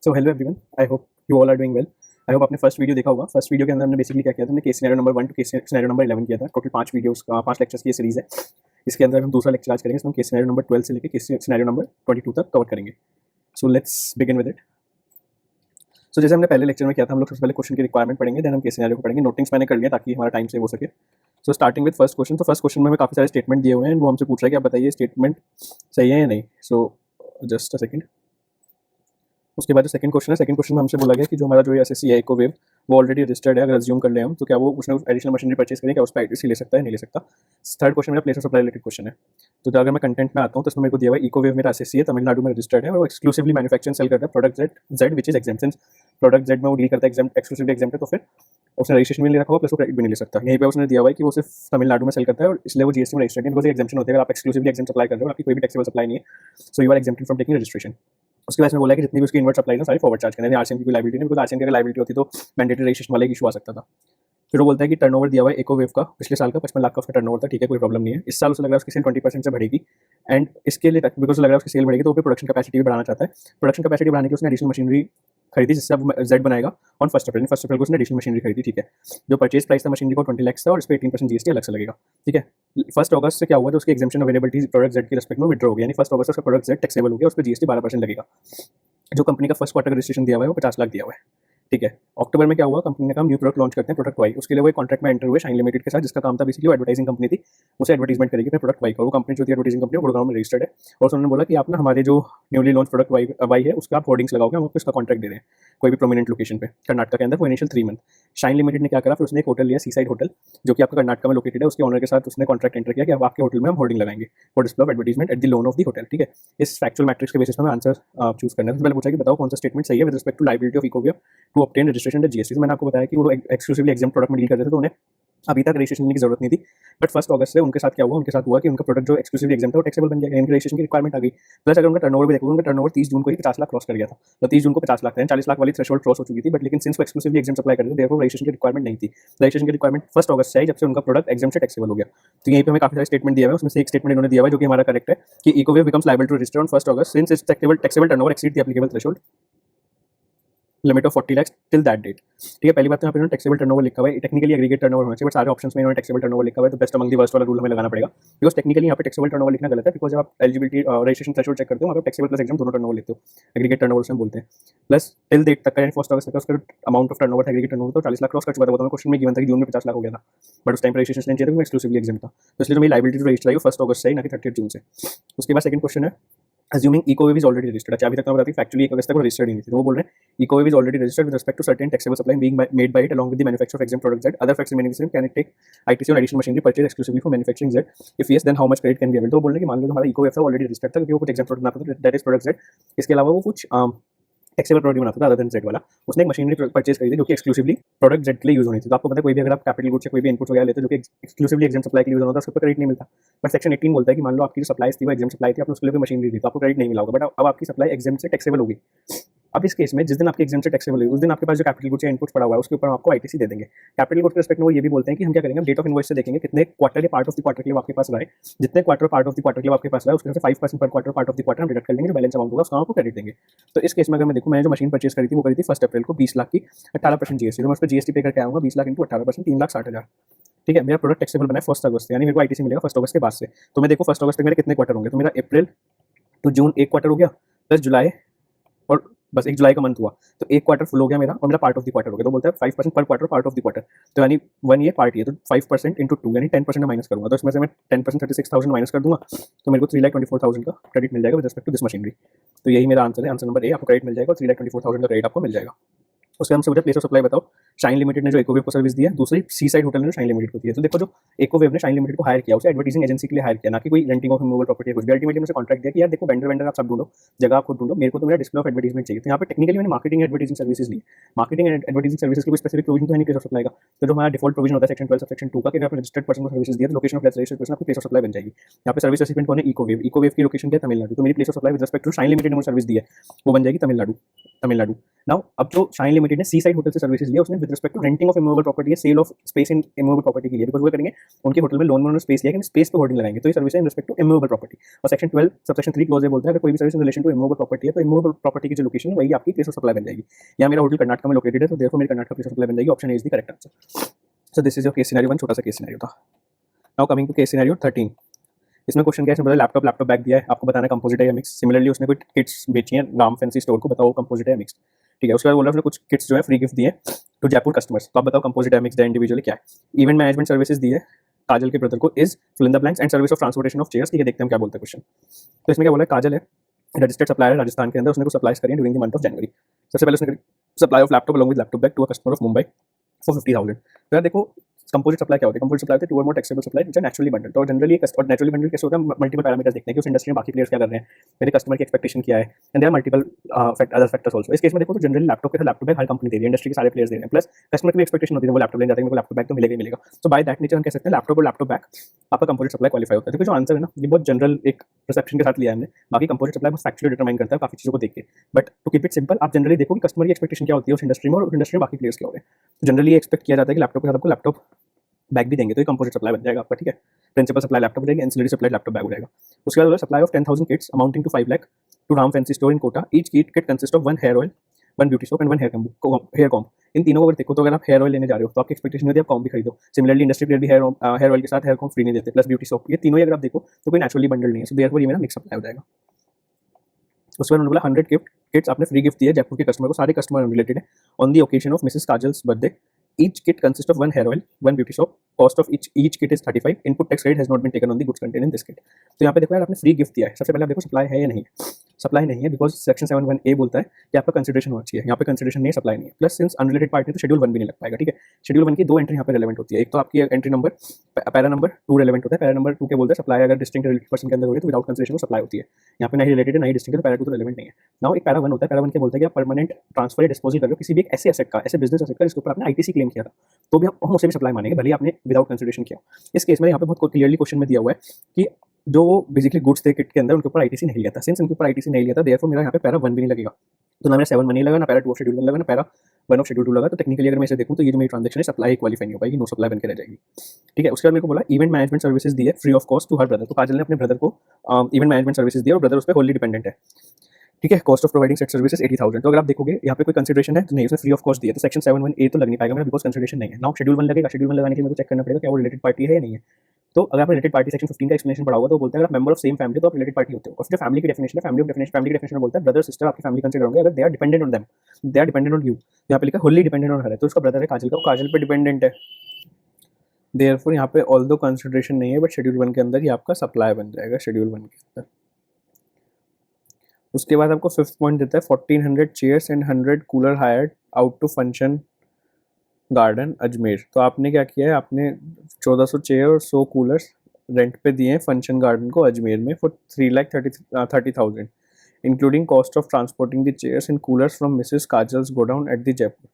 So hello everyone, I hope you all are doing well. I hope आपने first video देखा होगा। First video के अंदर हमने बेसिकली क्या किया था, हमने case scenario number 1 to case scenario number 11 किया था। टोटल 5 वीडियोस का 5 लेक्चर्स की ये सीरीज है। इसके अंदर हम दूसरा लेक्चर आज करेंगे। इसमें हम केस सिनेरियो नंबर 12 से लेकर केस सिनेरियो नंबर 22 तक कवर करेंगे। So let's begin with it. So जैसे हमने पहले लेक्चर में किया था, हम लोग सबसे पहले क्वेश्चन की रिक्वायरमेंट पढ़ेंगे, देन हम केस सिनेरियो को पढ़ेंगे। नोटिंग्स मैंने कर लिया ताकि हमारा टाइम सेव हो सके। So starting with first question. तो फर्स्ट क्वेश्चन में हमें काफ़ी सारे स्टेटमेंट दिए हुए हैं। वो हमसे पूछ रहा है कि आप बताइए स्टेटमेंट सही है या नहीं। So just a second. उसके बाद जो सेकंड क्वेश्चन है, सेकंड क्वेश्चन में हमसे बोला गया कि जो हमारा जो एसएससी है इकोवेव, वो ऑलरेडी रजिस्टर्ड है। अगर अज्यूम कर ले हम तो क्या वो उसने एडिशनल मशीनरी परचेज करें, क्या उस पर आईटीसी ले सकता है, नहीं ले सकता। थर्ड क्वेश्चन मेरा place of supply related question है। तो अगर मैं कंटेंट में आता हूँ तो इसमें मेरे को दिया हुआ इकोवेव मेरा एसएससी है, तमिलनाडु में रजिस्टर्ड है और वो एक्सक्लूसिवली मैन्युफैक्चरिंग सेल करता है product Z which is exemption. Product Z में वो डील करता है एक्सक्लूसिवली एग्जेम्प्ट है, तो फिर उसने रजिस्ट्रेशन भी नहीं रखा हुआ, प्लस वो क्रेडिट भी नहीं ले सकता। यहीं पे उसने दिया हुआ है कि वो सिर्फ तमिलनाडु में सेल करता है और इसलिए वो जीएसटी में रजिस्टर्ड है। बिकॉज एग्जेम्पशन होते हैं, अगर आप एक्सक्लूसिवली एग्जेम्प्ट सप्लाई कर रहे हो, आपकी कोई भी टैक्सेबल सप्लाई नहीं है, so you are exempted from taking registration. उसके बाद में बोला कि जितनी भी उसकी इनवर्ट सप्लाई है सारी फॉरवर्ड चार्ज करने, आरसीएम की कोई लाइबिलिटी नहीं, बिकॉज आरसीएम की अगर लाइबिलिटी होती तो मैंडेटरी रजिस्ट्रेशन वाले इशू आ सकता था। फिर वो बोलता है कि टर्नओवर दिया हुआ है इकोवेव का पिछले साल का 55 लाख का उसका टर्नओवर था, ठीक है, कोई प्रॉब्लम नहीं है। इस साल उसे लग रहा है उसकी सेल 20% से बढ़ेगी एंड इसके लिए बिकॉज लग रहा है उसकी सेल बढ़ेगी तो वो प्रोडक्शन कैपेसिटी भी बढ़ाना चाहता है। प्रोडक्शन कैपेसिटी बढ़ाने के लिए उसने एडिशनल मशीनरी खरीदी जिससे अब जेड बनाएगा ऑन फर्स्ट अप्रैल को उसने एडिशनल मशीनरी खरीदी, ठीक है। जो परचेज प्राइस था मशीनरी को 20 लाख था और इस पर 18% जीएसटी अलग से लगेगा, ठीक है। 1 अगस्त से क्या हुआ, तो उसकी एग्जेम्पशन अवेलेबिलिटी प्रोडक्ट जेड की रिस्पेक्ट में विड्रॉ हो गया, यानी 1 अगस्त से उसका प्रोडक्ट जेड टैक्सेबल हो गया, उस पर जीएसटी 12% लगेगा। जो कंपनी का फर्स्ट क्वार्टर का रजिस्ट्रेशन दिया हुआ है वो 50 लाख दिया हुआ है, ठीक है। अक्टूबर में क्या हुआ, कंपनी ने कहा न्यू प्रोडक्ट लॉन्च करते हैं प्रोडक्ट वाई। उसके लिए वो एक कॉन्ट्रैक्ट में एंटर हुए शाइन लिमिटेड के साथ, जिसका काम था बेसिकली वो एडवर्टाइजिंग कंपनी थी, उसे एडवर्टाइजमेंट करेगी अपने प्रोडक्ट वाई का। वो कंपनी जो थी एडवर्टाइजिंग कंपनी गुड़गांव में रजिस्टर्ड है और उन्होंने बोला कि आप ना हमारे जो न्यूली लॉन्च प्रोडक्ट वाई है उसका आप होर्डिंग्स लगाओगे, हम आपको इसका कॉन्ट्रैक्ट दे रहे हैं कोई भी प्रोमिनेंट लोकेशन पे कर्नाटक के अंदर for initial 3 month. Shine Limited ने क्या करा, फिर उसने एक होटल लिया सी साइड होटल जो कि आपका कर्नाटक में लोकेटेड है। उसके ओनर के साथ उसने कॉन्ट्रैक्ट एंटर किया कि अब आपके होटल में हम होर्डिंग लगाएंगे for display of advertisement at the loan of the hotel, ठीक है। इस फैक्चुअल मैट्रिक्स के बेसिस पर हमें आंसर चूज करना है। सबसे पहले पूछा कि बताओ कौन सा स्टेटमेंट सही है with respect to liability of Ecowave to obtain registration at GST. मैंने आपको बताया कि वो एक्सक्लूसिवली एग्जाम प्रोडक्ट में डील करते थे तो उन्हें अभी तक रजिस्ट्रेशन लेने की जरूरत नहीं थी, बट 1 अगस्त से उनके साथ क्या हुआ, उनके साथ हुआ कि उनका प्रोडक्ट जो एक्सक्लूसिवली एग्जाम था वो टैक्सेबल बन गया, इनकी रजिस्ट्रेशन की रिक्वायरमेंट आ गई। प्लस अगर उनका टर्नओवर भी देखोगे, उनका टर्नओवर 30 जून को ही 50 लाख क्रॉस कर गया था, तो 30 जून को 50 लाख था, 40 लाख वाली थ्रेशोल्ड क्रॉस हो चुकी थी। बट लेकिन सिंस वो एक्सक्लूसिवली एग्जाम सप्लाई करते थे देयरफॉर रजिस्ट्रेशन की रिक्वायरमेंट नहीं थी। रजिस्ट्रेशन की रिक्वायरमेंट 1 अगस्त से आई जब से उनका प्रोडक्ट एग्जाम से टैक्सेबल हो गया। तो यहीं पे हमें काफी सारे स्टेटमेंट दिया हुआ है, उसमें से एक स्टेटमेंट इन्होंने दिया हुआ है जो कि हमारा करेक्ट है कि Ecowave becomes liable to register on 1 August since its taxable turnover exceed the applicable threshold limit of 40 lakh till that date, ठीक है। पहली बात तो यहाँ पे इन्होंने टैक्सेबल टर्नओवर लिखा हुआ है, टेक्निकली एग्रीगेट टर्नओवर होना चाहिए, बट सारे ऑप्शंस में इन्होंने टैक्सेबल टर्नओवर लिखा हुआ है, तो बेस्ट अमंग द वर्स्ट वाला रूल हमें लगाना पड़ेगा बिकॉज टेक्निकली यहाँ पे टैक्सेबल टर्नओवर लिखना गलत है। बिकॉज जब आप एलिजिबिलिटी रजिस्ट्रेशन थ्रेशोल्ड चेक करते हो वहाँ पे टैक्सेबल प्लस एग्जाम दोनों टर्नओवर लेते हो, एग्रीगेट टर्नओवर से हम बोलते हैं। प्लस टिल डेट तक का 1 अगस्त तक उसका अमाउंट ऑफ टर्नओवर था एग्रीगेट टर्नओवर तो 40 लाख क्रॉस कर चुका था। वो क्वेश्चन में गिवन था कि जून में 50 लाख हो गया था, बट उस टाइम पर रजिस्ट्रेशन नहीं चाहिए था, एक्सक्लूसिवली एग्जाम था, तो इसलिए मेरी लायबिलिटी टू रजिस्टर आई 1 अगस्त से, ना कि 30 जून से। उसके बाद सेकंड क्वेश्चन है assuming ecoWave is already registered। अच्छा अभी तक मैं बताती फैक्चुअली 1 अगस्त तक वो रजिस्टर्ड ही नहीं थी, तो वो बोल रहे हैं ecoWave is already registered with respect to certain taxable supply being made by it along with the manufacture of exempt product Z, other facts remaining the same, can it take ITC on additional machinery purchased exclusively for manufacturing Z, if yes then how much credit can be available। तो वो बोल रहे हैं कि मान लो हमारा ecoWave था already registered था क्योंकि वो कुछ exempt product बनाता था that is product Z, इसके अलावा वो कुछ टैक्सेबल प्रोडक्ट बनाता था अदर देन जेड वाला। उसने एक मशीनरी परचेज करी थी जो कि एक्सक्लूसिवली प्रोडक्ट जेड के लिए यूज होनी थी। तो आपको पता है कोई भी अगर आप कैपिटल गुड्स या कोई भी इनपुट वगैरह लेते हो जो कि एक्सक्लूसिवली एग्जाम सप्लाई के लिए यूज होता है उसके ऊपर क्रेडिट नहीं मिलता। बट सेक्शन 18 बोलता है कि मान लो आपकी जो सप्लाई थी वो एग्जाम सप्लाई थी, आपने उसके लिए भी मशीनरी दी तो आपको क्रेडिट नहीं मिला होगा, बट अब आपकी सप्लाई एग्जाम से टैक्सेबल होगी। अब इस केस में जिस दिन आपकी एग्जाम से टैक्सेबल हुई उस दिन आपके पास जो कैपिटल गुड्स या इनपुट पड़ा हुआ है उसके ऊपर आपको आईटीसी दे देंगे। कैपिटल गुड्स के रिस्पेक्ट में वो ये भी बोलते हैं कि हम क्या करेंगे, डेट ऑफ इनवॉइस से देखेंगे कितने क्वार्टर के पार्ट ऑफ द क्वार्टर के लिए आपके पास रहे, जितने quarter part of the quarter के लिए आपके पास रहा उसके 5% पर quarter part of the quarter हम डिडक्ट कर लेंगे, जो बैलेंस अमाउंट होगा उसका आपको क्रेडिट देंगे। तो इस केस में अगर मैं देखूँ मैंने जो मशीन परचेज करी थी वो करी थी 1 अप्रैल को 20 लाख की 18% जीएसटी, तो मैं उस पर जीएसटी पे करके आऊँगा 20 लाख इंटू 18% 3,60,000, ठीक है। मेरा प्रोडक्ट टैक्सेबल बना है 1 अगस्त से, यानी मेरे को आईटीसी मिलेगा 1 अगस्त के बाद से। तो मैं देखो 1 अगस्त तक मेरे कितने क्वार्टर होंगे, तो मेरा अप्रैल टू जून एक क्वार्टर हो गया प्लस जुलाई और बस 1 जुलाई का मंथ हुआ तो एक क्वार्टर फुल हो गया मेरा और मेरा पार्ट ऑफ द क्वार्टर हो गया। तो बोलता है 5% पर quarter part of the quarter, तो यानी 1 ये पार्ट ये तो 5% इंटू 2 यानी 10% माइनस करूँगा, तो इसमें से मैं 10% 36,000 माइनस कर दूंगा तो मेरे को 3,24,000 का क्रेडिट मिल जाएगा with respect to this machinery. तो यही मेरा आंसर है, आंसर नंबर ए, आपको क्रेडिट मिल जाएगा 3,24,000 का क्रेडिट आपको मिल जाएगा। उसके हमसे मुझे प्लेस ऑफ सप्लाई बताओ। शाइन लिमिटेड ने जो इकोवेव को सर्विस दिया, दूसरी सी साइड होटल ने जो शाइन लिमिटेड को दिया। तो देखो जो इकोवेव ने शाइन लिमिटेड को हायर किया उसे एडवर्टाइजिंग एजेंसी के लिए हायर किया, ना कि कोई रेंटिंग ऑफ मूवेबल प्रॉपर्टी कुछ भी। अल्टीमेटली मुझे कॉन्ट्रैक्ट दिया कि यार देखो वेंडर आप सब ढूंढो, जगह आप खुद ढूंढो, मेरे को तो मेरा डिस्प्ले ऑफ एडवर्टाइजमेंट चाहिए। तो यहाँ पे टेक्निकली मैंने मार्केटिंग एडवर्टाइजिंग सर्विसेज ली। मार्केटिंग एंड एडवर्टाइजिंग सर्विसेज की कोई स्पेसिफिक प्रोविजन तो है नहीं प्लेस ऑफ सप्लाई का, तो जो हमारा डिफॉल्ट प्रोविजन होता है सेक्शन 12 सेक्शन 2 का कि आपने रजिस्टर्ड पर्सन को सर्विसेज दिया तो लोकेशन ऑफ रजिस्टर्ड पर्सन आपकी प्लेस ऑफ सप्लाई बन जाएगी। यहाँ पे सर्विस रेसिपिएंट कौन है, इकोवेव। इकोवेव की लोकेशन क्या है, तमिलनाडु, तो मेरी place of supply with respect to Shine Limited ने सर्विस दी है वो बन जाएगी तमिलनाडु। नाउ अब जो शाइन लिमिटेड ने सी साइड होटल से सर्विसेज लिया, उसने with respect to renting of immovable property, sale of space in immovable property के लिए, बिकॉज वो करेंगे उनके होटल में लोन में स्पेस लिया कि स्पेस पे होर्डिंग लगाएंगे, तो ये सर्विस है in respect to immovable property. और सेक्शन 12 सबसेक्शन 3 क्लोज बोलता है अगर कोई भी service in relation to immovable property है तो इमूवेबल प्रॉपर्टी की जो लोकेशन है वही आपकी प्लेस ऑफ सप्लाई बन जाएगी। यहाँ मेरा होटल कर्नाटक में लोकेटेड है, तो देयरफॉर मेरी कर्नाटक प्लेस ऑफ सप्लाई बन जाएगी। Option A is the correct answer. So this is your case scenario 1, छोटा सा केस सिनेरियो था। Now coming to case scenario 13। इसमें क्वेश्चन क्या है, इसमें लैपटॉप बैग दिया है, आपको बताना है कंपोजिट है या मिक्स। सिमिलरली उसने कोई किट्स बेची है नाम फैंसी स्टोर को, बताओ कंपोजिट है या मिक्स। ठीक है, उसके बाद बोला उसने कुछ किट्स जो है फ्री गिफ्ट दिए टू जयपुर कस्टमर्स, तो आप बताओ कंपोजिट है मिक्स है इंडिविजुअली क्या है। इवेंट मैनेजमेंट सर्विसेज दी है काजल के ब्रदर को, is fill in the blanks and service of transportation of chairs. ठीक है, देखते हैं क्या बोलते हैं क्वेश्चन। तो इसमें क्या बोला है, काजल है रजिस्टर्ड सप्लायर राजस्थान के अंदर, उसने को सप्लाईज करी during the month of January. सबसे पहले उसने supply of laptop along with laptop bag to a customer of Mumbai for 50,000। तो यार देखो कंपोजिट सप्लाई क्या होती है, कंपोजिट सप्लाई होती है two or more taxable supply which are naturally bundled. तो जनरली और नेचुरली बंडल्ड कैसे होता है, मल्टीपल पैरामीटर्स देखते हैं कि उस इंडस्ट्री में बाकी प्लेयर्स क्या कर रहे हैं, मेरे कस्टमर की एक्सपेक्टेशन क्या है, and there are multiple other factors also. इस केस में देखो तो जनरली लैपटॉप के साथ लैपटॉप बैग हर कंपनी दे रही है, इंडस्ट्री के सारे प्लेयर्स दे रहे हैं, प्लस कस्टमर की भी एक्सपेक्टेशन होती है वो लैपटॉप लेने जाते हैं, लैपटॉप बैग तो मिलेगा ही मिलेगा। सो बाय दैट नेचर हम कह सकते हैं लैपटॉप और लैपटॉप बैग आपका कंपोजिट सप्लाई क्वालिफाई होता है। देखो जो आंसर है ना ये बहुत जनरल एक परसेप्शन के साथ लिया है हमने, बाकी कंपोजिट सप्लाई बहुत फैक्चुअली डिटरमाइन करता है काफी चीजों को देख के। But to keep it simple आप जनरली देखो कि कस्टमर की एक्सपेक्टेशन क्या होती है उस इंडस्ट्री में और उस इंडस्ट्री में बाकी प्लेयर्स क्या हो रहे हैं। जनरली एक्सपेक्ट किया जाता है कि लैपटॉप के साथ आपको लैपटॉप बैग भी देंगे, तो ये कंपोजिट सप्लाई बन जाएगा आपका। ठीक है, प्रिंसिपल सप्लाई लैपटॉप हो जाएगी, एंसिलरी सप्लाई लैपटॉप बैग हो जाएगा। उसके बाद supply of 10,000 kits amounting to 5 lakh to Ram fancy store in Kota. Each kit consist of 1 hair oil, 1 beauty soap and 1 hair comb. इन तीनों को अगर देखो तो अगर आप हेयर ऑयल लेने जा रहे हो तो आपकी एक्सपेक्टेशन होती है आप कॉम्ब भी खरीदो। सिमिलरली इंडस्ट्री प्लेयर भी हेयर ऑयल के साथ हेयर कॉम्ब फ्री नहीं देते, प्लस ब्यूटी सोप, ये तीनों ही अगर आप देखो तो कोई नेचुरली बंडल नहीं है। सो देयरफॉर ये मेरा मिक्स सप्लाई हो जाएगा। उसके बाद उन्होंने बोला 100 किट्स आपने फ्री गिफ्ट दिया जयपुर के कस्टमर को, सारे कस्टमर रिलेटेड है on the occasion of Mrs kajals birthday. Each kit consists of 1 hair oil, 1 beauty soap. Cost of each kit is 35. Input tax credit has not been taken on the goods contained in this kit. तो यहाँ पे देखो यार आपने free gift दिया है, सबसे पहले आप देखो सप्लाई है या नहीं है। सप्लाई नहीं है बिकॉज सेक्शन 7(1)(a) बोलता है कि आपका कंसिडरेशन होना चाहिए, यहाँ पे कंसिडरेशन नहीं है, सप्लाई नहीं है। प्लस सिंस अनरिलेटेड पार्टी तो शेड्यूल 1 भी नहीं लग पाएगा। ठीक है, शेड्यूल 1 की 2 एंट्री यहाँ पे रेलेवेंट होती है, एक तो आपकी entry number para number 2 relevant होता है, पैरा नंबर 2 के बोलते हैं सप्लाई अगर डिस्टिंक्ट रिलेटेड पर्सन के अंदर हो रही है तो विदाउट कंसिडरेशन वो सप्लाई होती है। यहाँ पे नहीं रिलेटेड है नहीं डिस्टिंक्ट है, तो पैरा 2 तो रेलेवेंट नहीं है। नाउ एक पैरा 1 होता है, पैरा 1 के बोलता है कि आप परमानेंट ट्रांसफर या डिस्पोजल कर रहे हो किसी भी एक ऐसे एसेट का, ऐसे बिजनेस एसेट का जिसके ऊपर आपने आईटीसी क्लेम किया था, तो भी हम उसे भी सप्लाई मानेंगे भले आपने विदाउट कंसिडरेशन किया। इस केस में यहाँ पे बहुत क्लियरली क्वेश्चन में दिया हुआ है कि जो बेसिकली गुड्स थे किट के अंदर उनके ऊपर आईटीसी नहीं लिया था, सिंस उनके ऊपर आईटीसी नहीं लिया था देयरफॉर मेरा यहाँ पे पैरा 1 भी नहीं लगेगा, तो ना मेरा 7 नहीं लगा, ना पैरा 2 ऑफ शेड्यूल 1 लगा, ना पैरा 1 ऑफ शेड्यूल 2 लगा। तो टेक्निकली अगर मैं इसे देखूँ तो ये जो मेरी ट्रांजेक्शन है सप्लाई क्वालिफाई नहीं हो पाएगी, नो सप्लाई बनकर रह जाएगी। ठीक है, उसके बाद मेरे को बोला इवेंट मैनेजमेंट सर्विसेज दी है फ्री ऑफ कॉस्ट टू हर ब्रदर। तो काजल ने अपने ब्रदर को इवेंट मैनेजमेंट सर्विसेज दिया और ब्रदर उस पर होली डिपेंडेंट है। ठीक है, cost of providing set services 80,000। तो अगर आप देखोगे यहाँ पे कोई कंसिडरेशन है तो नहीं, उसने फ्री ऑफ कॉस्ट दिया, तो सेक्शन 7(1)(a) तो लग नहीं पाएगा मेरा बिकॉज कंसिडरेशन नहीं है। नाउ शेड्यूल 1 लगेगा, शेड्यूल 1 लगाने के लिए मेरे को चेक करना पड़ेगा क्या वो रिलेटेड पार्टी है या नहीं है। तो अगर आप रिलेटेड पार्टी सेक्शन 15 का एक्सप्लेनेशन पढ़ा होगा तो बोलता है अगर मेंबर ऑफ सेम फैमिली तो आप रिलेटेड पार्टी होते हो। और जो फैमिली की डेफिनेशन है, फैमिली की डेफिनेशन बोलता है ब्रदर सिस्टर आपकी फैमिली कंसिडर होंगे अगर they are dependent on them, they are dependent on you. यहाँ पे लिखा होली डिपेंडेंट ऑन हर है, तो उसका ब्रदर है काजल का, वो काजल पे डिपेंडेंट है, देयरफॉर यहाँ पे ऑल्दो कंसिडरेशन नहीं है बट शेड्यूल 1 के अंदर ही आपका सप्लाई बन जाएगा, शेड्यूल 1 के अंदर। उसके बाद आपको 5th पॉइंट देता है 1400 chairs and 100 cooler hired out to function garden Ajmer. तो आपने क्या किया है, आपने 1400 चेयर और 100 कूलर्स रेंट पे दिए हैं फंक्शन गार्डन को अजमेर में for 3,30,000 including cost of transporting the chairs and coolers from Mrs kajals godown at the Jaipur.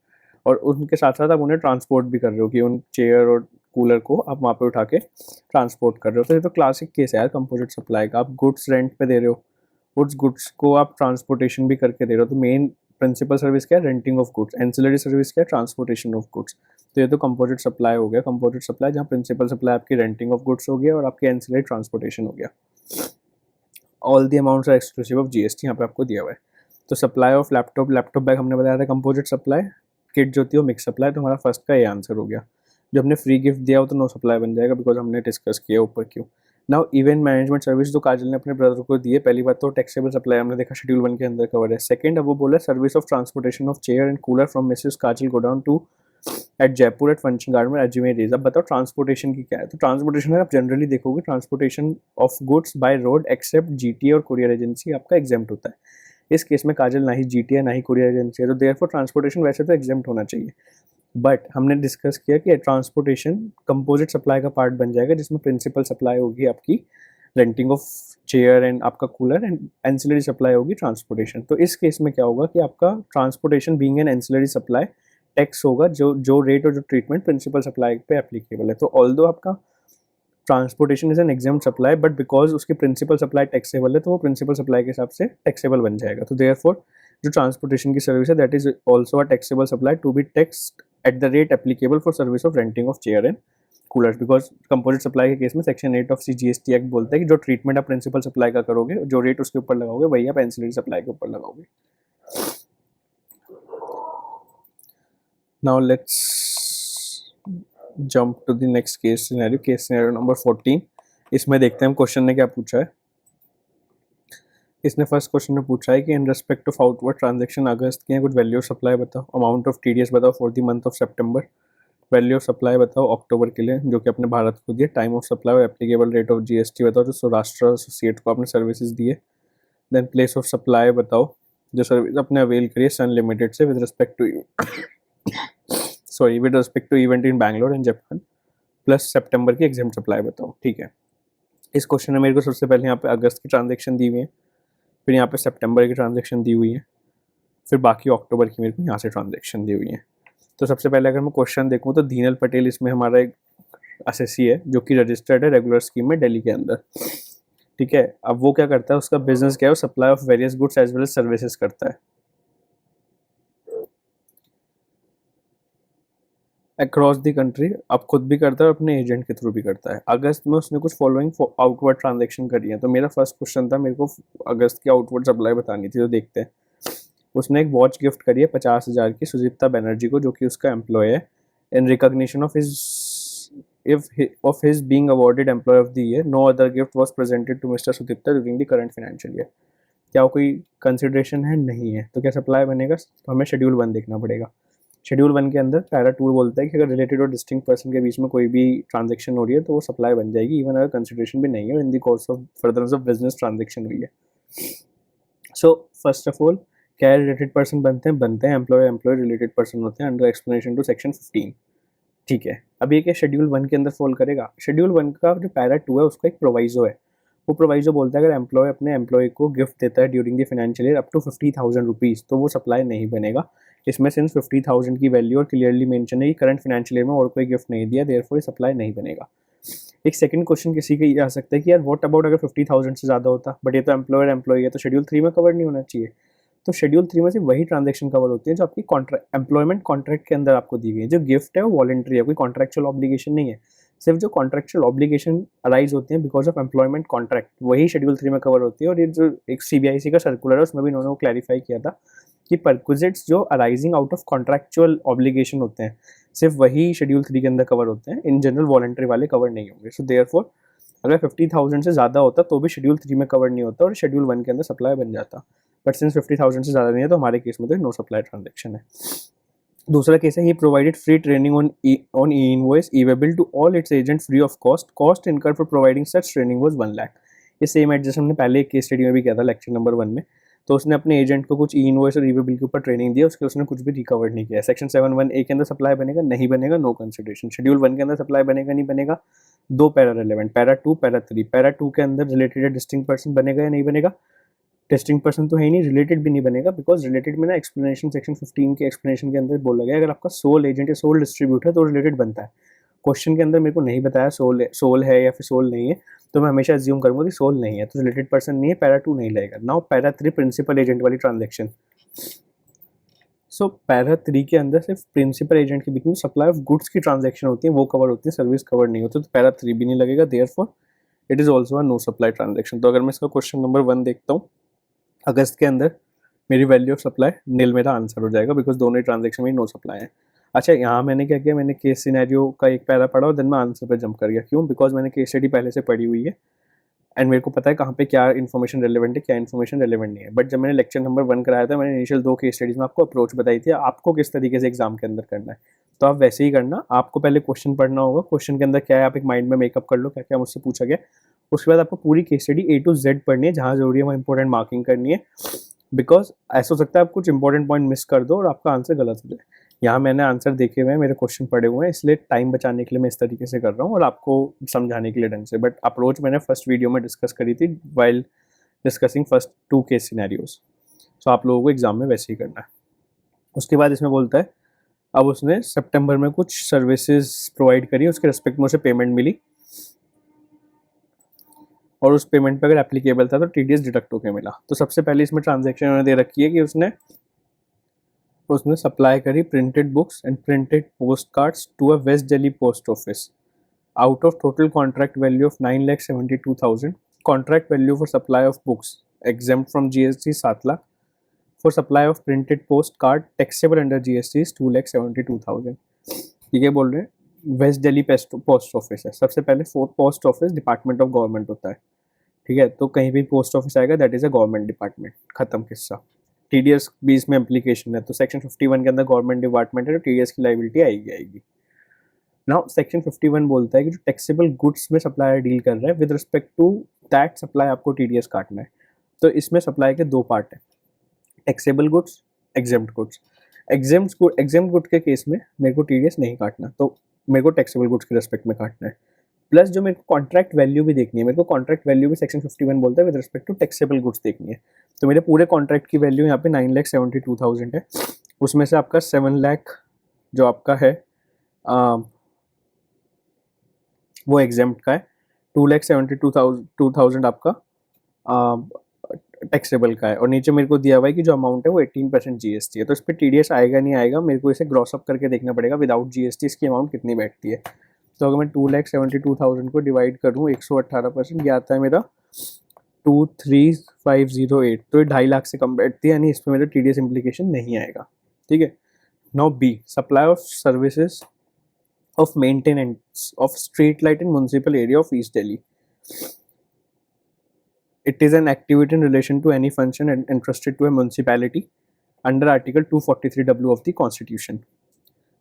और उनके साथ साथ आप उन्हें ट्रांसपोर्ट भी कर रहे हो कि उन चेयर और कूलर को आप वहाँ पे उठा के ट्रांसपोर्ट कर रहे हो। तो ये तो क्लासिक केस है यार कंपोजिट सप्लाई का, आप गुड्स रेंट पे दे रहे हो, उस गुड्स को आप ट्रांसपोर्टेशन भी करके दे रहे हो। तो मेन प्रिंसिपल सर्विस क्या है, renting of goods, ancillary service क्या है, ट्रांसपोर्टेशन ऑफ गुड्स। तो ये तो कंपोजिट सप्लाई हो गया, कंपोजिट सप्लाई जहाँ प्रिंसिपल सप्लाई आपकी रेंटिंग ऑफ गुड्स हो गया और आपकी एंसिलरी ट्रांसपोर्टेशन हो गया। All the amounts are exclusive of GST यहाँ पे आपको दिया हुआ है। तो सप्लाई ऑफ लैपटॉप बैग हमने बताया था कंपोजिट सप्लाई, किट जो थी वो मिक्स सप्लाई, तो हमारा फर्स्ट का ये आंसर हो गया। जो हमने फ्री गिफ्ट दिया हो तो नो सप्लाई बन जाएगा बिकॉज हमने डिस्कस किया ऊपर क्यों। नाउ इवेंट मैनेजमेंट सर्विस जो काजल ने अपने ब्रदर को दिए, पहली बात तो टैक्सेबल सप्लाई हमने देखा शेड्यूल 1 के अंदर कवर है। सेकंड अब वो बोला service of transportation of chair and cooler from Mrs Kajal godown to at Jaipur at function garden Ajmer is. अब बताओ ट्रांसपोर्टेशन की क्या है। तो ट्रांसपोर्टेशन में आप जनरली देखोगे transportation of goods by road except GTA और कुरियर एजेंसी आपका एग्जेम्प्ट होता है। इस केस में काजल ना ही जीटीए ना ही कुरियर एजेंसी है, तो देयरफॉर ट्रांसपोर्टेशन वैसे तो एग्जेम्प्ट होना चाहिए। बट हमने डिस्कस किया कि ट्रांसपोर्टेशन कंपोजिट सप्लाई का पार्ट बन जाएगा जिसमें प्रिंसिपल सप्लाई होगी आपकी रेंटिंग ऑफ चेयर एंड आपका कूलर एंड एंसिलरी सप्लाई होगी ट्रांसपोर्टेशन। तो इस केस में क्या होगा कि आपका transportation being an ancillary supply tax होगा जो रेट और जो ट्रीटमेंट प्रिंसिपल सप्लाई पे एप्लीकेबल है। तो ऑल्दो आपका transportation is an exempt supply but because उसकी प्रिंसिपल सप्लाई टैक्सेबल है तो वो प्रिंसिपल सप्लाई के हिसाब से टैक्सेबल बन जाएगा। तो देयरफॉर जो ट्रांसपोर्टेशन की सर्विस है that is also a taxable supply to be taxed at the rate applicable for service of renting of chair and coolers, because composite supply के केस में सेक्शन 8 ऑफ CGST एक्ट बोलता है कि जो treatment आप principal supply का करोगे, जो रेट उसके ऊपर लगाओगे वही आप एंसिलरी सप्लाई के ऊपर लगाओगे। Now let's jump to the next case scenario number 14। इसमें देखते हैं क्वेश्चन ने क्या पूछा है। इसने फर्स्ट क्वेश्चन में पूछा है कि in respect of outward transaction अगस्त के कुछ वैल्यू ऑफ सप्लाई बताओ, अमाउंट ऑफ TDS बताओ for the month of September, value of supply बताओ अक्टूबर के लिए जो कि अपने भारत को दिए, टाइम ऑफ सप्लाई और एप्लीकेबल रेट ऑफ GST बताओ जो सौराष्ट्र एसोसिएट को आपने सर्विसेज दिए, देन प्लेस ऑफ सप्लाई बताओ जो सर्विस अपने अवेल करिए सन लिमिटेड से with respect to event in Bangalore and Japan, plus सितंबर की एग्जाम सप्लाई बताओ। ठीक है, इस क्वेश्चन में मेरे को सबसे पहले यहाँ पे अगस्त की ट्रांजेक्शन दी हुई है, फिर यहाँ पे सितंबर की ट्रांजेक्शन दी हुई है, फिर बाकी अक्टूबर की मेरे को यहाँ से ट्रांजेक्शन दी हुई है। तो सबसे पहले अगर मैं क्वेश्चन देखूँ तो दीनल पटेल इसमें हमारा एक असेसी है जो कि रजिस्टर्ड है रेगुलर स्कीम में दिल्ली के अंदर। ठीक है, अब वो क्या करता है, उसका बिजनेस क्या है, वो supply of various goods as well as services करता है अक्रॉस द कंट्री। अब खुद भी करता है और अपने एजेंट के थ्रू भी करता है। अगस्त में उसने कुछ फॉलोइंग आउटवर्ड ट्रांजेक्शन करी है। तो मेरा फर्स्ट क्वेश्चन था, मेरे को अगस्त की आउटवर्ड सप्लाई बतानी थी, तो देखते हैं। उसने एक वॉच गिफ्ट करी है 50,000 की सुजीता बनर्जी को जो कि उसका एम्प्लॉय है, in recognition of his being awarded employee of the year. No other gift was presented to Mr Sudipta during the current financial year. क्या कोई कंसिडरेशन है? नहीं है। तो क्या सप्लाई बनेगा? तो हमें शेड्यूल 1 देखना पड़ेगा। शेड्यूल 1 के अंदर पैरा 2 बोलता है कि अगर रिलेटेड और डिस्टिंक्ट पर्सन के बीच में कोई भी ट्रांजेक्शन हो रही है तो वो सप्लाई बन जाएगी, इवन अगर कंसिडरेशन भी नहीं है, in the course of furtherance of business transaction हुई है। सो फर्स्ट ऑफ ऑल क्या रिलेटेड पर्सन बनते हैं एम्प्लॉय रिलेटेड पर्सन होते हैं अंडर एक्सप्लेनेशन टू सेक्शन 15। ठीक है, अब ये क्या शेड्यूल 1 के अंदर फॉल करेगा? शेड्यूल 1 का जो पैरा 2 है उसका एक प्रोवाइजो है। वो प्रोवाइजो बोलता है अगर एम्प्लॉय अपने एम्प्लॉय को गिफ्ट देता है during the financial year up to 50,000 rupees तो वो सप्लाई नहीं बनेगा। इसमें सिंस 50,000 की वैल्यू और क्लियरली मेंशन है कि करंट फाइनेंशियल ईयर में और कोई गिफ्ट नहीं दिया, देयरफॉर सप्लाई नहीं बनेगा। एक सेकंड क्वेश्चन किसी का ये आ सकता है कि यार व्हाट अबाउट अगर 50,000 से ज़्यादा होता, बट ये तो एम्प्लॉयर एम्प्लॉय है तो शेड्यूल 3 में कवर नहीं होना चाहिए। तो शेड्यूल 3 में से वही ट्रांजेक्शन कवर होती है जो आपकी कॉन्ट्रैक्ट एम्प्लॉयमेंट कॉन्ट्रैक्ट के अंदर आपको दी गई है। जो गिफ्ट है वो वॉलंटरी है, कोई कॉन्ट्रैक्चुअल ऑब्लिगेशन नहीं है। सिर्फ जो कॉन्ट्रैक्चुअल ऑब्लिगेशन अराइज होते हैं बिकॉज ऑफ एम्प्लॉयमेंट कॉन्ट्रैक्ट वही शेड्यूल 3 में कवर होती है। और ये जो एक CBIC का सर्कुलर है उसमें भी इन्होंने क्लैरिफाई किया था कि परक्विजिट्स जो arising out of contractual obligation होते हैं सिर्फ वही शेड्यूल 3 के अंदर कवर होते हैं, इन जनरल वॉलंटरी वाले कवर नहीं होंगे। सो देयरफॉर अगर 50,000 से ज़्यादा होता तो भी शेड्यूल 3 में कवर नहीं होता और शेड्यूल 1 के अंदर सप्लाई बन जाता। बट सिंस 50,000 से ज़्यादा नहीं है तो हमारे केस में तो नो सप्लाई ट्रांजेक्शन है। दूसरा केस है, he provided free training on E invoice e way bill to all its agent free of cost incur for providing such training was 1 lakh. ये सेम एडजस्ट हमने पहले एक केस स्टडी में भी किया था लेक्चर नंबर 1 में। तो उसने अपने एजेंट को कुछ ई इनवॉइस और ईवेबल के ऊपर ट्रेनिंग दिया, उसके उसने कुछ भी रिकवर नहीं किया। सेक्शन 7(1)(a) के अंदर सप्लाई बनेगा नहीं बनेगा, नो कंसिडरेशन। शेड्यूल 1 के अंदर सप्लाई बनेगा नहीं बनेगा, दो para relevant, para 2 para 3। Para 2 के अंदर रिलेटेड डिस्टिंक्ट पर्सन बनेगा या नहीं बनेगा? डिस्टिंक्ट पर्सन तो है ही नहीं, रिलेटेड भी नहीं बनेगा बिकॉज रिलेटेड में ना एक्सप्लेनेशन सेक्शन 15 के एक्सप्लेनेशन के अंदर बोला गया अगर आपका सोल एजेंट या सोल डिस्ट्रीब्यूटर तो रिलेटेड बनता है। क्वेश्चन के अंदर मेरे को नहीं बताया सोल है या फिर सोल नहीं है, तो मैं हमेशा अज्यूम करूंगा कि सोल नहीं है तो रिलेटेड पर्सन नहीं है, पैरा 2 नहीं लगेगा। नाउ पैरा 3 प्रिंसिपल एजेंट वाली ट्रांजेक्शन। सो पैरा 3 के अंदर सिर्फ प्रिंसिपल एजेंट के बीच में सप्लाई ऑफ गुड्स की ट्रांजेक्शन होती है वो कवर होती है, सर्विस कवर नहीं होती, तो पैरा 3 भी नहीं लगेगा, therefore it is also a no supply transaction. तो अगर मैं इसका क्वेश्चन नंबर 1 देखता हूँ, अगस्त के अंदर मेरी वैल्यू ऑफ सप्लाई नील मेरा आंसर हो जाएगा बिकॉज दोनों ही ट्रांजेक्शन में नो सप्लाई है। अच्छा, यहाँ मैंने क्या किया, मैंने केस सिनेरियो का एक पैरा पढ़ा और देन मैं आंसर पे जंप कर गया। क्यों? बिकॉज मैंने केस स्टडी पहले से पढ़ी हुई है एंड मेरे को पता है कहाँ पे क्या इन्फॉर्मेशन रेलेवेंट है क्या इन्फॉर्मेशन रेलेवेंट नहीं है। बट जब मैंने लेक्चर नंबर 1 कराया था मैंने इनिशियल 2 केस स्टडीज में आपको अप्रोच बताई थी आपको किस तरीके से एग्जाम के अंदर करना है, तो आप वैसे ही करना। आपको पहले क्वेश्चन पढ़ना होगा, क्वेश्चन के अंदर क्या है आप एक माइंड में मेकअप कर लो क्या क्या मुझसे पूछा गया। उसके बाद आपको पूरी case study A to Z पढ़नी है, जहाँ जरूरी है वहाँ इंपॉर्टेंट मार्किंग करनी है बिकॉज ऐसा हो सकता है आप कुछ इंपॉर्टेंट पॉइंट मिस कर दो और आपका आंसर गलत हो जाए। यहाँ मैंने आंसर देखे हुए हैं, मेरे क्वेश्चन पढ़े हुए हैं, इसलिए टाइम बचाने के लिए मैं इस तरीके से कर रहा हूँ और आपको समझाने के लिए ढंग से। बट अप्रोच मैंने फर्स्ट वीडियो में डिस्कस करी थी while discussing first 2 case scenarios. So आप लोगों को एग्जाम में वैसे ही करना है। उसके बाद इसमें बोलता है अब उसने सितंबर में कुछ सर्विसेज प्रोवाइड करी, उसके रेस्पेक्ट में उसे पेमेंट मिली और उस पेमेंट पे अगर एप्लीकेबल था तो टीडीएस डिडक्ट होकर मिला। तो सबसे पहले इसमें ट्रांजैक्शन उन्होंने दे रखी है कि उसने सप्लाई करी printed books and printed postcards to a west Delhi post office out of total contract value of 9,72,000. Contract value for supply of books exempt from GST 7 lakh. For supply of printed postcard taxable under GST is 2,72,000. ठीक है, बोल रहे हैं waste Delhi post office है। सबसे पहले post office department of government होता है, ठीक है, तो कहीं भी पोस्ट ऑफिस आएगा that is a government department, खत्म किस्सा। टीडीएस भी इसमें एप्लीकेशन है, तो सेक्शन 51 के अंदर गवर्नमेंट डिपार्टमेंट है तो टीडीएस की लाइबिलिटी आएगी। नाउ सेक्शन 51 बोलता है कि जो टैक्सेबल गुड्स में सप्लायर डील कर रहा है with respect to that supply आपको टीडीएस काटना है। तो इसमें सप्लाई के दो पार्ट है, taxable goods, exempt goods. Exempt goods के केस में मेरे को टीडीएस नहीं काटना, तो मेरे को टैक्सेबल गुड्स के रिस्पेक्ट में काटना है। प्लस जो मेरे को कॉन्ट्रैक्ट वैल्यू भी देखनी है, मेरे को कॉन्ट्रैक्ट वैल्यू भी सेक्शन 51 बोलता है with respect to taxable goods देखनी है। तो मेरे पूरे कॉन्ट्रैक्ट की वैल्यू यहाँ पे 9,72,000 है, उसमें से आपका 7 लाख जो आपका है वो एग्जेम्प्ट का है, 2,72,000 आपका टैक्सेबल का है, और नीचे मेरे को दिया हुआ है कि जो अमाउंट है वो 18% जीएसटी है। तो इस पर टीडीएस आएगा नहीं आएगा मेरे को इसे ग्रॉस अप करके देखना पड़ेगा विदाउट जीएसटी इसकी अमाउंट कितनी बैठती है। तो अगर मैं 2,72,000 को डिवाइड करूँ 118%, ये आता है मेरा 23,508, तो ये 2.5 लाख से कम बैठती है, यानी इस पर मेरा टीडीएस इम्प्लीकेशन नहीं आएगा। ठीक है, now B supply of services of maintenance of street light in municipal area of East Delhi. It is an activity in relation to any function entrusted to a municipality under Article 243W of the Constitution.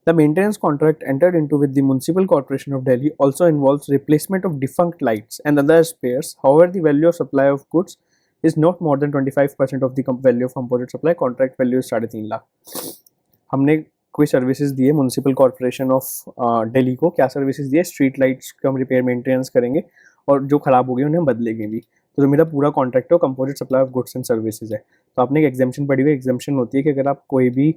The maintenance contract entered into with the Municipal Corporation of Delhi also involves replacement of defunct lights and other spares. However, the value of supply of goods is not more than 25% of the value of composite supply. Contract value is 3.5 lakh. हमने कोई services दिए municipal corporation of Delhi को, क्या services दिए, street lights का हम repair maintenance करेंगे और जो ख़राब हो गई उन्हें हम बदलेंगे भी। तो जो मेरा पूरा कॉन्ट्रैक्ट है composite supply of goods and services है। तो आपने एक एग्जाम्पशन पढ़ी हुई, एग्जाम्पशन होती है कि अगर आप कोई भी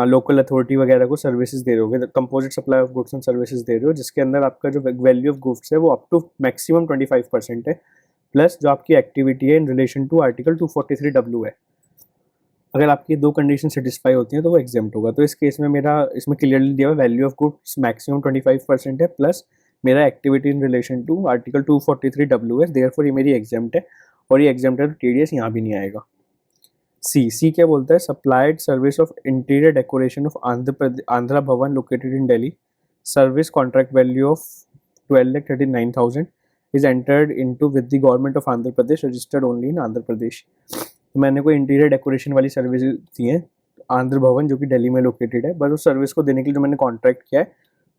लोकल अथॉरिटी वगैरह को सर्विसेज दे रहे हो, composite supply of goods and services दे रहे हो, जिसके अंदर आपका जो वैल्यू ऑफ गुड्स है वो अप टू मैक्सिमम 25% है, प्लस जो आपकी एक्टिविटी है इन रिलेशन टू आर्टिकल 243W है। अगर आपकी दो कंडीशन सेटिस्फाई होती हैं तो वो एग्जेम्प्ट होगा। तो इस केस में मेरा इसमें क्लियरली दिया हुआ वैल्यू ऑफ गुड्स मैक्सिमम 25% है, प्लस मेरा activity in relation to article 243W है, देयरफॉर ये मेरी एग्जेम्प्ट है, और ये एग्जेम्प्ट है तो टीडीएस यहाँ भी नहीं आएगा। सी क्या बोलता है, supplied service of interior decoration of Andhra Bhavan located in Delhi, service contract value of 12,39,000 is entered into with the government of Andhra Pradesh, registered only in Andhra Pradesh. तो मैंने कोई इंटीरियर डेकोरेशन वाली सर्विस दी है आंध्र भवन जो कि दिल्ली में लोकेटेड है, बस उस सर्विस को देने के लिए जो मैंने कॉन्ट्रैक्ट किया है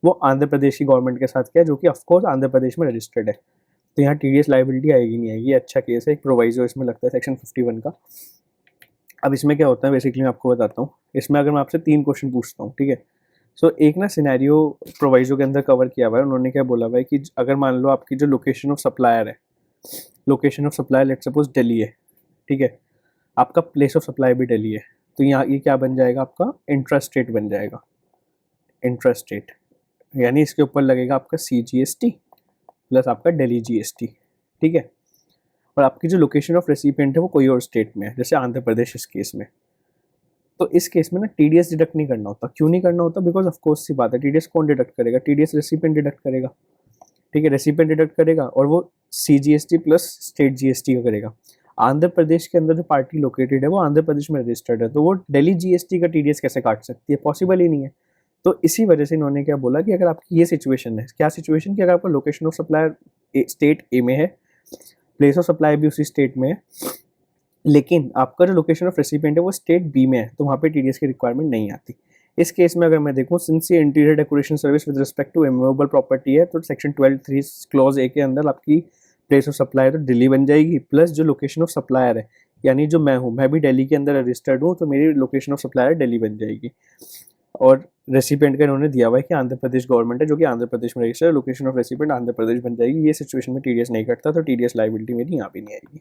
वो आंध्र प्रदेश की गवर्नमेंट के साथ किया है, जो कि ऑफकोर्स आंध्र प्रदेश में रजिस्टर्ड है। तो यहाँ टीडीएस लाइबिलिटी आएगी नहीं आएगी, अच्छा केस है, एक प्रोवाइजो इसमें लगता है सेक्शन 51 का। अब इसमें क्या होता है बेसिकली मैं आपको बताता हूँ। इसमें अगर मैं आपसे 3 क्वेश्चन पूछता हूँ, ठीक है, सो एक ना सिनेरियो प्रोवाइजो के अंदर कवर किया हुआ है, उन्होंने क्या बोला हुआ है कि अगर मान लो आपकी जो लोकेशन ऑफ सप्लायर है, location of supplier let suppose Delhi है, ठीक है, आपका प्लेस ऑफ सप्लाई भी दिल्ली है, तो यहाँ ये क्या बन जाएगा, आपका इंट्रास्टेट बन जाएगा। इंट्रास्टेट यानी इसके ऊपर लगेगा आपका CGST प्लस आपका दिल्ली GST, ठीक है, और आपकी जो लोकेशन ऑफ रेसिपिएंट है वो कोई और स्टेट में है, जैसे आंध्र प्रदेश इस केस में। तो इस केस में ना टीडीएस डिडक्ट नहीं करना होता। क्यों नहीं करना होता? बिकॉज ऑफ कोर्स सी बात है, टीडीएस कौन डिडक्ट करेगा? टीडीएस रेसिपिएंट डिडक्ट करेगा, ठीक है, रेसिपिएंट डिडक्ट करेगा, और वो CGST प्लस स्टेट GST का करेगा। आंध्र प्रदेश के अंदर जो पार्टी लोकेटेड है वो आंध्र प्रदेश में रजिस्टर्ड है, तो वो दिल्ली GST का टीडीएस कैसे काट सकती है? पॉसिबल ही नहीं है। तो इसी वजह से इन्होंने क्या बोला कि अगर आपकी ये सिचुएशन है, क्या सिचुएशन कि अगर आपका location of supplier state A में है, प्लेस ऑफ सप्लाई भी उसी स्टेट में है, लेकिन आपका जो लोकेशन ऑफ रेसिपिएंट है वो स्टेट बी में है, तो वहाँ पे टीडीएस की रिक्वायरमेंट नहीं आती। इस केस में अगर मैं देखूँ, सिंस ये interior decoration service with respect to immovable property है, तो सेक्शन 12(3) क्लॉज ए के अंदर आपकी प्लेस ऑफ सप्लाई तो दिल्ली बन जाएगी, प्लस जो लोकेशन ऑफ सप्लायर है, यानी जो मैं हूँ, मैं भी दिल्ली के अंदर रजिस्टर्ड हूँ, तो मेरी लोकेशन ऑफ सप्लायर दिल्ली बन जाएगी। और रेसिपिएंट का इन्होंने दिया हुआ है कि आंध्र प्रदेश गवर्नमेंट है जो कि आंध्र प्रदेश में रजिस्टर्ड है, location of recipient Andhra Pradesh बन जाएगी। ये सिचुएशन में टीडीएस नहीं कटता, तो टीडीएस लाइबिलिटी मेरी यहाँ भी नहीं आएगी,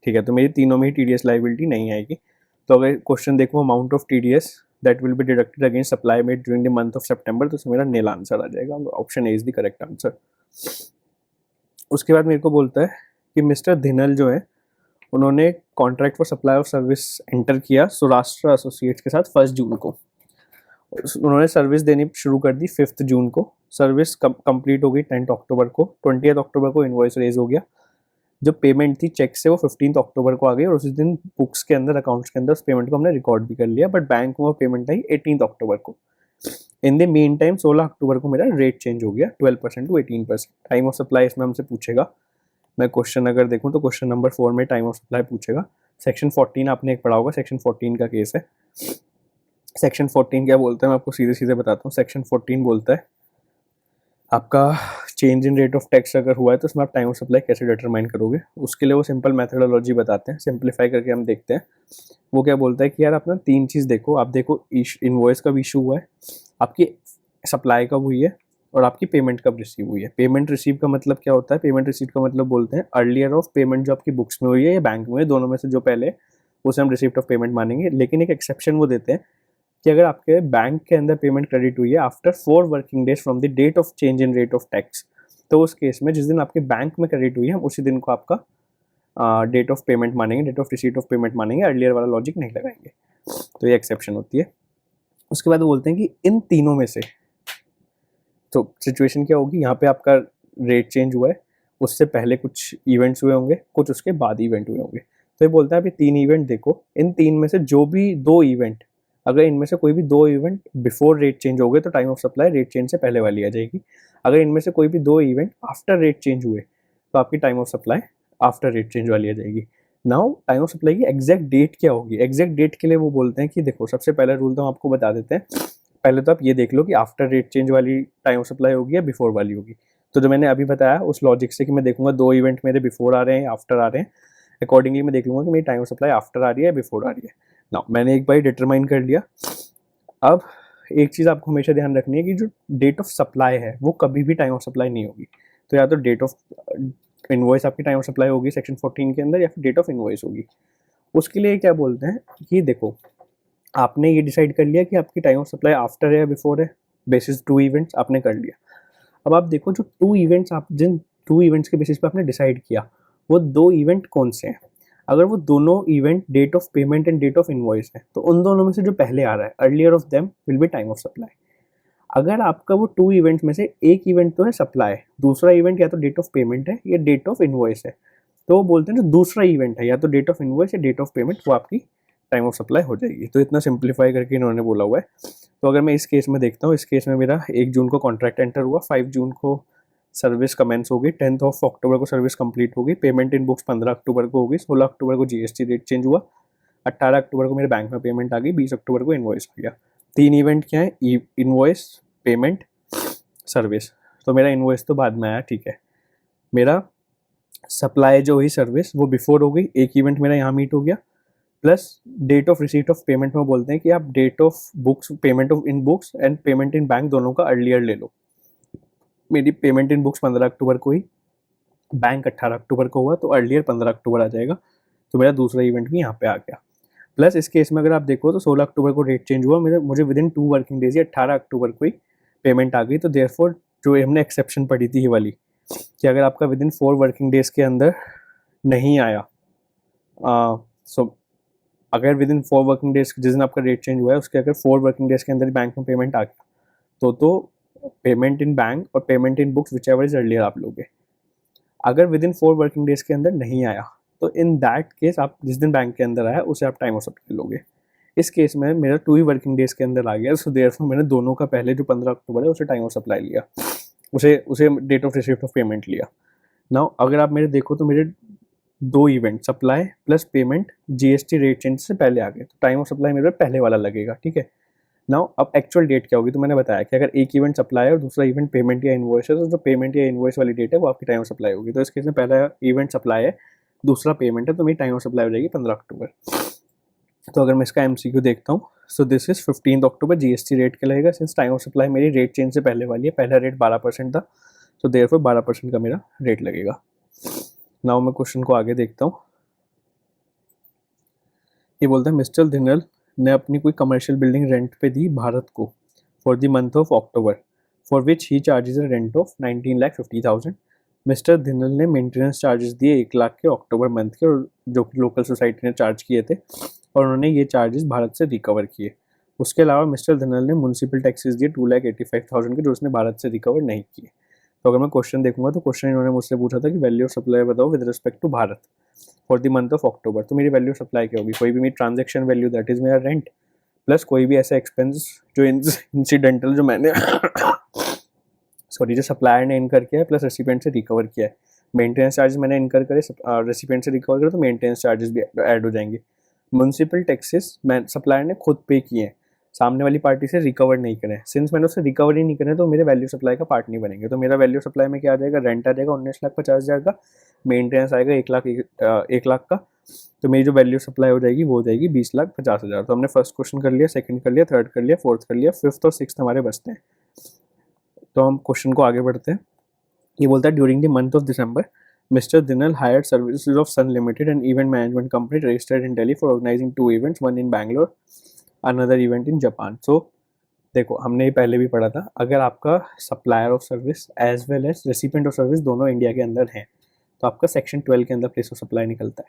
ठीक है। तो मेरी तीनों में ही टीडीएस लाइबिलिटी नहीं आएगी। तो अगर क्वेश्चन देखो, amount of TDS that will be deducted against supply made during the month of September, तो इसमें मेरा नील आंसर आ जाएगा, option A is the correct answer. उसके बाद मेरे को बोलता है कि मिस्टर धिनल जो है उन्होंने contract for supply of service enter किया सौराष्ट्र एसोसिएट्स के साथ 1 जून को। उन्होंने सर्विस देनी शुरू कर दी 5 जून को। सर्विस कंप्लीट हो गई 10 अक्टूबर को। 20 अक्टूबर को इनवॉइस रेज हो गया। जो पेमेंट थी चेक से वो 15 अक्टूबर को आ गई और उसी दिन बुक्स के अंदर अकाउंट्स के अंदर उस पेमेंट को हमने रिकॉर्ड भी कर लिया, बट बैंक में वो पेमेंट आई 18 अक्टूबर को। इन द मीन टाइम 16 अक्टूबर को मेरा रेट चेंज हो गया 12% टू 18%। टाइम ऑफ सप्लाई इसमें हमसे पूछेगा। मैं क्वेश्चन अगर देखूँ तो क्वेश्चन नंबर 4 में टाइम ऑफ सप्लाई पूछेगा। सेक्शन 14 आपने एक पढ़ा होगा, सेक्शन 14 का केस है। सेक्शन 14 क्या बोलता है मैं आपको सीधे सीधे बताता हूँ। सेक्शन 14 बोलता है आपका change in rate of tax अगर हुआ है तो उसमें आप टाइम ऑफ सप्लाई कैसे डिटरमाइन करोगे। उसके लिए वो सिंपल मेथडोलॉजी बताते हैं, सिंप्लीफाई करके हम देखते हैं। वो क्या बोलता है कि यार आप ना 3 चीज़ देखो। आप देखो इनवॉइस कब इशू हुआ है, आपकी सप्लाई कब हुई है और आपकी पेमेंट कब रिसीव हुई है। पेमेंट रिसीव का मतलब क्या होता है? पेमेंट रिसीव का मतलब बोलते हैं अर्लियर ऑफ पेमेंट जो आपकी बुक्स में हुई है या बैंक में हुई है, दोनों में से जो पहले, उसे हम रिसीप्ट ऑफ पेमेंट मानेंगे। लेकिन एक एक्सेप्शन वो देते हैं कि अगर आपके बैंक के अंदर पेमेंट क्रेडिट हुई है after 4 working days from the date of change in rate of tax, तो उस केस में जिस दिन आपके बैंक में क्रेडिट हुई है हम उसी दिन को आपका डेट ऑफ पेमेंट मानेंगे, date of receipt of payment मानेंगे, अर्लियर वाला लॉजिक नहीं लगाएंगे। तो ये एक्सेप्शन होती है। उसके बाद वो बोलते हैं कि इन तीनों में से तो सिचुएशन क्या होगी, यहाँ पे आपका रेट चेंज हुआ है, उससे पहले कुछ इवेंट्स हुए होंगे, कुछ उसके बाद इवेंट हुए होंगे। तो ये बोलता है अभी 3 इवेंट देखो, इन 3 में से जो भी 2 इवेंट, अगर इनमें से कोई भी 2 इवेंट बिफोर रेट चेंज हो गए तो time of supply rate change से पहले वाली आ जाएगी। अगर इनमें से कोई भी 2 इवेंट आफ्टर रेट चेंज हुए तो आपकी time of supply after rate change वाली आ जाएगी। नाउ टाइम ऑफ सप्लाई की एग्जैक्ट डेट क्या होगी? एग्जैक्ट डेट के लिए वो बोलते हैं कि देखो सबसे पहला रूल तो हम आपको बता देते हैं। पहले तो आप ये देख लो कि आफ्टर रेट चेंज वाली टाइम ऑफ सप्लाई होगी या बिफोर वाली होगी। तो जो मैंने अभी बताया उस लॉजिक से कि मैं देखूंगा 2 इवेंट मेरे बिफोर आ रहे हैं या आफ्टर आ रहे हैं, अकॉर्डिंगली मैं देख लूंगा कि मेरी टाइम ऑफ सप्लाई आफ्टर आ रही है बिफोर आ रही है। नाउ मैंने एक बार डिटरमाइन कर लिया। अब एक चीज़ आपको हमेशा ध्यान रखनी है कि जो डेट ऑफ सप्लाई है वो कभी भी टाइम ऑफ सप्लाई नहीं होगी। तो या तो डेट ऑफ इनवॉइस आपकी टाइम ऑफ सप्लाई होगी सेक्शन 14 के अंदर, या फिर डेट ऑफ इनवॉइस होगी। उसके लिए क्या बोलते हैं कि देखो आपने ये डिसाइड कर लिया कि आपकी टाइम ऑफ सप्लाई आफ्टर है या बिफोर है, बेसिस 2 इवेंट्स आपने कर लिया। अब आप देखो जो 2 इवेंट्स आप जिन 2 इवेंट्स के बेसिस पे आपने डिसाइड किया वो 2 इवेंट कौन से हैं। अगर वो दोनों event date of payment and date of invoice है तो उन दोनों में से जो पहले आ रहा है earlier of them will be time of supply. अगर आपका वो 2 इवेंट में से एक इवेंट तो है सप्लाई, दूसरा इवेंट या तो डेट ऑफ पेमेंट है या डेट ऑफ इनवॉइस है, तो वो बोलते हैं जो दूसरा इवेंट है या तो डेट ऑफ इनवॉइस या डेट ऑफ पेमेंट, वो आपकी टाइम ऑफ सप्लाई हो जाएगी। तो इतना सिंप्लीफाई करके इन्होंने बोला हुआ है। तो अगर मैं इस केस में देखता हूँ, इस केस में मेरा 1 जून को कॉन्ट्रैक्ट एंटर हुआ, 5 जून को सर्विस कमेंस हो गई, 10 अक्टूबर को सर्विस कंप्लीट हो गई, पेमेंट इन बुक्स 15 अक्टूबर को हो गई, 16 अक्टूबर को जीएसटी रेट चेंज हुआ, 18 अक्टूबर को मेरे बैंक में पेमेंट आ गई, 20 अक्टूबर को इनवॉइस आ गया। 3 इवेंट क्या है? Invoice, payment, service. तो मेरा इनवॉइस तो बाद में आया, ठीक है। मेरा सप्लाई जो हुई सर्विस वो बिफोर हो गई, एक इवेंट मेरा यहाँ मीट हो गया, plus date of receipt of payment में बोलते हैं कि आप date of books, payment of in books and payment in bank दोनों का अर्लियर ले लो। मेरी पेमेंट इन बुक्स 15 अक्टूबर को हुई, बैंक 18 अक्टूबर को हुआ, तो अर्लियर 15 अक्टूबर आ जाएगा। तो मेरा दूसरा इवेंट भी यहाँ पे आ गया। प्लस इस केस में अगर आप देखो तो 16 अक्टूबर को रेट चेंज हुआ, मुझे विद इन 2 वर्किंग डेज या 18 अक्टूबर को ही पेमेंट आ गई। तो देयरफॉर जो हमने एक्सेप्शन पढ़ी थी ये वाली कि अगर आपका विद इन 4 वर्किंग डेज के अंदर नहीं आया, सो अगर विद इन 4 वर्किंग डेज जिस दिन आपका रेट चेंज हुआ है उसके अगर 4 वर्किंग डेज के अंदर बैंक में पेमेंट आ गया तो पेमेंट इन बैंक और payment in books whichever is earlier आप लोगे। अगर विद इन 4 वर्किंग डेज के अंदर नहीं आया तो इन दैट केस आप जिस दिन बैंक के अंदर आया उसे आप टाइम ऑफ सप्लाई लोगे। इस केस में मेरा 2 ही वर्किंग डेज के अंदर आ गया, सो देयरफॉर मैंने दोनों का पहले जो 15 अक्टूबर है उसे टाइम ऑफ सप्लाई लिया, उसे date of receipt of payment लिया। नाउ अगर आप मेरे देखो तो मेरे 2 event supply plus payment GST rate change से पहले आ गए, तो टाइम ऑफ सप्लाई मेरे पहले वाला लगेगा, ठीक है। नाउ अब एक्चुअल डेट क्या होगी, तो मैंने बताया कि अगर एक इवेंट सप्लाई है और दूसरा इवेंट पेमेंट या इनवॉइस है तो जो पेमेंट या इनवॉइस वाली डेट है वो आपकी टाइम ऑफ सप्लाई होगी। तो इस केस में पहला इवेंट सप्लाई है, दूसरा पेमेंट है, तो मेरी टाइम ऑफ सप्लाई हो जाएगी 15 अक्टूबर। तो अगर मैं इसका एमसीक्यू देखता हूँ, सो this is 15 October GST rate के लगेगा, सिंस टाइम ऑफ सप्लाई मेरी रेट चेंज से पहले वाली है, पहला रेट 12% था, तो देयरफॉर 12% का मेरा रेट लगेगा। नाउ मैं क्वेश्चन को आगे देखता हूँ। ये बोलता है मिस्टर धिनल ने अपनी कोई कमर्शियल बिल्डिंग रेंट पे दी भारत को for the month of October, for which he charges a rent of 19,50,000। Mister Dhinal ने मेंटेनेंस चार्जेस दिए 1 लाख के अक्टूबर मंथ के, और जो कि लोकल सोसाइटी ने चार्ज किए थे, और उन्होंने ये चार्जेस भारत से रिकवर किए। उसके अलावा मिस्टर धिनल ने म्यूनसिपल टैक्सेस दिए 2,85,000 के, जो उसने भारत से रिकवर नहीं किए। तो अगर मैं क्वेश्चन देखूंगा तो क्वेश्चन इन्होंने मुझसे पूछा था कि वैल्यू ऑफ सप्लाई बताओ with respect to Bharat for the month of October. तो मेरी वैल्यू ऑफ सप्लाई क्या होगी, कोई भी मेरी ट्रांजेक्शन वैल्यू दैट इज मेरा रेंट, प्लस कोई भी ऐसा एक्सपेंस जो इंसिडेंटल जो मैंने सॉरी जो सप्लायर ने इनकर किया है प्लस रेसिपिएंट से रिकवर किया है। मेंटेनेंस चार्जेस मैंने इनकर करे, रेसिपिएंट से रिकवर करे तो मेंटेनेंस चार्जेस भी ऐड हो जाएंगे। म्यूनसिपल टैक्सेस मैं सप्लायर ने खुद पे किए हैं, सामने वाली पार्टी से रिकवर नहीं करें। सिंस मैंने उससे रिकवर ही नहीं करे तो मेरे वैल्यू सप्लाई का पार्ट नहीं बनेंगे। तो मेरा वैल्यू सप्लाई में क्या आ जाएगा, रेंट आ जाएगा 19,50,000 का, मेंटेनेंस आएगा 1 लाख का। तो मेरी जो वैल्यू सप्लाई हो जाएगी वो हो जाएगी 20,50,000। तो हमने फर्स्ट क्वेश्चन कर लिया, सेकंड कर लिया, थर्ड कर लिया, फोर्थ कर लिया, फिफ्थ और सिक्स्थ हमारे बचते हैं। तो हम क्वेश्चन को आगे बढ़ते हैं। ये बोलता है during the month of December mister Dinal hired services of Sun Limited and event management company registered in Delhi for organising 2 events, one in Bangalore, another event in Japan. So देखो हमने ये पहले भी पढ़ा था, अगर आपका supplier of service as well as recipient of service दोनों इंडिया के अंदर हैं तो आपका सेक्शन 12 के अंदर प्लेस ऑफ सप्लाई निकलता है।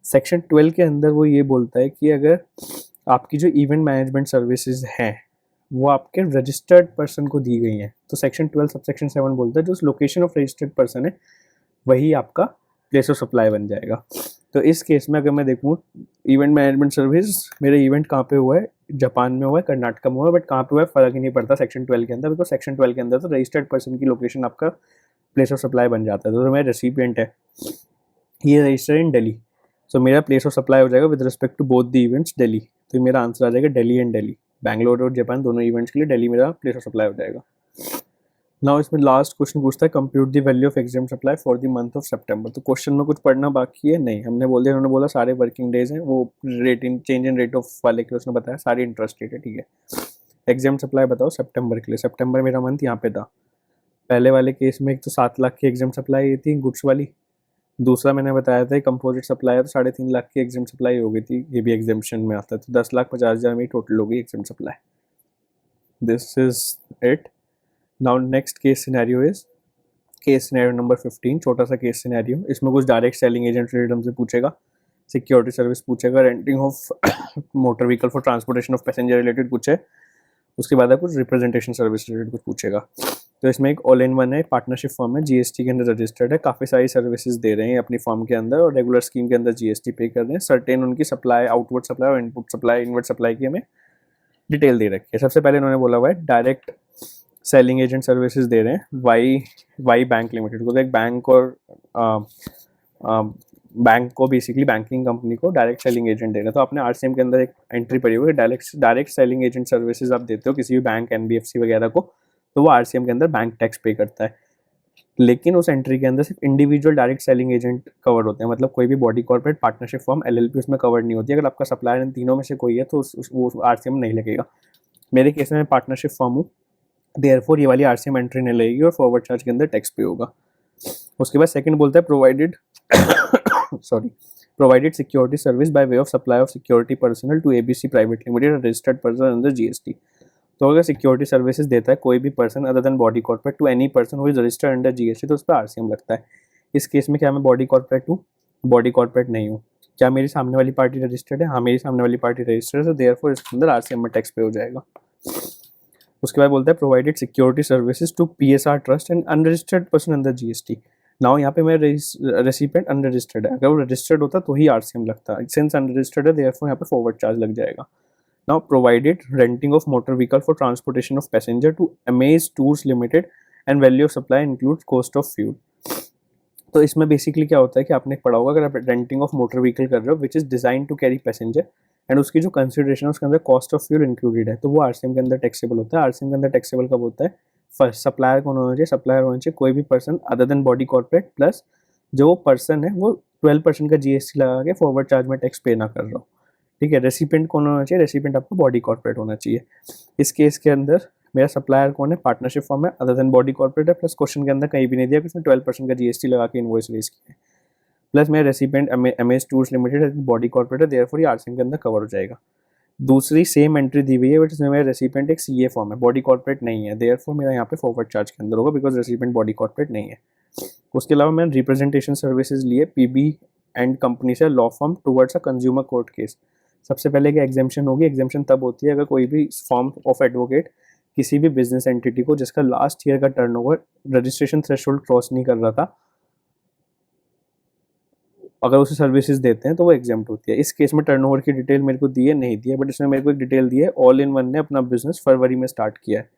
सेक्शन 12 के अंदर वो ये बोलता है कि अगर आपकी जो इवेंट मैनेजमेंट सर्विसेज हैं वो आपके रजिस्टर्ड पर्सन को दी गई हैं, तो सेक्शन 12 सबसेक्शन 7 बोलता है जो लोकेशन ऑफ रजिस्टर्ड पर्सन है वही आपका प्लेस ऑफ सप्लाई बन जाएगा। तो इस केस में अगर मैं देखूँ इवेंट मैनेजमेंट सर्विस, मेरे इवेंट कहाँ पे हुआ है, जापान में हुआ है, कर्नाटक में हुआ है, बट कहाँ पे हुआ है फ़र्क ही नहीं पड़ता सेक्शन 12 के अंदर, बिकॉज सेक्शन 12 के अंदर तो रजिस्टर्ड पर्सन की लोकेशन आपका प्लेस ऑफ सप्लाई बन जाता है। तो मेरा रेसिपिएंट है ये रजिस्टर्ड इन दिल्ली, सो मेरा प्लेस ऑफ सप्लाई हो जाएगा with respect to both the events Delhi. तो मेरा आंसर आ जाएगा दिल्ली एंड दिल्ली, बैंगलोर और जापान दोनों इवेंट्स के लिए दिल्ली मेरा प्लेस ऑफ सप्लाई हो जाएगा। नाउ इसमें लास्ट क्वेश्चन पूछता है compute the value of exempt supply for the month of September. तो क्वेश्चन में कुछ पढ़ना बाकी है नहीं, हमने बोल दिया, उन्होंने बोला सारे वर्किंग डेज हैं, वो rate in change in rate of वाले के उसने बताया सारी इंटरेस्ट रेट है, ठीक है। एग्जाम सप्लाई बताओ सितंबर के लिए, सितंबर मेरा मंथ यहाँ पे था। पहले वाले केस में एक तो 7 लाख की एग्जाम सप्लाई थी गुड्स वाली, दूसरा मैंने बताया था कंपोजिट सप्लाई है तो 3.5 लाख की एग्जाम सप्लाई हो गई थी, ये भी एग्जाम्शन में आता है। तो 10,50,000 में टोटल हो गई exempt supply. This is it. Now next case scenario is case scenario number 15, छोटा सा केस सिनेरियो। इसमें कुछ डायरेक्ट सेलिंग एजेंट रिलेटेड हमसे पूछेगा, सिक्योरिटी सर्विस पूछेगा, renting of motor vehicle for transportation of passenger related कुछ है, उसके बाद कुछ रिप्रेजेंटेशन सर्विस रिलेटेड कुछ पूछेगा। तो इसमें एक ऑल इन वन है, पार्टनरशिप फॉर्म है, जीएसटी के अंदर रजिस्टर्ड है, काफ़ी सारी सर्विसेज दे रहे हैं अपनी फॉर्म के अंदर और रेगुलर स्कीम के अंदर जीएसटी पे कर रहे हैं। सर्टेन उनकी सप्लाई, आउटवर्ड सप्लाई और इनपुट सप्लाई, इनवर्ड सप्लाई की हमें डिटेल दे रखी है। सबसे पहले इन्होंने बोला हुआ है डायरेक्ट सेलिंग एजेंट सर्विसेज दे रहे हैं वाई बैंक लिमिटेड को, तो एक बैंक और बैंक को बेसिकली बैंकिंग कंपनी को डायरेक्ट सेलिंग एजेंट दे रहे हैं। तो आपने आरसीएम के अंदर एक एंट्री पड़ी हुई है, डायरेक्ट सेलिंग एजेंट सर्विसेज आप देते हो किसी भी बैंक एनबीएफसी वगैरह को, तो वो आरसीएम के अंदर बैंक टैक्स पे करता है। लेकिन उस एंट्री के अंदर सिर्फ individual direct selling agent cover होते हैं, मतलब कोई भी body corporate, partnership form, LLP उसमें कवर नहीं होती। अगर आपका सप्लायर इन तीनों में से कोई है तो वो आरसीएम नहीं लगेगा। मेरे केस में पार्टनरशिप फॉर्म हूँ, देयरफॉर ये वाली आरसीएम एंट्री नहीं लगेगी और फॉरवर्ड चार्ज के अंदर टैक्स पे होगा। उसके बाद सेकंड बोलता है provided security service by way of supply of security personnel to ABC private limited registered person under GST. तो अगर सिक्योरिटी सर्विसेज देता है कोई भी person other than body corporate to any person who is registered under GST तो उस पर RCM लगता है। इस केस में क्या मैं बॉडी कॉर्पोरेट हूँ? बॉडी कॉर्पोरेट नहीं हूँ। क्या मेरी सामने वाली पार्टी रजिस्टर्ड है? हाँ, मेरी सामने वाली पार्टी रजिस्टर्ड है, तो देयरफॉर इसके अंदर आरसीएम में टैक्स पे हो जाएगा। उसके बाद बोलता है provided security services to PSR trust and unregistered person under GST. Now यहाँ पे मैं रेसिपिएंट अनरजिस्टर्ड है, अगर वो रजिस्टर्ड होता तो ही आरसीएम लगता है, सिंस अनरजिस्टर्ड है देयरफॉर यहाँ पे फॉरवर्ड चार्ज लग जाएगा। Now provided renting of motor vehicle for transportation of passenger to Amaze Tours Limited and value of supply includes cost of fuel। तो इसमें बेसिकली क्या होता है कि आपने पढ़ा होगा, अगर आप रेंटिंग ऑफ मोटर व्हीकल कर रहे हो which is design to carry passenger and उसकी जो कंसिडरेशन है उसके अंदर कॉस्ट ऑफ फ्यूल इंक्लूडेड है, तो वो आरसीएम के अंदर टैक्सेबल होता है। आरसीएम के अंदर टैक्सेबल कब होता है? फर्स्ट सप्लायर कौन होना चाहिए? सप्लायर होना चाहिए कोई भी person other than body corporate, plus जो पर्सन है वो 12% का जीएसटी लगा के फॉरवर्ड चार्ज में टैक्स पे ना कर रहा हो, ठीक है। रेसिपिएंट कौन होना चाहिए? रेसिपिएंट आपको बॉडी कॉर्पोरेट होना चाहिए। इस केस के अंदर मेरा सप्लायर कौन है? पार्टनरशिप फॉर्म है अदर देन बॉडी कॉर्पोरेट है, प्लस क्वेश्चन के अंदर कहीं भी नहीं दिया कि उसने 12% का जीएसटी लगा के इनवॉइस रेज किया है, प्लस मेरा recipient MS tours limited body corporate है, देयरफॉर ये आरसीएम के अंदर कवर हो जाएगा। दूसरी सेम एंट्री दी हुई है बट इसमें मेरा रेसिपिएंट एक सीए फॉर्म है, बॉडी कॉर्पोरेट नहीं है, देयरफॉर मेरा यहाँ पे फॉरवर्ड चार्ज के अंदर होगा बिकॉज रेसिपिएंट बॉडी कॉर्पोरेट नहीं है। उसके अलावा मैंने रिप्रेजेंटेशन सर्विसेज लिए पीबी एंड कंपनी से law firm towards a consumer court case. सबसे पहले क्या एग्जेम्पशन होगी, एग्जेम्पशन तब होती है अगर कोई भी फॉर्म ऑफ एडवोकेट किसी भी बिजनेस एंटिटी को जिसका लास्ट ईयर का टर्नओवर रजिस्ट्रेशन थ्रेशोल्ड क्रॉस नहीं कर रहा था, अगर उसे सर्विसेज देते हैं तो वो एग्जाम्प्ट होती है। इस केस में टर्नओवर की डिटेल मेरे को दी है नहीं दी है, बट इसमें मेरे को एक डिटेल दी है, ऑल इन वन ने अपना बिजनेस फरवरी में स्टार्ट किया है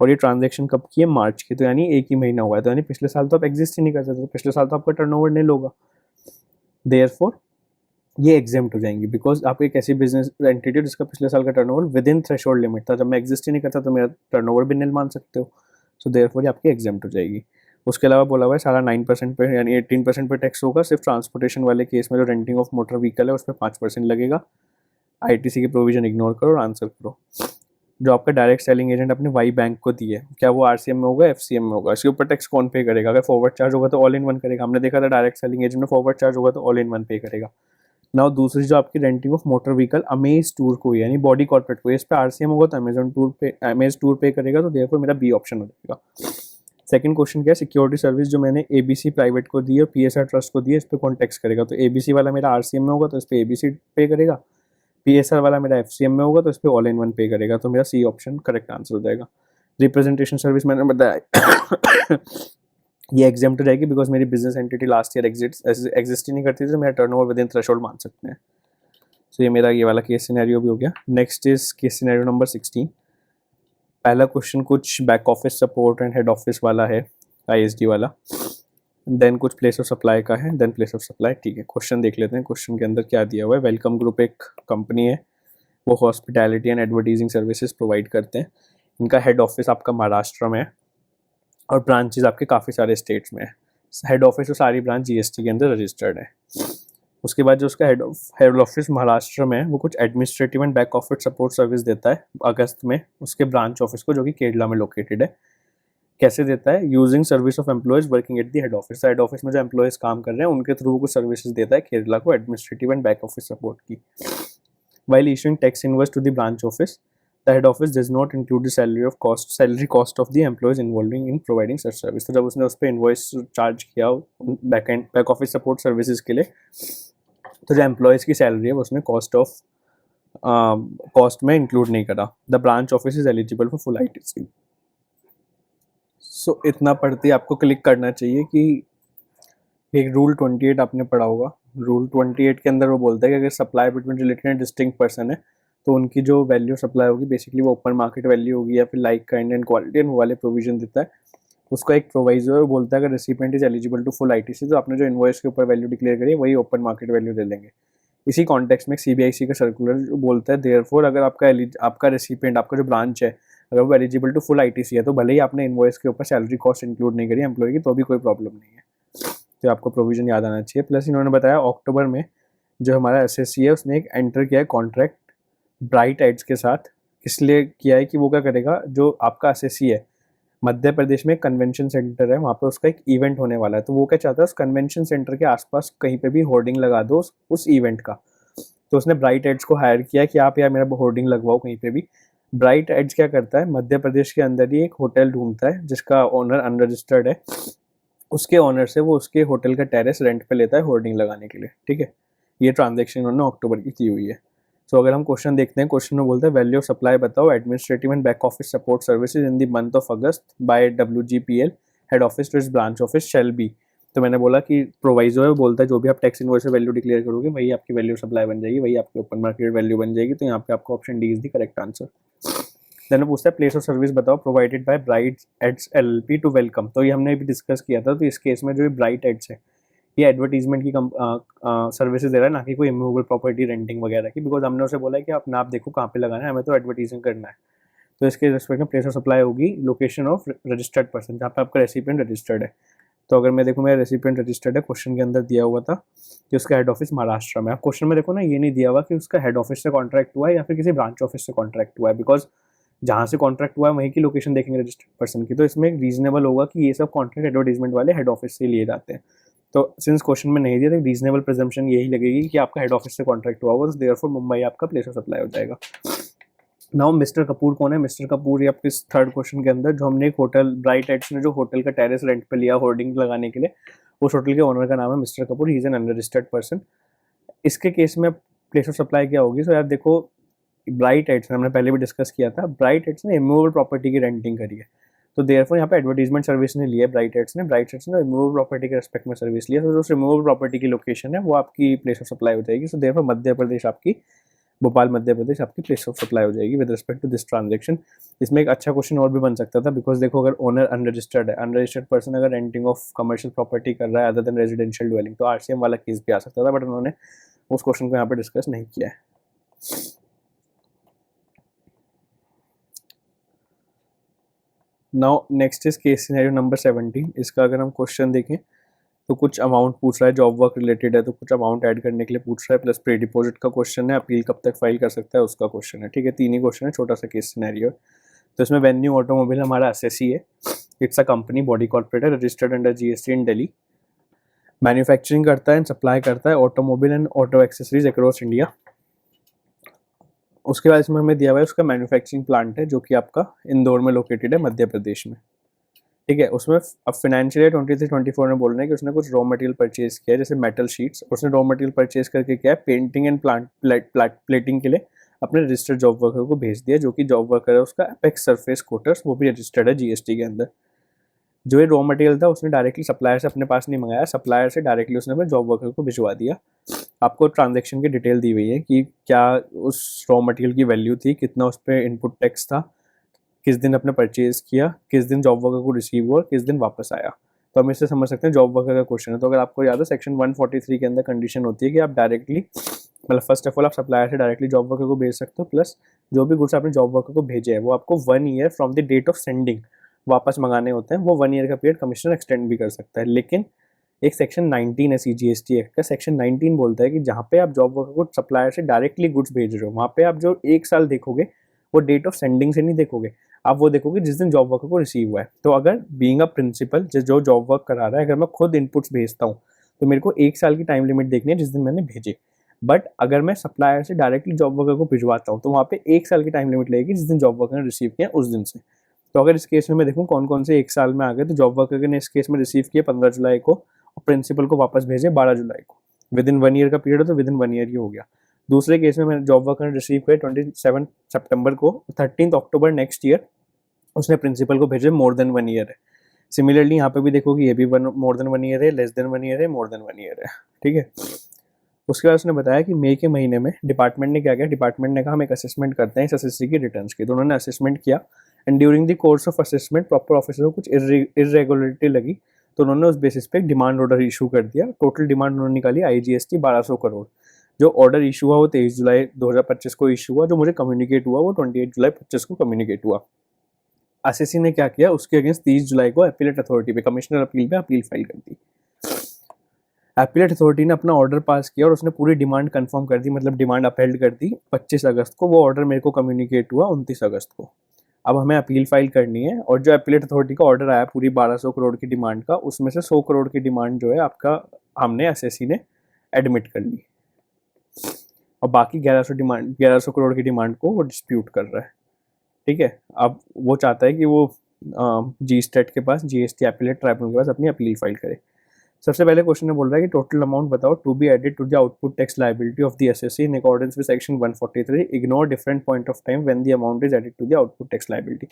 और ये ट्रांजैक्शन कब की है, मार्च की, तो यानी एक ही महीना हुआ है, तो यानी पिछले साल तो आप एग्जिस्ट ही नहीं करते थे, तो पिछले साल तो आपका टर्नओवर नहीं होगा, देयरफॉर ये एग्जाम्प्ट हो जाएंगी, बिकॉज आप एक ऐसी बिजनेस एंटिटी जिसका पिछले साल का turnover with in threshold limit था, जब मैं एग्जिस्ट ही नहीं करता तो मेरा टर्नओवर भी नील मान सकते हो, सो देयरफॉर ये आपकी एग्जाम्प्ट हो जाएगी। उसके अलावा बोला हुआ है सारा 9% पे यानी 18% पे टैक्स होगा, सिर्फ ट्रांसपोर्टेशन वाले केस में जो रेंटिंग ऑफ मोटर व्हीकल है उस पर 5% लगेगा। आईटीसी की प्रोविजन इग्नोर करो और आंसर करो। जो आपका डायरेक्ट सेलिंग एजेंट अपने वाई बैंक को दी है, क्या वो आरसीएम में होगा, एफसीएम में होगा, इसके ऊपर टैक्स कौन पे करेगा? अगर फॉरवर्ड चार्ज होगा तो ऑल इन वन करेगा, हमने देखा था डायरेक्ट सेलिंग एजेंट में फॉरवर्ड चार्ज होगा तो ऑल इन वन पे करेगा। नाउ दूसरी जो आपकी renting of motor vehicle amaze tour को यानी बॉडी कॉर्पोरेट को, इस पे आरसीएम होगा तो अमेज टूर पे करेगा, तो देयरफॉर मेरा बी ऑप्शन हो जाएगा। सेकंड क्वेश्चन क्या है, सिक्योरिटी सर्विस जो मैंने एबीसी प्राइवेट को दी है और पीएसआर ट्रस्ट को दी है, इस पे कौन टैक्स करेगा? तो एबीसी वाला मेरा आरसीएम में होगा तो इस पे एबीसी पे करेगा, पीएसआर वाला मेरा एफसीएम में होगा तो इस पे ऑल इन वन पे करेगा, तो मेरा सी ऑप्शन करेक्ट आंसर हो जाएगा। रिप्रेजेंटेशन सर्विस मैंने बताया ये एग्जाम्प्ट हो जाएगी बिकॉज मेरी business entity last year exist ही नहीं करती थी, तो मेरा टर्नओवर विद इन थ्रेशोल्ड मान सकते हैं। सो ये मेरा ये वाला केस सिनेरियो भी हो गया। Next is case scenario number 16। पहला क्वेश्चन कुछ back office support and head office वाला है, आईएसडी वाला, देन कुछ प्लेस ऑफ सप्लाई का है, देन प्लेस ऑफ सप्लाई। ठीक है, क्वेश्चन देख लेते हैं। क्वेश्चन के अंदर क्या दिया हुआ है, वेलकम ग्रुप एक कंपनी है, वो hospitality and advertising services provide करते हैं। इनका हेड ऑफिस आपका महाराष्ट्र में है और ब्रांचेस आपके काफ़ी सारे स्टेट्स में है। हेड ऑफिस और सारी ब्रांच जीएसटी के अंदर रजिस्टर्ड है। उसके बाद जो उसका हेड ऑफिस महाराष्ट्र में है वो कुछ administrative and back office support service देता है अगस्त में उसके ब्रांच ऑफिस को, जो कि केरला में लोकेटेड है। कैसे देता है? Using service of employees working at the head office. Head office में जो एम्प्लॉयज काम कर रहे हैं उनके थ्रू कुछ सर्विसेज देता है केरला को administrative and back office support की। While issuing tax invoice to the branch office, the head office does not include the salary cost of the employees involving in providing such service. तो जब उसने उस पर invoice charge किया back office support services के लिए, तो जो एम्प्लॉयज़ की सैलरी है वो उसने कॉस्ट में इंक्लूड नहीं करा। The branch office is eligible for full ITC. So इतना पढ़ते आपको क्लिक करना चाहिए कि एक रूल 28 आपने पढ़ा होगा। रूल 28 के अंदर वो बोलता है कि अगर supply between related and distinct person है तो उनकी जो वैल्यू सप्लाई होगी बेसिकली वो ओपन मार्केट वैल्यू होगी या फिर like kind and quality and वो वाले प्रोविजन देता है। उसका एक प्रोवाइजर है, वो बोलता है अगर recipient is eligible to full ITC तो आपने जो इनवॉइस के ऊपर वैल्यू डिक्लेयर करी है वही ओपन मार्केट वैल्यू दे देंगे। इसी कॉन्टेक्स्ट में सीबीआईसी का सर्कुलर जो बोलता है देयरफॉर अगर आपका रेसिपिएंट, आपका जो ब्रांच है, अगर वो एलिजिबल टू फुल आईटीसी है तो भले ही आपने इनवॉइस के ऊपर सैलरी कॉस्ट इंक्लूड नहीं करी एम्प्लॉय की तो भी कोई प्रॉब्लम नहीं है। तो आपको प्रोविजन याद आना चाहिए। प्लस इन्होंने बताया अक्टूबर में जो हमारा एसएससी है उसने एक एंटर किया है कॉन्ट्रैक्ट ब्राइट एड्स के साथ। इसलिए किया है कि वो क्या करेगा, जो आपका एसएससी है मध्य प्रदेश में कन्वेंशन सेंटर है, वहाँ पे उसका एक इवेंट होने वाला है, तो वो क्या चाहता है उस कन्वेंशन सेंटर के आसपास कहीं पे भी होर्डिंग लगा दो उस इवेंट का। तो उसने ब्राइट एड्स को हायर किया कि आप यार मेरा होर्डिंग लगवाओ कहीं पे भी। ब्राइट एड्स क्या करता है, मध्य प्रदेश के अंदर ही एक होटल ढूंढता है जिसका ओनर अनरजिस्टर्ड है, उसके ओनर से वो उसके होटल का टेरेस रेंट पे लेता है होर्डिंग लगाने के लिए। ठीक है, ये ट्रांजेक्शन उन्होंने अक्टूबर की हुई है। सो अगर हम क्वेश्चन देखते हैं, क्वेश्चन में बोलता है वैल्यू ऑफ सप्लाई बताओ administrative and back office support services in the month of August by WGPL head office to its branch office shall be. तो मैंने बोला कि प्रोवाइजो है, बोलता है जो भी आप टैक्स इनवॉइस से वैल्यू डिक्लेयर करोगे वही आपकी वैल्यू सप्लाई बन जाएगी, वही आपकी ओपन मार्केट वैल्यू बन जाएगी। तो यहाँ पे आपका option D is the correct answer. Then पूछता है प्लेस ऑफ सर्विस बताओ provided by Bright Ads LLP to Welcome. तो ये हमने भी डिस्कस किया था। तो इस केस में जो ब्राइट एड्स है ये एडवर्टीजमेंट की सर्विसेज दे रहा है, ना कि कोई इमूवेबल प्रॉपर्टी रेंटिंग वगैरह की, बिकॉज हमने उसे बोला है कि अपना आप देखो कहाँ पे लगाना है, हमें तो एडवर्टीजिंग करना है। तो इसके रिस्पेक्ट में प्लेस ऑफ सप्लाई होगी लोकेशन ऑफ रजिस्टर्ड पर्सन, जहाँ पे आपका रेसिपिएंट रजिस्टर्ड है। तो अगर मैं देखूँ मेरा रेसिपिएंट रजिस्टर्ड है, क्वेश्चन के अंदर दिया हुआ था कि उसका हेड ऑफिस महाराष्ट्र में। आप क्वेश्चन में देखो ना, ये नहीं दिया हुआ कि उसका हेड ऑफिस से कॉन्ट्रैक्ट हुआ है या फिर किसी ब्रांच ऑफिस से कॉन्ट्रैक्ट हुआ है, बिकॉज जहाँ से कॉन्ट्रैक्ट हुआ है वहीं की लोकेशन देखेंगे रजिस्टर्ड पर्सन की। तो इसमें रीजनेबल होगा कि ये सब कॉन्ट्रैक्ट एडवर्टीजमेंट वाले हेड ऑफिस से लिए जाते हैं। तो सिंस क्वेश्चन में नहीं दिया तो रीजनेबल प्रिजम्पशन यही लगेगी कि आपका हेड ऑफिस से कॉन्ट्रैक्ट हुआ होगा, तो देयरफॉर मुंबई आपका प्लेस ऑफ सप्लाई हो जाएगा। नाउ मिस्टर कपूर कौन है? मिस्टर कपूर ये आपके थर्ड क्वेश्चन के अंदर, जो हमने एक होटल ब्राइट एड्स ने जो होटल का टेरेस रेंट पे लिया होर्डिंग लगाने के लिए, उस होटल के ओनर का नाम है mister Kapoor. He is an unregistered person. इसके केस में प्लेस ऑफ सप्लाई क्या होगी? सो यार देखो, ब्राइट एड्स हमने पहले भी डिस्कस किया था, ब्राइट एड्स ने इमूवेबल प्रॉपर्टी की रेंटिंग करी है, तो देयरफॉर यहाँ पे एडवर्टीजमेंट सर्विस ने लिया ब्राइट एड्स ने। ब्राइट एड्स ने इमूवेबल प्रॉपर्टी के रेस्पेक्ट में सर्विस लिया, तो जो रिमूवेबल प्रॉपर्टी की लोकेशन है वो आपकी प्लेस ऑफ सप्लाई हो जाएगी। सो देयरफॉर मध्य प्रदेश आपकी, भोपाल मध्य प्रदेश आपकी प्लेस ऑफ सप्लाई हो जाएगी with respect to this transaction. इसमें एक अच्छा क्वेश्चन और भी बन सकता था, बिकॉज देखो अगर ओनर अनरजिस्टर्ड है, अनरजिस्टर्ड पर्सन अगर रेंटिंग ऑफ कमर्शियल प्रॉपर्टी कर रहा है अदर देन रेजिडेंशियल ड्वेलिंग, तो आरसीएम वाला केस भी आ सकता था, बट उन्होंने उस क्वेश्चन को यहाँ पे डिस्कस नहीं किया है। Now next is case scenario number 17। इसका अगर हम क्वेश्चन देखें तो कुछ अमाउंट पूछ रहा है, जॉब वर्क रिलेटेड है, तो कुछ अमाउंट ऐड करने के लिए पूछ रहा है, प्लस प्री डिपॉजिट का क्वेश्चन है, अपील कब तक फाइल कर सकता है उसका क्वेश्चन है। ठीक है, तीन ही क्वेश्चन है, छोटा सा केस सिनेरियो। तो इसमें वेन्यू ऑटोमोबाइल हमारा एसएससी है, it's a company body corporate, registered under GST in Delhi, manufacturing करता है एंड सप्लाई करता है automobile and auto accessories across India. उसके बाद इसमें हमें दिया हुआ है उसका मैन्युफैक्चरिंग प्लांट है जो कि आपका इंदौर में लोकेटेड है मध्य प्रदेश में। ठीक है, उसमें अब फाइनेंशियल ईयर 23-24 में बोल रहे हैं कि उसने कुछ रॉ मटेरियल परचेज किया है, जैसे मेटल शीट्स। उसने रॉ मटेरियल परचेज करके क्या है, पेंटिंग एंड प्लेटिंग के लिए अपने रजिस्टर्ड जॉब वर्कर को भेज दिया, जो कि जॉब वर्कर है उसका एपेक्स सरफेस कोटर्स, वो भी रजिस्टर्ड है जीएसटी के अंदर। जो ये रॉ मटेरियल था उसने डायरेक्टली सप्लायर से अपने पास नहीं मंगाया, सप्लायर से डायरेक्टली उसने अपने जॉब वर्कर को भिजवा दिया। आपको ट्रांजेक्शन की डिटेल दी हुई है कि क्या उस रॉ मटेरियल की वैल्यू थी, कितना उस पर इनपुट टैक्स था, किस दिन अपने परचेज किया, किस दिन जॉब वर्कर को रिसीव हुआ, किस दिन वापस आया। तो हम इससे समझ सकते हैं जॉब वर्कर का क्वेश्चन है। तो अगर आपको याद है सेक्शन 143 के अंदर कंडीशन होती है कि आप डायरेक्टली, मतलब फर्स्ट ऑफ ऑल आप सप्लायर से डायरेक्टली जॉब वर्कर को भेज सकते हो, प्लस जो भी गुड्स आपने जॉब वर्कर को भेजे हैं वो आपको 1 year from the date of sending वापस मंगाने होते हैं। वो 1 ईयर का पीरियड कमिश्नर एक्सटेंड भी कर सकता है। लेकिन एक सेक्शन 19 है सीजीएसटी एक्ट का, सेक्शन 19 बोलता है कि जहाँ पे आप जॉब वर्कर को सप्लायर से डायरेक्टली गुड्स भेज रहे हो, वहाँ पे आप जो 1 साल देखोगे वो डेट ऑफ सेंडिंग से नहीं देखोगे, आप वो देखोगे जिस दिन जॉब वर्कर को रिसीव हुआ है। तो अगर बीइंग अ प्रिंसिपल जो जॉब वर्क करा रहा है, अगर मैं खुद इनपुट्स भेजता हूँ तो मेरे को 1 साल की टाइम लिमिट देखनी है जिस दिन मैंने भेजे। बट अगर मैं सप्लायर से डायरेक्टली जॉब वर्कर को भिजवाता हूँ तो वहाँ पे 1 साल की टाइम लिमिट लगेगी जिस दिन जॉब वर्कर ने रिसीव किया उस दिन से। तो अगर इस केस में मैं देखूँ कौन कौन से 1 साल में आ गए, तो जॉब वर्कर ने इस केस में रिसीव किया 15 जुलाई को और प्रिंसिपल को वापस भेजे 12 जुलाई को। विद इन 1 ईयर का पीरियड है तो विद इन 1 ईयर ही हो गया। दूसरे केस में मैंने जॉब वर्कर ने रिसीव किया 27 सितंबर को, 13 अक्टूबर नेक्स्ट ईयर उसने प्रिंसिपल को भेजे मोर देन 1 ईयर है। सिमिलरली यहाँ पे भी देखो कि ये भी मोर देन 1 ईयर है, लेस देन 1 ईयर है, मोर देन 1 ईयर है। ठीक है, उसके बाद उसने बताया कि मई के महीने में डिपार्टमेंट ने क्या किया, डिपार्टमेंट ने कहा हम एक असेसमेंट करते हैं इस एसएससी की रिटर्न्स की। तो उन्होंने असेसमेंट किया and during the course of assessment proper officer को कुछ इरेगुलरिटी लगी, तो उन्होंने उस बेसिस पे एक डिमांड ऑर्डर इशू कर दिया। टोटल डिमांड उन्होंने निकाली आईजीएसटी 1200 करोड़। जो ऑर्डर इशू हुआ वो 23 जुलाई 2025 को इशू हुआ, जो मुझे कम्युनिकेट हुआ वो 28 जुलाई 25 को कम्युनिकेट हुआ। एसएससी ने क्या किया, उसके अगेंस्ट 30 जुलाई को अपीलेट अथॉरिटी पे, कमिश्नर अपील पे अपील फाइल कर दी। अपीलेट अथॉरिटी ने अपना ऑर्डर पास किया और उसने पूरी डिमांड कंफर्म कर दी, मतलब डिमांड अपहेल्ड कर दी 25 अगस्त को। वो ऑर्डर मेरे को कम्युनिकेट हुआ 29 अगस्त को। अब हमें अपील फाइल करनी है और जो अपीलेट अथॉरिटी का ऑर्डर आया पूरी 1200 करोड़ की डिमांड का, उसमें से 100 करोड़ की डिमांड जो है आपका हमने एसएससी ने एडमिट कर ली और बाकी 1100 करोड़ की डिमांड को वो डिस्प्यूट कर रहा है। ठीक है, अब वो चाहता है कि वो जी स्टेट के पास, जीएसटी अपीलेट ट्राइब्यूनल के पास अपनी अपील फाइल करे। सबसे पहले क्वेश्चन में बोल रहा है कि टोटल अमाउंट बताओ to be added to the output tax liability of the SSC in accordance with section 143, ignore different point of time when the amount is added to the output tax liability.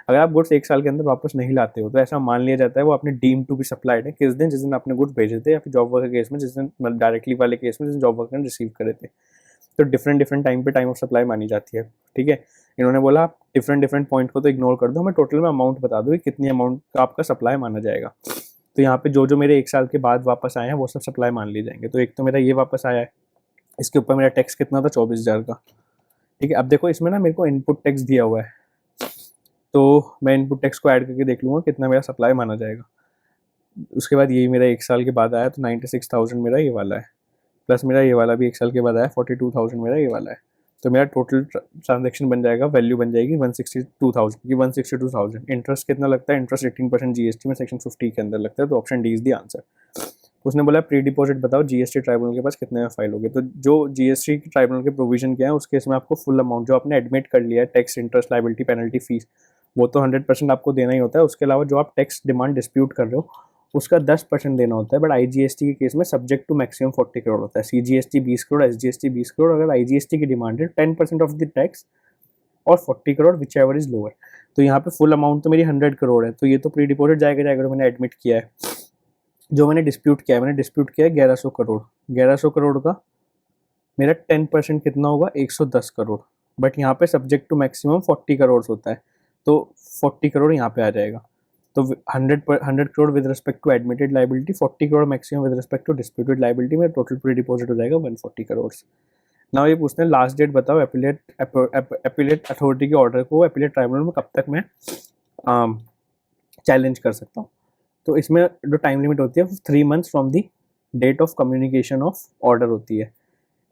अगर आप goods 1 साल के अंदर वापस नहीं लाते हो तो ऐसा मान लिया जाता है वो आपने डीम टू बी सप्लाइड है किस दिन, जिस दिन आपने गुड्स भेजे थे, या फिर जॉब वर्कर केस में जिस दिन, मतलब डायरेक्टली वाले केस में जिस दिन जॉब वर्कर ने रिसीव करे थे। तो डिफरेंट टाइम पे टाइम ऑफ सप्लाई मानी जाती है। ठीक है, इन्होंने बोला आप डिफरेंट पॉइंट को तो इग्नोर कर दो, हमें टोटल में अमाउंट बता दो कि कितनी अमाउंट का आपका सप्लाई माना जाएगा। तो यहाँ पे जो मेरे 1 साल के बाद वापस आए हैं वो सब सप्लाई मान लिए जाएंगे। तो एक तो मेरा ये वापस आया है, इसके ऊपर मेरा टैक्स कितना था 24,000 का। ठीक है, अब देखो इसमें ना मेरे को इनपुट टैक्स दिया हुआ है, तो मैं इनपुट टैक्स को ऐड करके देख लूँगा कितना मेरा सप्लाई माना जाएगा। उसके बाद यही मेरा 1 साल के बाद आया तो 96,000 मेरा ये वाला है, प्लस मेरा ये वाला भी 1 साल के बाद आया 42,000 मेरा ये वाला है। तो मेरा टोटल ट्रांजेक्शन बन जाएगा, वैल्यू बन जाएगी 162,000 की। 162,000 इंटरेस्ट कितना लगता है, इंटरेस्ट 18% जीएसटी में सेक्शन 50 के अंदर लगता है। तो option D is the answer. उसने बोला प्री डिपॉजिट बताओ जीएसटी ट्राइब्यूनल के पास कितने में फाइल होगी। तो जो जीएसटी ट्राइब्यूनल के प्रोविजन क्या है उस केस में आपको फुल अमाउंट जो आपने एडमिट कर लिया है, tax, interest, liability, penalty, fees, वो तो 100% आपको देना ही होता है। उसके अलावा जो आप टैक्स डिमांड डिस्प्यूट कर रहे हो उसका 10% देना होता है। बट आईजीएसटी के केस में सब्जेक्ट टू मैक्सिमम 40 करोड़ होता है। CGST 20 crore, SGST 20 crore. अगर आईजीएसटी की डिमांड है 10% ऑफ द टैक्स और 40 करोड़ विच एवर इज लोअर। तो यहाँ पे फुल अमाउंट तो मेरी 100 करोड़ है, तो ये तो प्री डिपॉजिट जाएगा जो मैंने एडमिट किया है। जो मैंने डिस्प्यूट किया है 1100 करोड़। 1100 करोड़ का मेरा 10% कितना होगा, 110 करोड़। बट यहाँ पे सब्जेक्ट टू मैक्सिमम 40 करोड़ होता है, तो 40 करोड़ यहाँ पे आ जाएगा। तो 100 crore with respect to admitted liability, 40 crore maximum with respect to disputed liability में टोटल प्री डिपॉजिट हो जाएगा 140 करोड़। नाउ ये पूछते हैं लास्ट डेट बताओ एपिलेट अथॉरिटी के ऑर्डर को एपिलेट ट्राइब्यूनल में कब तक मैं चैलेंज कर सकता हूँ। तो इसमें जो टाइम लिमिट होती है 3 months from the date of communication of order होती है।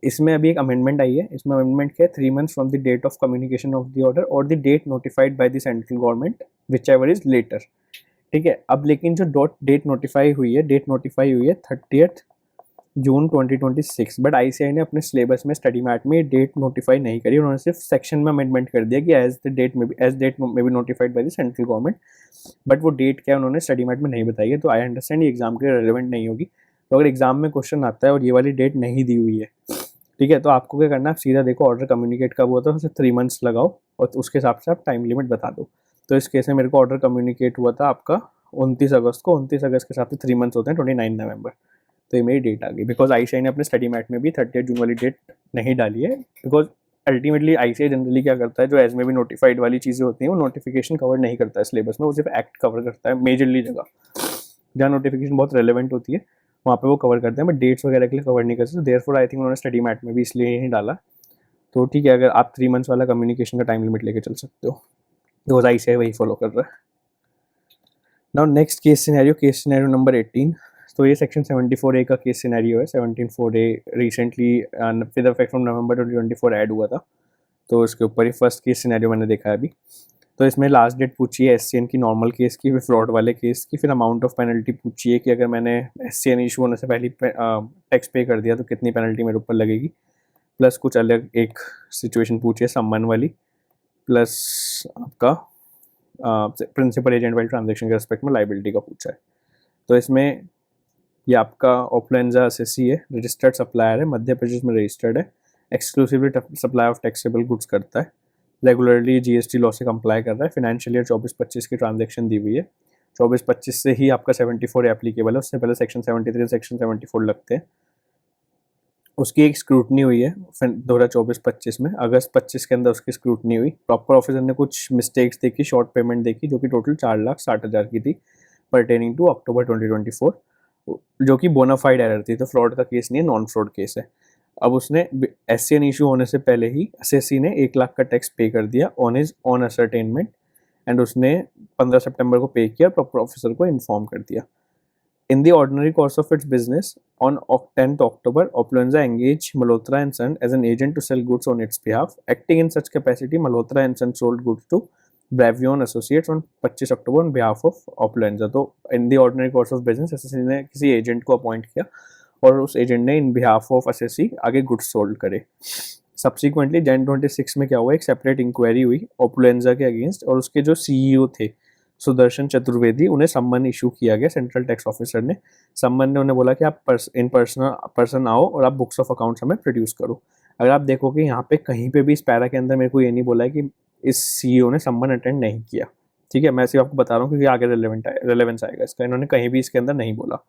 इसमें अभी एक अमेंडमेंट आई है, इसमें अमेंडमेंट क्या है, 3 months from the date of communication of the order or the date notified by the central government which ever is later. ठीक है, अब लेकिन जो डेट नोटिफाई हुई है 30 जून 2026। बट आईसीआई ने अपने सिलेबस में स्टडी मैट में डेट नोटिफाई नहीं करी, उन्होंने सिर्फ सेक्शन में अमेंडमेंट कर दिया कि एज डेट में be notified by the central government. But वो डेट क्या है उन्होंने स्टडी मैट में नहीं बताई है। तो आई अंडरस्टैंड ये एग्जाम के लिए रेलिवेंट नहीं होगी। तो अगर एग्जाम में क्वेश्चन आता है और ये वाली डेट नहीं दी हुई है, ठीक है, तो आपको क्या करना है, आप सीधा देखो ऑर्डर कम्युनिकेट कब हुआ था, उसे 3 मंथ्स लगाओ और उसके हिसाब से आप टाइम लिमिट बता दो। तो इस केस में मेरे को ऑर्डर कम्युनिकेट हुआ था आपका 29 अगस्त को। 29 अगस्त के हिसाब से 3 मंथ्स होते हैं, 29 नवंबर। तो ये मेरी डेट आ गई। बिकॉज आईसीआई ने अपने स्टडी मैट में भी 30 जून वाली डेट नहीं डाली है। बिकॉज अल्टीमेटली आईसीआई जनरली क्या करता है, जो एज में भी नोटिफाइड वाली चीज़ें होती हैं वो नोटिफिकेशन कवर नहीं करता है सिलेबस में, वो सिर्फ एक्ट कवर करता है मेजरली जगह। जहाँ नोटिफिकेशन बहुत रेलिवेंट होती है वहाँ पे वो कवर करते हैं, बट डेट्स वगैरह के लिए कवर नहीं करते। देयरफॉर आई थिंक उन्होंने स्टडी मैट में भी इसलिए नहीं डाला। तो ठीक है, अगर आप 3 मंथ्स वाला कम्युनिकेशन का टाइम लिमिट लेके चल सकते हो, बिकॉज आईसीआई वही फॉलो कर रहा है। Now next case scenario number 18। तो ये सेक्शन 74A का केस सिनेरियो है। 174A recently with effect from November 2024 add हुआ था, तो इसके ऊपर ही फर्स्ट केस सिनेरियो मैंने देखा है अभी। तो इसमें लास्ट डेट पूछी है एससीएन की, नॉर्मल केस की, फिर फ्रॉड वाले केस की, फिर अमाउंट ऑफ पेनल्टी पूछी है कि अगर मैंने एससीएन इशू होने से पहले टैक्स पे कर दिया तो कितनी पेनल्टी मेरे ऊपर लगेगी, प्लस कुछ अलग एक सिचुएशन पूछी है सम्मान वाली, प्लस आपका प्रिंसिपल एजेंट वाली ट्रांजेक्शन के रेस्पेक्ट में लाइबिलिटी का पूछा है। तो इसमें ये आपका ओप्लेंजा एसएससी है, रजिस्टर्ड सप्लायर है, मध्य प्रदेश में रजिस्टर्ड है, exclusively supply of taxable goods करता है, रेगुलरली जीएसटी लॉ से कंप्लाई कर रहा है, फाइनेंशियल ईयर 24-25 की ट्रांजैक्शन दी हुई है। 24-25 से ही आपका 74 एप्लीकेबल है, उससे पहले सेक्शन 73 सेक्शन 74 लगते हैं। उसकी एक स्क्रूटनी हुई है 2024-25 में, अगस्त 25 के अंदर उसकी स्क्रूटनी हुई। प्रॉपर ऑफिसर ने कुछ मिस्टेक्स देखी, शॉर्ट पेमेंट देखी, जो कि टोटल 4,60,000 की थी परटेनिंग टू अक्टूबर 2024, जो कि बोनाफाइड एरर थी। तो फ्रॉड का केस नहीं है, नॉन फ्रॉड केस है। अब उसने एससीएन इशू होने से पहले ही एसएससी ने 1 लाख का टैक्स पे कर दिया on his on ascertainment, and उसने 15 सितंबर को पे किया, प्रॉपर ऑफिसर को इन्फॉर्म कर दिया। In the ordinary course of its business, on 10th October, Opluenza engaged Malhotra and Son as an agent to sell goods on its behalf. Acting in such capacity, Malhotra and Son sold goods to Bravion Associates on 25 October on behalf of Opluenza. तो in the ordinary course of business, SSC ने किसी agent को appoint किया और उस agent ने इन behalf of SSC आगे goods sold करे। सब्सिक्वेंटली जैन 26 में क्या हुआ, एक सेपरेट इंक्वायरी हुई ओप्लुएंजा के अगेंस्ट, और उसके जो सीईओ थे सुदर्शन चतुर्वेदी, उन्हें सम्मन इशू किया गया सेंट्रल टैक्स ऑफिसर ने। सम्मन ने उन्हें बोला कि आप इन पर्सन आओ और आप बुक्स ऑफ अकाउंट्स हमें प्रोड्यूस करो। अगर आप देखोगे यहाँ पे कहीं पे भी इस पैरा के अंदर मेरे को ये नहीं बोला है कि इस सीईओ ने सम्मन अटेंड नहीं किया। ठीक है, मैं सिर्फ आपको बता रहा हूँ क्योंकि आगे रेलेवेंस आएगा इसका। इन्होंने कहीं भी इसके अंदर नहीं बोला।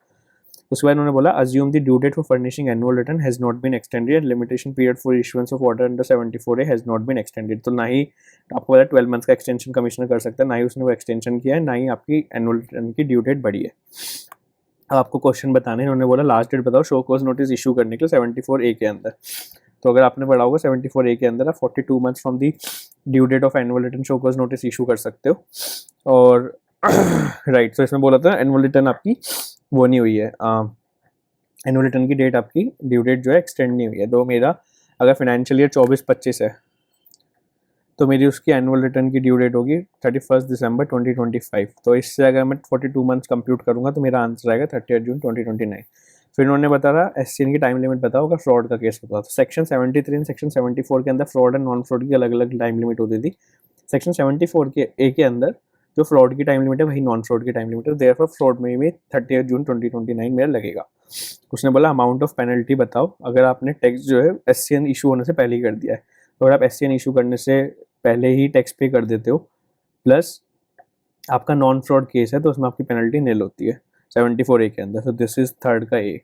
उसके बाद उन्होंने बोला assume the due date for furnishing annual return has not been extended, limitation period for issuance of order under 74A has not been extended. तो ना ही आपको पता 12 मंथ्स का एक्सटेंशन कमिश्नर कर सकता है, ना ही उसने वो एक्सटेंशन किया है, ना ही आपकी एनुअल रिटर्न की ड्यू डेट बढ़ी है। अब आपको क्वेश्चन बताने, उन्होंने बोला लास्ट डेट बताओ शो कॉज नोटिस इशू करने के लिए 74A के अंदर। तो अगर आपने पढ़ा होगा 74A के अंदर आप 42 months from the due date of annual return show cause notice issue कर सकते हो। और राइट, तो इसमें बोला था एनुअल रिटर्न आपकी वो नहीं हुई है, एनुअल रिटर्न की डेट आपकी ड्यू डेट जो है एक्सटेंड नहीं हुई है। तो मेरा अगर फाइनेंशियल ईयर 24-25 है तो मेरी उसकी एनुअल रिटर्न की ड्यू डेट होगी 31 दिसंबर 2025। तो इससे अगर मैं 42 मंथ्स कंप्यूट करूंगा तो मेरा आंसर आएगा 30 जून 2029। फिर उन्होंने बता रहा एससीएन की टाइम लिमिट बताओ अगर फ्रॉड का केस होता। तो सेक्शन 73 एंड सेक्शन 74 के अंदर फ्रॉड एंड नॉन फ्रॉड की अलग अलग टाइम लिमिट होती थी। सेक्शन 74 के ए के अंदर जो फ्रॉड की टाइम लिमिट है वही नॉन फ्रॉड की टाइम लिमिट है, देयरफॉर फ्रॉड में भी 30 जून 2029 में लगेगा। उसने बोला अमाउंट ऑफ पेनल्टी बताओ अगर आपने टैक्स जो है एससीएन इशू होने से पहले ही कर दिया है। तो अगर आप एससीएन इशू करने से पहले ही टैक्स पे कर देते हो प्लस आपका नॉन फ्रॉड केस है तो उसमें आपकी पेनल्टी नील होती है 74 ए के अंदर। तो दिस इज थर्ड का ए।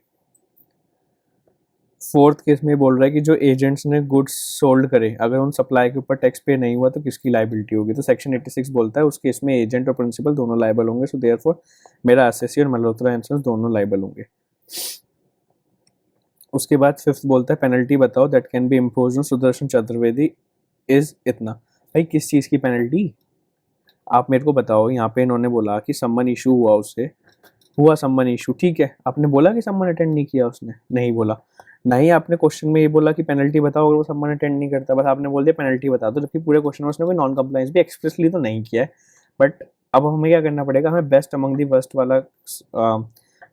फोर्थ केस में बोल रहा है कि जो एजेंट्स ने गुड्स सोल्ड करे अगर उन सप्लाई के ऊपर टैक्स पे नहीं हुआ तो किसकी लाइबिलिटी होगी। तो सेक्शन 86 बोलता है उस केस में एजेंट और प्रिंसिपल दोनों लाइबल होंगे। सो देयरफॉर मेरा एसएससी और मल्होत्रा एंड सन्स दोनों लाइबल होंगे। उसके बाद फिफ्थ बोलता है पेनल्टी बताओ that can be imposed on Sudarshan Chaturvedi is इतना। भाई किस चीज़ की पेनल्टी आप मेरे को बताओ। यहाँ पे इन्होंने बोला कि सम्मन इशू हुआ, उससे हुआ सम्मन इशू, ठीक है। आपने बोला कि सम्मन अटेंड नहीं किया उसने, नहीं बोला। नहीं आपने क्वेश्चन में ये बोला कि पेनल्टी बताओ अगर वो सम्मन अटेंड नहीं करता, बस आपने बोल दिया पेनल्टी बता दो, जबकि पूरे क्वेश्चन में उसने कोई नॉन कंप्लाइंस भी एक्सप्रेसली तो नहीं किया है। बट अब हमें क्या करना पड़ेगा, हमें बेस्ट अमंग दी वर्स्ट वाला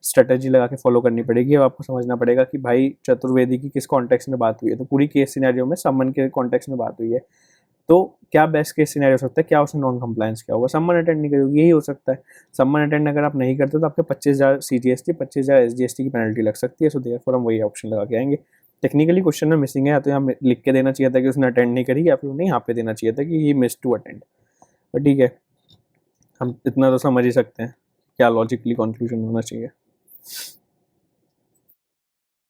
स्ट्रेटेजी लगा के फॉलो करनी पड़ेगी। अब आपको समझना पड़ेगा कि भाई चतुर्वेदी की किस कॉन्टेक्स्ट में बात हुई है। तो पूरी केस सिनेरियो में सम्मन के कॉन्टेक्स्ट में बात हुई है, तो क्या बेस्ट केस सिनेरियो हो सकता है, क्या उसने नॉन कंप्लायंस किया होगा, सम्मन अटेंड नहीं करोगे, यही हो सकता है। सम्मन अटेंड अगर आप नहीं करते तो आपके 25,000 CGST 25,000 SGST की पेनल्टी लग सकती है। सो देयरफॉर हम वही ऑप्शन लगा के आएंगे। टेक्निकली क्वेश्चन में मिसिंग है, या तो यहाँ लिख के देना चाहिए था कि उसने अटेंड नहीं करी, या फिर उन्हें यहाँ पे देना चाहिए था कि ही मिस टू अटेंड। बट ठीक है, हम इतना तो समझ ही सकते हैं क्या लॉजिकली कंक्लूजन होना चाहिए।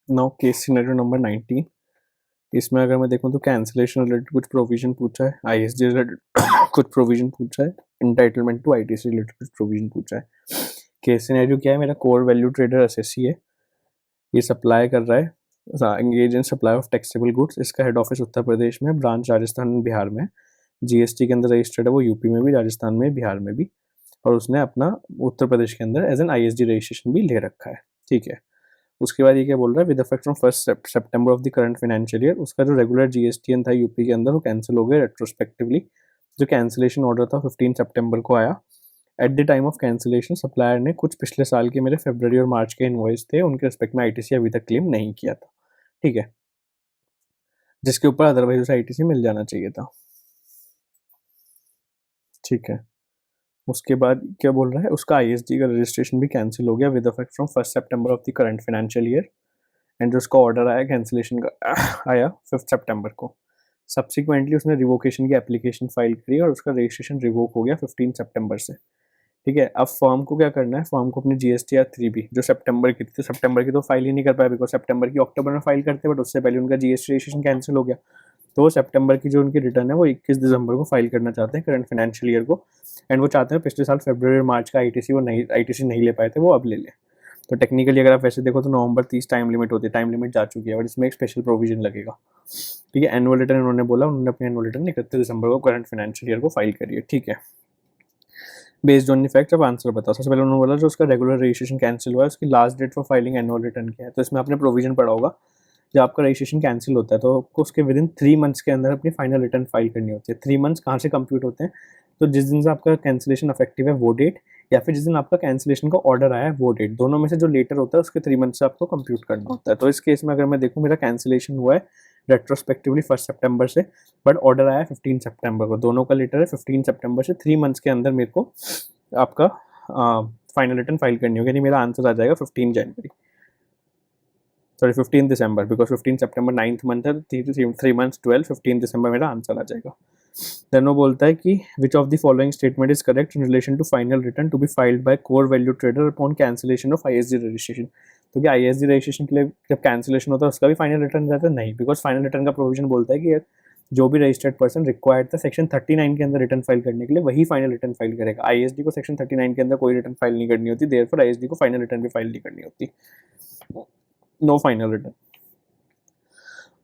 Now case scenario number 19। इसमें अगर मैं देखूं तो कैंसिलेशन रिलेटेड कुछ प्रोविजन पूछा है, ISD रिलेटेड कुछ प्रोविजन पूछा है, एंटाइटलमेंट टू ITC रिलेटेड कुछ प्रोविजन पूछा है। केस सिनेरियो क्या है, मेरा कोर वैल्यू ट्रेडर एसएससी है, ये सप्लाई कर रहा है, engage in supply of taxable goods. इसका हेड ऑफिस उत्तर प्रदेश में, ब्रांच राजस्थान बिहार में, GST के अंदर रजिस्टर्ड है वो यूपी में भी, राजस्थान में, बिहार में भी, और उसने अपना उत्तर प्रदेश के अंदर एज एन ISD रजिस्ट्रेशन भी ले रखा है, ठीक है। उसके बाद ये क्या बोल रहा है, with effect from 1 September of the current financial year, उसका जो रेगुलर GSTN था यूपी के अंदर वो कैंसिल हो गया रेट्रोस्पेक्टिवली। जो कैंसिलेशन ऑर्डर था 15 सितंबर को आया। At the time of cancellation supplier ने कुछ पिछले साल के मेरे फरवरी और मार्च के इनवॉइस थे, उनके रिस्पेक्ट में ITC अभी तक क्लेम नहीं किया था, ठीक है, जिसके ऊपर अदरवाइज उसे ITC मिल जाना चाहिए था, ठीक है। उसके बाद क्या बोल रहा है, उसका ISD का रजिस्ट्रेशन भी कैंसिल हो गया with effect from 1 September of the current financial year. And जो उसका ऑर्डर आया कैंसिलेशन का आया 5 सितंबर को। सब्सिक्वेंटली उसने रिवोकेशन की एप्लीकेशन फाइल करी और उसका रजिस्ट्रेशन रिवोक हो गया 15 सितंबर से, ठीक है। अब फर्म को क्या करना है, फर्म को अपनी GSTR 3B जो सितंबर की थी, तो सितंबर की तो फाइल ही नहीं कर पाया बिकॉज सितंबर की अक्टूबर में फाइल करते, बट उससे पहले उनका GST रजिस्ट्रेशन कैंसिल हो गया। तो सितंबर की जो उनकी रिटर्न है वो 21 दिसंबर को फाइल करना चाहते हैं करंट फाइनेंशियल ईयर को। एंड वो चाहते हैं पिछले साल फरवरी और मार्च का ITC वो नहीं ITC नहीं ले पाए थे, वो अब ले लें। तो टेक्निकली अगर आप वैसे देखो तो नवंबर 30 टाइम लिमिट होती है, टाइम लिमिट जा चुकी है, बट इसमें एक स्पेशल प्रोविजन लगेगा, ठीक है। एनुअल रिटर्न उन्होंने बोला, उन्होंने अपनी एनुअल रिटर्न 31 दिसंबर को करंट फाइनेंशियल ईयर को फाइल करी है, ठीक है। बेस्ड ऑन इफेक्ट अब आंसर बताओ। सबसे पहले उन्होंने बोला जो उसका रेगुलर रजिस्ट्रेशन कैंसिल हुआ है उसकी last date for filing annual return क्या है। तो इसमें आपने प्रोविजन पढ़ा होगा, जब आपका रजिस्ट्रेशन कैंसिल होता है तो आपको उसके विद इन 3 मंथ्स के अंदर अपनी फाइनल रिटर्न फाइल करनी होती है। 3 मंथ्स कहाँ से कंप्यूट होते हैं, तो जिस दिन से आपका कैंसिलेशन अफेक्टिव है वो डेट, या फिर जिस दिन आपका कैंसिलेशन का ऑर्डर आया है वो डेट, दोनों में से जो लेटर होता है उसके 3 मंथ से आपको कंप्यूट करना होता है। तो इस केस में अगर मैं देखूँ, मेरा कैंसिलेशन हुआ है रेट्रोस्पेक्टिवली 1 सितंबर से, बट ऑर्डर आया 15 सितंबर को, दोनों का लेटर है 15 सितंबर से। 3 मंथ्स के अंदर मेरे को आपका फाइनल रिटर्न फाइल करनी होगी, यानी मेरा आंसर आ जाएगा 15 जनवरी, सॉरी 15 दिसंबर, बिकॉज 15 सितंबर 9th मंथ है, 3 मंथ्स 12, 15 दिसंबर मेरा आंसर आ जाएगा। देन वो बोलता है कि which of the following statement is correct in relation to final return to be filed by Core Value Trader upon cancellation of ISD registration. तो क्या ISD रजिस्ट्रेशन के लिए जब कैंसिलेशन होता है उसका भी फाइनल रिटर्न जाता है? नहीं, बिकॉज फाइनल रिटर्न का प्रोविजन बोलता है कि जो भी रजिस्टर्ड पर्सन रिक्वायर्ड था सेक्शन 39 के अंदर रिटर्न फाइल करने के लिए, वही फाइनल रिटर्न फाइल करेगा। ISD को सेक्शन 39 के अंदर कोई रिटर्न फाइल नहीं करनी होती, देयरफॉर ISD को फाइनल रिटर्न भी फाइल नहीं करनी होती, नो फाइनल रिटर्न।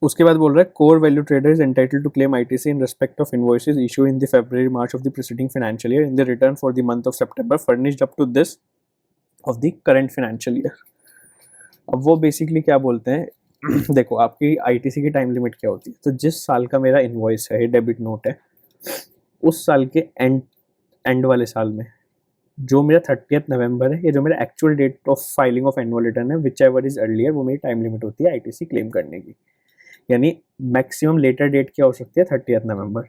उसके बाद बोल रहा है Core Value Trader is entitled to claim ITC in respect of invoices issue in the February March of the preceding financial year in the return for the month of September furnished up to this of the current financial year. अब वो basically क्या बोलते हैं देखो आपकी ITC की time limit क्या होती है, तो जिस साल का मेरा इनवॉइस है, डेबिट नोट है, उस साल के एंड वाले साल में जो मेरा 30 नवंबर है, ये जो मेरा actual date of filing of annual return है, विच एवर इज अर्लियर, वो मेरी टाइम लिमिट होती है आईटीसी क्लेम करने की। यानी मैक्सिमम लेटर डेट क्या हो सकती है, 30 नवंबर।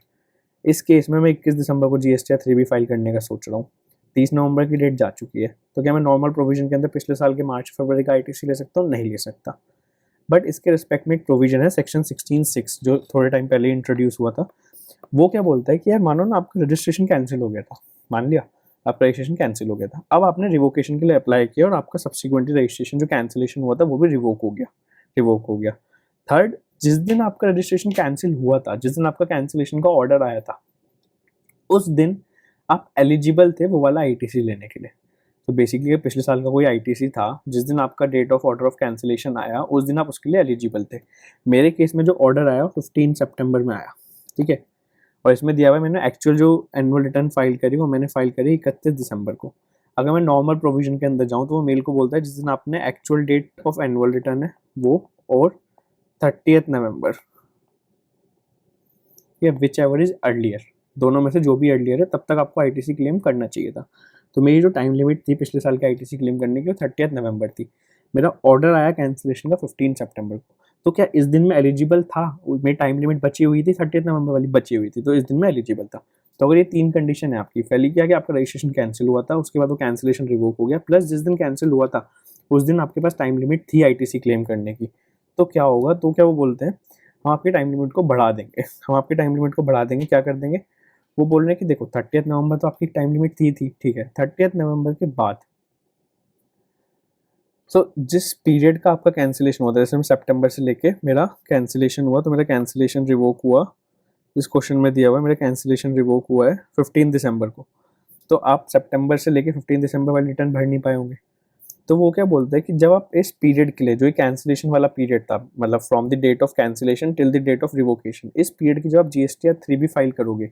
इस केस में मैं 21 दिसंबर को जीएसटी 3B फाइल करने का सोच रहा हूँ। 30 नवंबर की डेट जा चुकी है, तो क्या मैं नॉर्मल प्रोविजन के अंदर पिछले साल के मार्च फरवरी का आईटीसी ले सकता हूँ? नहीं ले सकता। बट इसके रिस्पेक्ट में एक प्रोविजन है सेक्शन 16(6) जो थोड़े टाइम पहले इंट्रोड्यूस हुआ था। वो क्या बोलता है कि यार मानो ना आपका रजिस्ट्रेशन कैंसिल हो गया था, मान लिया आपका रजिस्ट्रेशन कैंसिल हो गया था, अब आपने रिवोकेशन के लिए अप्लाई किया और आपका सब्सिक्वेंटली रजिस्ट्रेशन जो कैंसिलेशन हुआ था वो भी रिवोक हो गया। थर्ड, जिस दिन आपका रजिस्ट्रेशन कैंसिल हुआ था, जिस दिन आपका कैंसिलेशन का ऑर्डर आया था, उस दिन आप एलिजिबल थे वो वाला आईटीसी लेने के लिए। तो बेसिकली पिछले साल का कोई आईटीसी था, जिस दिन आपका date of order of cancellation आया उस दिन आप उसके लिए एलिजिबल थे। मेरे केस में जो ऑर्डर आया 15 सितंबर में आया, ठीक है, और इसमें दिया हुआ है मैंने एक्चुअल जो एनुअल रिटर्न फाइल करी वो मैंने फाइल करी 31 दिसंबर को। अगर मैं नॉर्मल प्रोविजन के अंदर जाऊँ तो वो मेल को बोलता है जिस दिन आपने actual date of annual return है वो, और 30 नवंबर, या विच एवर इज अर्लियर, दोनों में से जो भी अर्लियर है तब तक आपको आईटीसी क्लेम करना चाहिए था। तो मेरी जो टाइम लिमिट थी पिछले साल के आईटीसी क्लेम करने की वो 30 नवंबर थी। मेरा ऑर्डर आया कैंसिलेशन का 15 सितंबर को। तो क्या इस दिन में एलिजिबल था? मेरी टाइम लिमिट बची हुई थी, 30 नवंबर वाली बची हुई थी, तो इस दिन में एलिजिबल था। तो अगर ये 3 कंडीशन है आपकी, पहली क्या कि आपका रजिस्ट्रेशन कैंसिल हुआ था, उसके बाद वो कैंसिलेशन रिवोक हो गया, प्लस जिस दिन कैंसिल हुआ था उस दिन आपके पास टाइम लिमिट थी आईटीसी क्लेम करने की, तो क्या होगा, तो क्या वो बोलते हैं हम आपकी टाइम लिमिट को बढ़ा देंगे। हम आपकी टाइम लिमिट को बढ़ा देंगे, क्या कर देंगे, वो बोल रहे हैं कि देखो 30 नवंबर तो आपकी टाइम लिमिट थी, ठीक है, 30 नवंबर के बाद जिस पीरियड का आपका कैंसिलेशन हुआ था, जैसे सितंबर से लेके मेरा कैंसिलेशन हुआ, तो मेरा कैंसिलेशन रिवोक हुआ, इस क्वेश्चन में दिया हुआ है मेरा कैंसिलेशन रिवोक हुआ है 15 दिसंबर को। तो आप सितंबर से लेके 15 दिसंबर वाली रिटर्न भर नहीं पाए होंगे। तो वो क्या बोलते हैं कि जब आप इस पीरियड के लिए, जो कैंसिलेशन वाला पीरियड था, मतलब from the date of cancellation till the date of revocation, इस पीरियड की जब आप जीएसटी 3B फाइल करोगे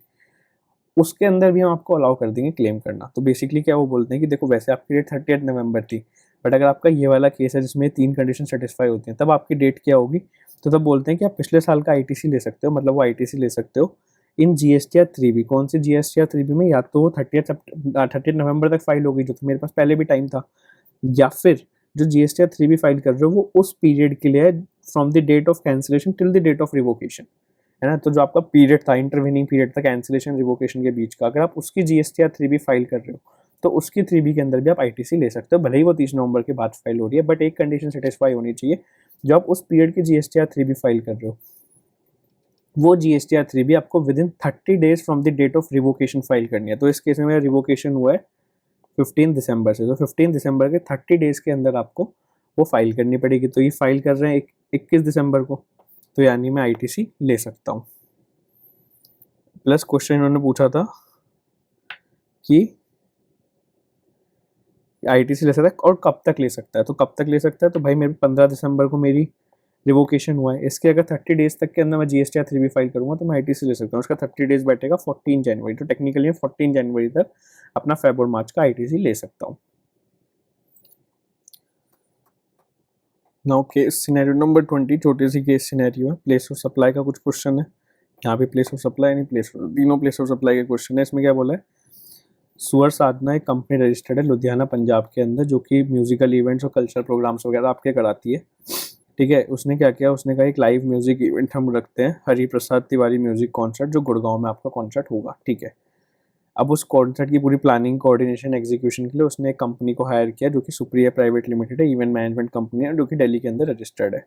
उसके अंदर भी हम आपको अलाउ कर देंगे क्लेम करना। तो बेसिकली क्या वो बोलते हैं कि देखो वैसे आपकी डेट 30 नवंबर थी, बट अगर आपका ये वाला केस है जिसमें 3 कंडीशन सेटिस्फाई होती हैं, तब आपकी डेट क्या होगी, तो तब बोलते हैं कि आप पिछले साल का आईटीसी ले सकते हो, मतलब वो आईटीसी ले सकते हो इन जीएसटीआर 3B। कौन सी जीएसटीआर 3B में, या तो वो 30 नवंबर तक फाइल होगी जो तो मेरे पास पहले भी टाइम था, या फिर जो जीएसटीआर 3B फाइल कर रहे हो वो उस पीरियड के लिए from the date of cancellation till the date of revocation, है ना। तो जो आपका पीरियड था, इंटरवीनिंग पीरियड था कैंसिलेशन रिवोकेशन के बीच का, अगर आप उसकी जीएसटीआर 3B फाइल कर रहे हो तो उसकी 3B के अंदर भी आप आईटीसी ले सकते हो, भले ही वो 30 नवंबर के बाद फाइल हो रही है, बट एक कंडीशन सेटिस्फाई होनी चाहिए, जो आप उस पीरियड की जीएसटीआर 3B फाइल कर रहे हो वो जीएसटीआर 3B आपको within 30 days from the date of revocation file करनी है। तो इस केस में मेरा रिवोकेशन हुआ है 15 दिसंबर से, तो 15 दिसंबर के 30 डेज के अंदर आपको वो फाइल करनी पड़ेगी। तो ये फाइल कर रहे हैं 21 दिसंबर को, तो यानी मैं आईटीसी ले सकता हूँ। प्लस क्वेश्चन इन्होंने पूछा था कि आईटीसी ले सकता है और कब तक ले सकता है, तो कब तक ले सकता है, तो भाई मेरे 15 दिसंबर को मेरी रिवोकेशन हुआ है, इसके अगर 30 डेज तक के अंदर मैं जीएसटीआर 3B फाइल करूंगा तो मैं आईटीसी ले सकता हूँ। उसका 30 डेज बैठेगा 14 जनवरी, तो टेक्निकली 14 जनवरी तक अपना फेब और मार्च का आईटीसी ले सकता हूँ। नाउ केस सिनेरियो नंबर 20, छोटी सी केस सिनेरियो है, प्लेस ऑफ सप्लाई का कुछ क्वेश्चन है। यहाँ पे प्लेस ऑफ सप्लाई नहीं, तीनों प्लेस ऑफ सप्लाई के क्वेश्चन है। इसमें क्या बोला है, सुअर साधना एक कंपनी रजिस्टर्ड है लुधियाना पंजाब के अंदर, जो कि म्यूजिकल इवेंट्स और कल्चरल प्रोग्राम्स वगैरह आपके कराती है, ठीक है। उसने क्या किया, उसने कहा एक लाइव म्यूजिक इवेंट हम रखते हैं, हरि प्रसाद तिवारी म्यूजिक कॉन्सर्ट, जो गुड़गांव में आपका कॉन्सर्ट होगा, ठीक है। अब उस कॉन्सर्ट की पूरी प्लानिंग, कोऑर्डिनेशन, एग्जीक्यूशन के लिए उसने एक कंपनी को हायर किया जो कि सुप्रिया प्राइवेट लिमिटेड है, इवेंट मैनेजमेंट कंपनी है, जो कि दिल्ली के अंदर रजिस्टर्ड है।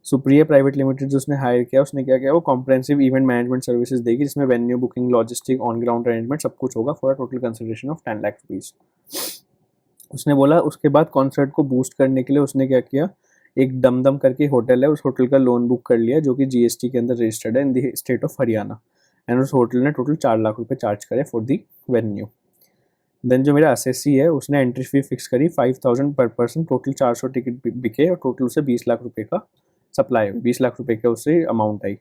सुप्रिया प्राइवेट लिमिटेड जो उसने हायर किया, उसने क्या किया, वो कॉम्प्रहेंसिव इवेंट मैनेजमेंट सर्विसेज देगी, जिसमें venue booking, logistic, on ground arrangement सब कुछ होगा for total consideration of 10 lakh rupees. उसने बोला उसके बाद कॉन्सर्ट को बूस्ट करने के लिए उसने क्या किया, एक दमदम करके होटल है, उस होटल का लोन बुक कर लिया, जो कि जीएसटी के अंदर रजिस्टर्ड है in the state of Haryana, and उस होटल ने टोटल 4 लाख रुपए चार्ज करे फॉर दी वेन्यू। देन जो मेरा एसएससी है उसने एंट्री फी फिक्स करी 5000 पर पर्सन, टोटल 400 टिकट बिके और टोटल उसे 20 लाख रुपए का सप्लाई हुई, 20 लाख रुपए का उससे अमाउंट आई।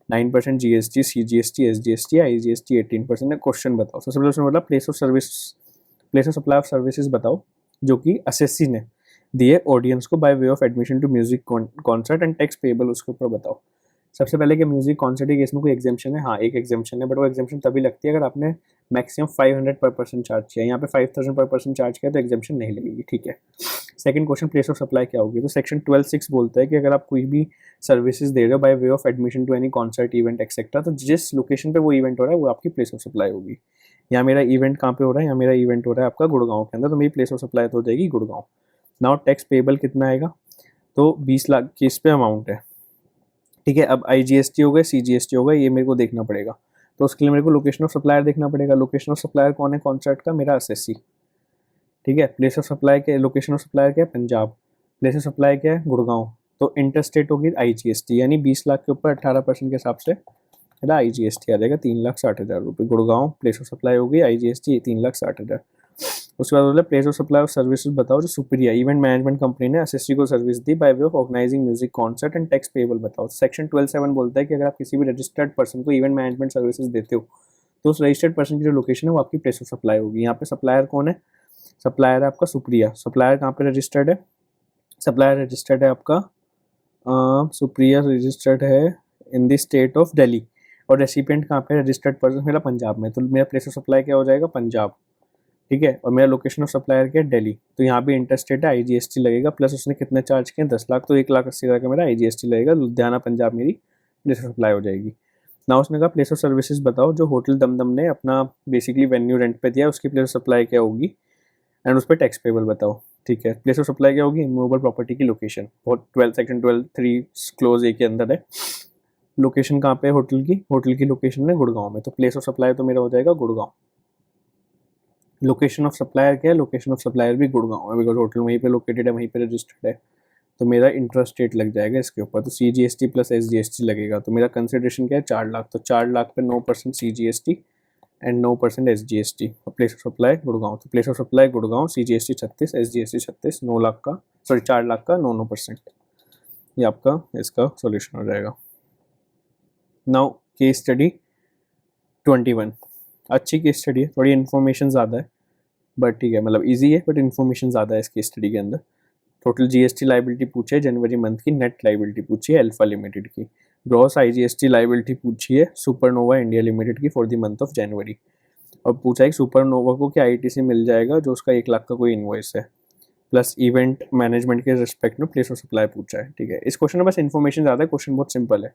9% जीएसटी, सीजीएसटी, एसजीएसटी, आईजीएसटी 18% है। क्वेश्चन बताओ, सबसे पहले उसने बोला place of service, place of supply of services बताओ जो कि एसएससी ने दिए ऑडियंस को by way of admission to music concert and tax payable उसके ऊपर बताओ। सबसे पहले कि म्यूजिक कॉन्सर्ट के केस में कोई एग्जामेशन है, हाँ एक एग्जामेशन है, बट वो एग्जामेशन तभी लगती है अगर आपने मैक्सिमम 500 पर पर्सन चार्ज किया, यहाँ पे 5000 पर पर्सन चार्ज किया तो एग्जामेशन नहीं लगेगी, ठीक है। Second question, place of supply क्या होगी, तो सेक्शन 12(6) बोलता है कि अगर आप कोई भी सर्विसेज दे रहे हो by way of admission to any concert event etcetera, तो जिस लोकेशन पे वो इवेंट हो रहा है वो आपकी प्लेस ऑफ सप्लाई होगी। यहाँ मेरा इवेंट कहाँ पे हो रहा है, यहाँ मेरा इवेंट हो रहा है आपका गुड़गांव के अंदर, तो मेरी प्लेस ऑफ सप्लाई तो हो जाएगी गुड़गांव। नाउ टैक्स पेबल कितना आएगा, तो 20 लाख की इस पे अमाउंट है, ठीक है। अब IGST हो गया, CGST हो गया, ये मेरे को देखना पड़ेगा, तो उसके लिए मेरे को लोकेशन ऑफ सप्लायर देखना पड़ेगा। लोकेशन ऑफ सप्लायर कौन है कॉन्सर्ट का, मेरा SSC, ठीक है। प्लेस ऑफ सप्लाई के लोकेशन ऑफ सप्लायर क्या है, पंजाब। प्लेस ऑफ सप्लाई क्या है, गुड़गांव। तो इंटरस्टेट होगी IGST, यानी 20 लाख के ऊपर 18% के हिसाब से मेरा IGST आ जाएगा 3,60,000 रुपये। गुड़गांव प्लेस ऑफ सप्लाई होगी, IGST 3,60,000। उसके बाद बोला place of supply of services बताओ जो सुपीरियर इवेंट मैनेजमेंट कंपनी ने SSC को सर्विस दी by way of organising music concert and tax payable बताओ। सेक्शन 12(7) बोलता है कि अगर आप किसी भी रजिस्टर्ड पर्सन को इवेंट मैनेजमेंट सर्विसेज देते हो तो उस रजिस्टर्ड पर्सन की जो लोकेशन है वो आपकी प्लेस ऑफ सप्लाई होगी। यहाँ पे सप्लायर कौन है, सप्लायर है आपका सुप्रिया। सप्लायर कहाँ पे रजिस्टर्ड है, सप्लायर रजिस्टर्ड है आपका सुप्रिया रजिस्टर्ड है in the state of Delhi, और रेसिपिएंट कहाँ पे रजिस्टर्ड पर्सन मेरा पंजाब में, तो मेरा प्लेस ऑफ सप्लाई क्या हो जाएगा, पंजाब, ठीक है। और मेरा लोकेशन ऑफ सप्लायर क्या है, दिल्ली, तो यहाँ भी इंटरस्टेट है, IGST लगेगा, प्लस उसने कितने चार्ज किए 10 लाख, तो 1,80,000 का मेरा IGST लगेगा। लुधियाना पंजाब मेरी प्लेस ऑफ सप्लाई हो जाएगी। ना उसने कहा प्लेस ऑफ सर्विसेज बताओ जो होटल दमदम ने अपना बेसिकली वेन्यू रेंट पे दिया, उसकी प्लेस ऑफ सप्लाई क्या होगी एंड उस पर टैक्स पेबल बताओ, ठीक है। प्लेस ऑफ सप्लाई क्या होगी, इमूवेबल प्रॉपर्टी की लोकेशन, बहुत 12 सेक्शन 12(3) क्लोज ए के अंदर है। लोकेशन कहाँ पे है होटल की लोकेशन है गुड़गांव में, तो प्लेस ऑफ सप्लाई तो मेरा हो जाएगा गुड़गांव। लोकेशन ऑफ सप्लायर क्या है, लोकेशन ऑफ सप्लायर भी गुड़गांव है, बिकॉज होटल वहीं पे लोकेटेड है, वहीं पे रजिस्टर्ड है, तो मेरा इंटरेस्ट रेट लग जाएगा इसके ऊपर, तो CGST प्लस SGST लगेगा। तो मेरा कंसिडरेशन क्या है, 4 लाख, तो 4 लाख पे 9% CGST and 9% SGST। Place of supply Gurgaon, तो place of supply Gurgaon, CGST 36, SGST 36, 9 lakh का, सॉरी 4 लाख का 9%, ये आपका इसका सोल्यूशन हो जाएगा। नाउ केस स्टडी 21, अच्छी केस स्टडी है, थोड़ी इन्फॉर्मेशन ज़्यादा है बट ठीक है, मतलब इजी है बट इन्फॉर्मेशन ज़्यादा है इस केस स्टडी के अंदर। टोटल GST लाइबिलिटी पूछी है जनवरी मंथ की, नेट लाइबिलिटी पूछी है अल्फा लिमिटेड की, ग्रॉस IGST लाइबिलिटी पूछी है सुपरनोवा इंडिया लिमिटेड की फॉर द मंथ ऑफ जनवरी, और पूछा है कि सुपरनोवा को क्या ITC मिल जाएगा जो उसका 1 लाख का कोई इन्वॉइस है, प्लस इवेंट मैनेजमेंट के रिस्पेक्ट में प्लेस ऑफ सप्लाई पूछा है, ठीक है। इस क्वेश्चन में बस इन्फॉर्मेशन ज़्यादा है, क्वेश्चन बहुत सिंपल है,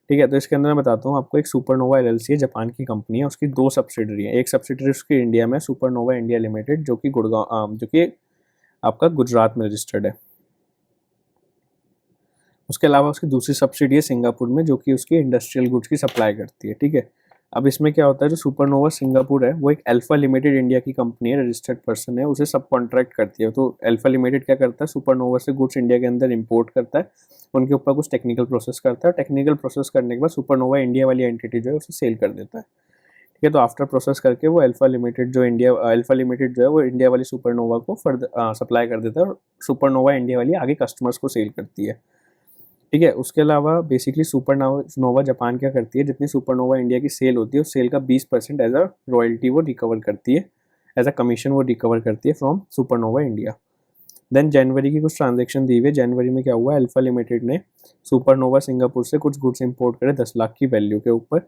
ठीक है। तो इसके अंदर मैं बताता हूँ आपको, एक सुपरनोवा LLC है, जापान की कंपनी है, उसकी 2 सब्सिडरी है। एक सब्सिडरी उसकी इंडिया में सुपरनोवा इंडिया लिमिटेड जो कि गुड़गांव जो कि आपका गुजरात में रजिस्टर्ड है। उसके अलावा उसकी दूसरी सब्सिडी है सिंगापुर में जो कि उसकी इंडस्ट्रियल गुड्स की सप्लाई करती है, ठीक है। अब इसमें क्या होता है, जो सुपरनोवा सिंगापुर है वो एक अल्फा लिमिटेड इंडिया की कंपनी है, रजिस्टर्ड पर्सन है, उसे सब कॉन्ट्रैक्ट करती है। तो अल्फा लिमिटेड क्या करता है, सुपरनोवा से गुड्स इंडिया के अंदर इंपोर्ट करता है, उनके ऊपर कुछ टेक्निकल प्रोसेस करता है, टेक्निकल प्रोसेस करने के बाद सुपरनोवा इंडिया वाली एंटिटी जो है उसे सेल कर देता है, ठीक है। तो आफ्टर प्रोसेस करके वो अल्फा लिमिटेड जो है वो इंडिया वाली सुपरनोवा को फर्दर सप्लाई कर देता है, और सुपरनोवा इंडिया वाली आगे कस्टमर्स को सेल करती है, ठीक है। उसके अलावा बेसिकली सुपरनोवा जापान क्या करती है, जितनी सुपरनोवा इंडिया की सेल होती है उस सेल का 20% एज अ रॉयल्टी वो रिकवर करती है, एज अ कमीशन वो रिकवर करती है फ्रॉम सुपरनोवा इंडिया। देन जनवरी की कुछ ट्रांजेक्शन दी हुई है। जनवरी में क्या हुआ, अल्फा लिमिटेड ने सुपरनोवा सिंगापुर से कुछ गुड्स इंपोर्ट करे 10 लाख की वैल्यू के ऊपर,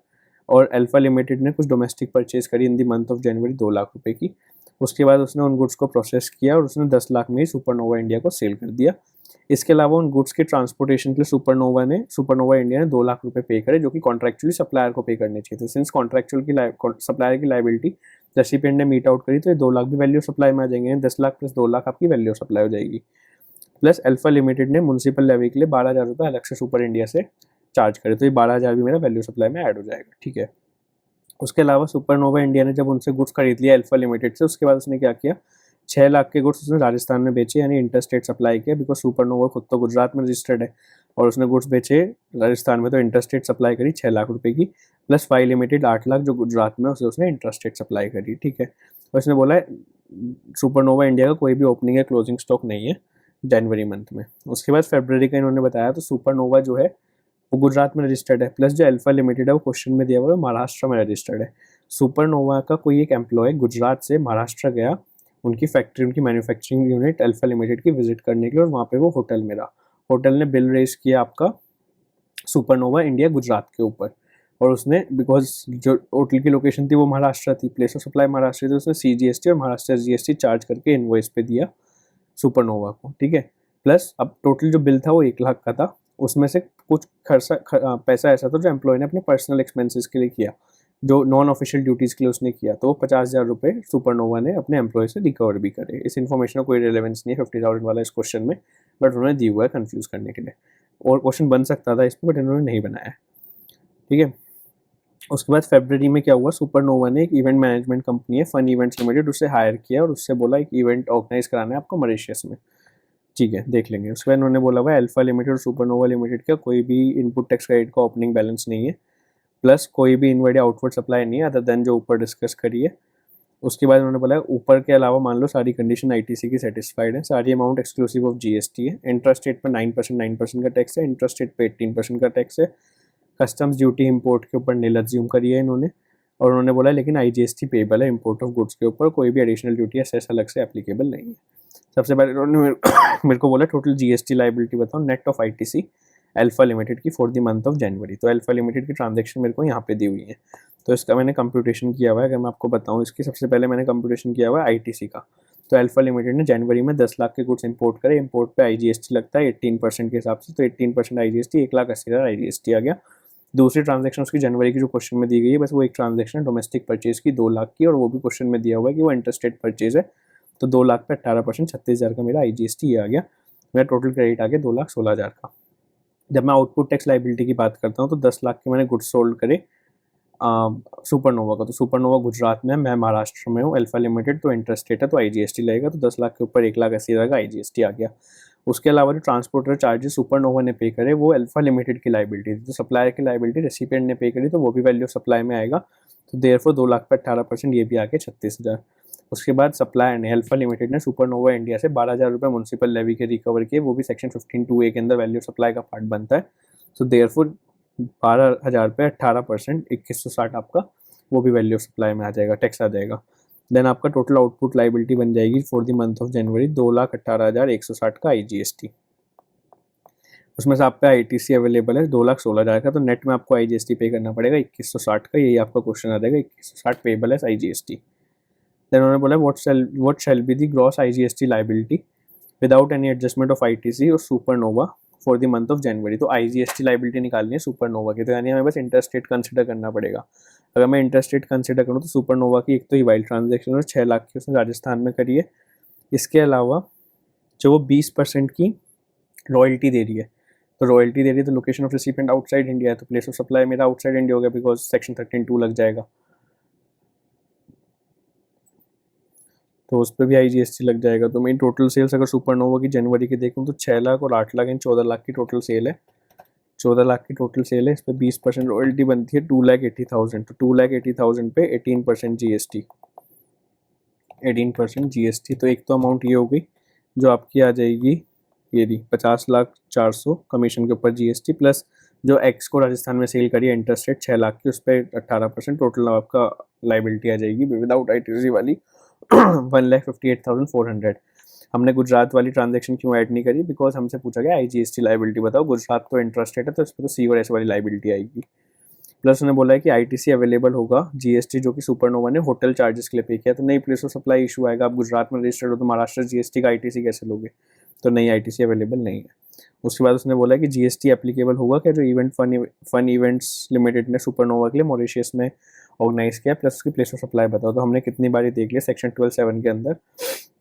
और अल्फा लिमिटेड ने कुछ डोमेस्टिक परचेज करी in the month of January 2 lakh रुपए की। उसके बाद उसने उन गुड्स को प्रोसेस किया और उसने 10 लाख में ही सुपरनोवा इंडिया को सेल कर दिया। इसके अलावा उन गुड्स के ट्रांसपोर्टेशन के लिए सुपरनोवा इंडिया ने 2 लाख रुपए पे करे, जो कि कॉन्ट्रैक्चुअली सप्लायर को पे करने चाहिए थे। सिंस कॉन्ट्रैक्चुअल की सप्लायर की लाइबिलिटी रेसिपिएंट ने मीट आउट करी, तो ये 2 लाख भी वैल्यू सप्लाई में आ जाएंगे, 10 लाख प्लस 2 लाख आपकी वैल्यू सप्लाई हो जाएगी। प्लस अल्फा लिमिटेड ने म्यूनसिपल लेवी के लिए 12,000 रुपये अलग से सुपर इंडिया से चार्ज करे, तो ये 12,000 भी मेरा वैल्यू सप्लाई में ऐड हो जाएगा, ठीक है। उसके अलावा सुपरनोवा इंडिया ने जब उनसे गुड्स खरीद लिया अल्फा लिमिटेड से, उसके बाद उसने क्या किया, 6 लाख के गुड्स उसने राजस्थान में बेचे, यानी इंटरस्टेट सप्लाई किया, बिकॉज सुपरनोवा खुद तो गुजरात में रजिस्टर्ड है, और उसने गुड्स बेचे राजस्थान में, तो इंटरस्टेट सप्लाई करी 6 लाख रुपए की, प्लस वाई लिमिटेड 8 लाख जो गुजरात में उसने इंटरस्टेट सप्लाई करी, ठीक है। और उसने बोला है सुपरनोवा इंडिया का कोई भी ओपनिंग या क्लोजिंग स्टॉक नहीं है जनवरी मंथ में। उसके बाद फरवरी का इन्होंने बताया, तो सुपरनोवा जो है वो गुजरात में रजिस्टर्ड है, प्लस जो अल्फा लिमिटेड है वो क्वेश्चन में दिया हुआ है महाराष्ट्र में रजिस्टर्ड है। सुपरनोवा का कोई एक एम्प्लॉय गुजरात से महाराष्ट्र गया उनकी फैक्ट्री, उनकी मैन्युफैक्चरिंग यूनिट अल्फा लिमिटेड की विजिट करने के लिए, और वहाँ पे वो होटल में रहा। होटल ने बिल रेज किया आपका सुपरनोवा इंडिया गुजरात के ऊपर, और उसने बिकॉज जो होटल की लोकेशन थी वो महाराष्ट्र थी, प्लेस ऑफ सप्लाई महाराष्ट्र थी, उसने CGST और महाराष्ट्र GST चार्ज करके इनवॉइस पे दिया सुपरनोवा को, ठीक है। प्लस अब टोटल जो बिल था वो 1 लाख का था, उसमें से कुछ पैसा ऐसा था जो एम्प्लॉय ने अपने पर्सनल एक्सपेंसेस के लिए किया, जो नॉन ऑफिशियल ड्यूटीज़ के लिए उसने किया, तो 50,000 रुपये सुपरनोवा ने अपने एम्प्लॉय से रिकवर भी करे। इस इन्फॉर्मेशन का कोई रिलेवेंस नहीं है 50,000 वाला इस क्वेश्चन में, बट उन्होंने दी हुआ है कन्फ्यूज़ करने के लिए, और क्वेश्चन बन सकता था इस पर, बट इन्होंने नहीं बनाया, ठीक है। उसके बाद फरवरी में क्या हुआ, सुपरनोवा ने एक इवेंट मैनेजमेंट कंपनी है फन इवेंट्स लिमिटेड, उससे हायर किया और उससे बोला एक इवेंट ऑर्गेनाइज कराना है आपको मॉरिशस में, ठीक है, देख लेंगे। उसके बाद उन्होंने बोला हुआ अल्फा लिमिटेड और सुपरनोवा लिमिटेड का कोई भी इनपुट टैक्स क्रेडिट का ओपनिंग बैलेंस नहीं है, प्लस कोई भी इनवर्ड या आउटवर्ड सप्लाई नहीं है अदर देन जो ऊपर डिस्कस करी है। उसके बाद उन्होंने बोला ऊपर के अलावा मान लो सारी कंडीशन ITC की सेटिस्फाइड है, सारी अमाउंट एक्सक्लूसिव ऑफ GST है, इंट्रा स्टेट पर 9% का टैक्स है, इंट्रा स्टेट पे 18% का टैक्स है, कस्टम्स ड्यूटी इंपोर्ट के ऊपर नील अज्यूम करी है इन्होंने, और उन्होंने बोला लेकिन IGST पेबल है इंपोर्ट ऑफ गुड्स के ऊपर, कोई भी एडिशनल ड्यूटी सेस अलग से एप्लीकेबल नहीं है। सबसे पहले उन्होंने मेरे को बोला टोटल GST लाइबिलिटी बताओ net of ITC Alpha Limited की for the month of January, तो अल्फा लिमिटेड की ट्रांजेक्शन मेरे को यहाँ पे दी हुई है, तो इसका मैंने कंप्यूटेशन किया हुआ है। अगर मैं आपको बताऊँ इसकी, सबसे पहले मैंने कंप्यूटेशन किया हुआ है ITC का, तो अल्फा लिमिटेड ने जनवरी में 10 लाख के गुड्स इंपोर्ट करे, इंपोर्ट पे IGST लगता है 18% के हिसाब से, तो 18% IGST 1,80,000 IGST आ गया। दूसरी ट्रांजेक्शन उसकी जनवरी की जो क्वेश्चन में दी गई है, बस वो एक ट्रांजेक्शन डोमेस्टिक परचेज की 2 लाख की, और वो भी क्वेश्चन में दिया हुआ है कि वो इंटरस्टेट परचेज है, तो 2 लाख पे 18% 36,000 का मेरा IGST आ गया, मेरा टोटल क्रेडिट आ गया 2,16,000 का। जब मैं आउटपुट टैक्स लाइबिलिटी की बात करता हूँ तो 10 लाख के मैंने गुड्स सोल्ड करे सुपरनोवा का, तो सुपरनोवा गुजरात में है, मैं महाराष्ट्र में हूँ, अल्फा लिमिटेड तो इंटरस्टेट है तो IGST लगेगा, तो 10 लाख के ऊपर 1,80,000 का IGST आ गया। उसके अलावा जो ट्रांसपोर्टर चार्जेस सुपरनोवा ने पे करे वो अल्फा लिमिटेड की लाइबिलिटी थी, तो सप्लायर की लाइबिलिटी रेसिपिएंट ने पे करी, तो वो भी वैल्यू ऑफ सप्लाई में आएगा, तो देयरफॉर 2 लाख पे 18% ये भी आके 36,000। उसके बाद सप्लायर ने अल्फा लिमिटेड ने सुपरनोवा इंडिया से 12,000 रुपये म्यूनसिपल लेवी के रिकवर किए, वो भी सेक्शन 15(2)A के अंदर वैल्यू ऑफ सप्लाई का पार्ट बनता है, तो देयरफॉर 12,000 पे 18% 2160 आपका वो भी वैल्यू ऑफ सप्लाई में आ जाएगा, टैक्स आ जाएगा। देन आपका टोटल आउटपुट लाइबिलिटी बन जाएगी फॉर द मंथ ऑफ जनवरी 2,18,160 का IGST, उसमें से आप पे ITC अवेलेबल है 2,16,000 का, तो नेट में आपको IGST पे करना पड़ेगा 2160 का, यही आपका क्वेश्चन आ जाएगा 2160 पेबल है IGST। देन उन्होंने बोला what shall be the gross IGST liability without any adjustment of ITC और supernova for the month of January, तो IGST लाइबिलिटी निकालनी है सुपरनोवा की, तो यानी हमें बस इंटरस्टेट कंसिडर करना पड़ेगा। अगर मैं इंटरस्टेट कंसिडर करूँ तो सुपरनोवा की एक तो ही वाइल्ड ट्रांजेक्शन 6 लाख की उसने राजस्थान में करी है, इसके अलावा जो वो 20% की रॉयल्टी दे रही है, तो रॉयल्टी दे रही है तो location of recipient outside India है, तो प्लेस ऑफ सप्लाई मेरा आउटसाइड इंडिया हो गया बिकॉज सेक्शन 13(2) लग जाएगा, तो उस पर भी IGST लग जाएगा। तो मेरी टोटल सेल्स अगर सुपरनोवा की जनवरी की देखूँ तो 6 लाख और 8 लाख यानी 14 लाख की टोटल सेल है, 14 लाख की टोटल सेल है, इस पर 20% रॉयल्टी बनती है 2,80,000, तो 2,80,000 पे 18% GST, 18% GST, तो एक तो अमाउंट ये हो गई जो आपकी आ जाएगी, ये दी 50,400,000 कमीशन के ऊपर GST, प्लस जो एक्स को राजस्थान में सेल करी है इंटरस्टेट 6 लाख की, उस पर 18%, टोटल आपका लाइबिलिटी आ जाएगी विदाउट ITC वाली 1,58,400। हमने गुजरात वाली ट्रांजेक्शन क्यों ऐड नहीं करी, बिकॉज हमसे पूछा गया IGST लाइबिलिटी बताओ, गुजरात तो इंटरस्टेट है तो इस पर तो C और S वाली लाइबिलिटी आएगी। प्लस उन्होंने बोला है कि ITC अवेलेबल होगा GST जो कि सुपरनोवा ने होटल चार्जेस के लिए पे किया, तो नई प्लेस ऑफ सप्लाई इशू आएगा, आप गुजरात में रजिस्टर्ड हो तो महाराष्ट्र GST का ITC कैसे लोगे, तो नई ITC अवेलेबल नहीं है। उसके बाद उसने बोला कि GST एप्लीकेबल होगा क्या जो इवेंट फन इवेंट्स लिमिटेड ने सुपरनोवा के लिए मॉरिशस में ऑर्गेनाइज किया, प्लस उसकी प्लेस ऑफ सप्लाई बताओ, तो हमने कितनी बारी देख लिया सेक्शन 12(7) के अंदर,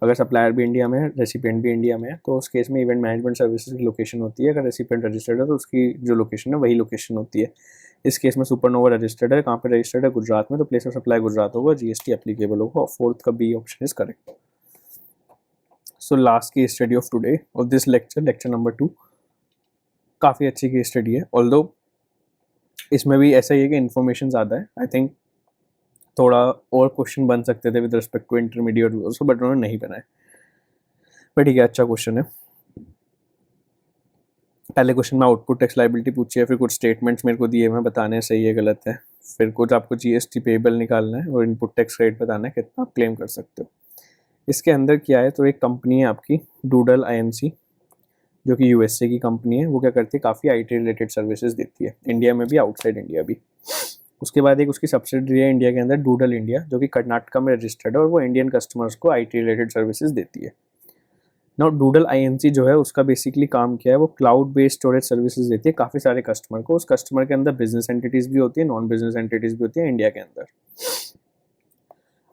अगर सप्लायर भी इंडिया में है रेसिपिएंट भी इंडिया में है तो उस केस में इवेंट मैनेजमेंट सर्विसेज की लोकेशन होती है, अगर रेसिपिएंट रजिस्टर्ड है तो उसकी जो लोकेशन है वही लोकेशन होती है। इस केस में सुपरनोवा रजिस्टर्ड है, कहाँ पे रजिस्टर्ड है, गुजरात में, तो प्लेस ऑफ सप्लाई गुजरात होगा, GST एप्लीकेबल होगा, और फोर्थ का B option is correct. So last case study of today of this lecture number 2, काफ़ी अच्छी केस स्टडी है, ऑल्दो इसमें भी ऐसा ही है कि इन्फॉर्मेशन ज़्यादा है, आई थिंक थोड़ा और क्वेश्चन बन सकते थे with respect to intermediate also, but उन्होंने नहीं बनाए, बट ठीक है अच्छा क्वेश्चन है। पहले क्वेश्चन में आउटपुट टैक्स लाइबिलिटी पूछी है, फिर कुछ स्टेटमेंट्स मेरे को दिए हुए बताने हैं सही है गलत है, फिर कुछ आपको GST पेबल निकालना है और इनपुट टैक्स रेट बताना है कितना आप क्लेम कर सकते हो। इसके अंदर क्या है, तो एक कंपनी है आपकी डूडल INC, जो कि यूएसए की कंपनी है, वो क्या करती है, काफ़ी आईटी रिलेटेड सर्विसेज देती है, इंडिया में भी, आउटसाइड इंडिया भी। उसके बाद एक उसकी सब्सिडरी है इंडिया के अंदर, डूडल इंडिया, जो कि कर्नाटका में रजिस्टर्ड है और वो इंडियन कस्टमर्स को आईटी रिलेटेड सर्विसेज देती है। नाउ डूडल आईएनसी जो है उसका बेसिकली काम क्या है, वो क्लाउड बेस्ड स्टोरेज सर्विसेज देती है काफ़ी सारे कस्टमर को। उस कस्टमर के अंदर बिजनेस एंटिटीज भी होती है, नॉन बिजनेस एंटिटीज भी होती है इंडिया के अंदर।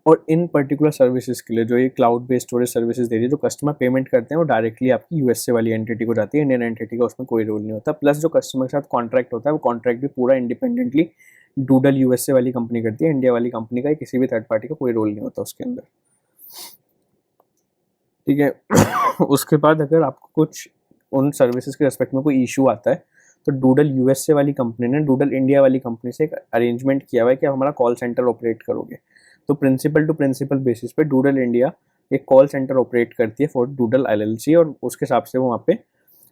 और इन पर्टिकुलर सर्विसेज के लिए जो ये क्लाउड बेस्ड स्टोरेज सर्विसेज दे रही है, जो कस्टमर पेमेंट करते हैं वो डायरेक्टली आपकी यूएसए वाली एंटिटी को जाती है, इंडियन एंटिटी का उसमें कोई रोल नहीं होता। प्लस जो कस्टमर के साथ कॉन्ट्रैक्ट होता है वो कॉन्ट्रैक्ट भी पूरा इंडिपेंडेंटली डूडल यूएसए वाली कंपनी करती है, इंडिया वाली कंपनी का किसी भी थर्ड पार्टी का कोई रोल नहीं होता उसके अंदर, ठीक है। उसके बाद अगर आपको कुछ उन सर्विसेज के रेस्पेक्ट में कोई इशू आता है तो डूडल यूएसए वाली कंपनी ने डूडल इंडिया वाली कंपनी से एक अरेंजमेंट किया हुआ है कि आप हमारा कॉल सेंटर ऑपरेट करोगे। तो प्रिंसिपल टू प्रिंसिपल बेसिस पे डूडल इंडिया एक कॉल सेंटर ऑपरेट करती है फॉर डूडल एलएलसी, और उसके हिसाब से वो वहाँ पे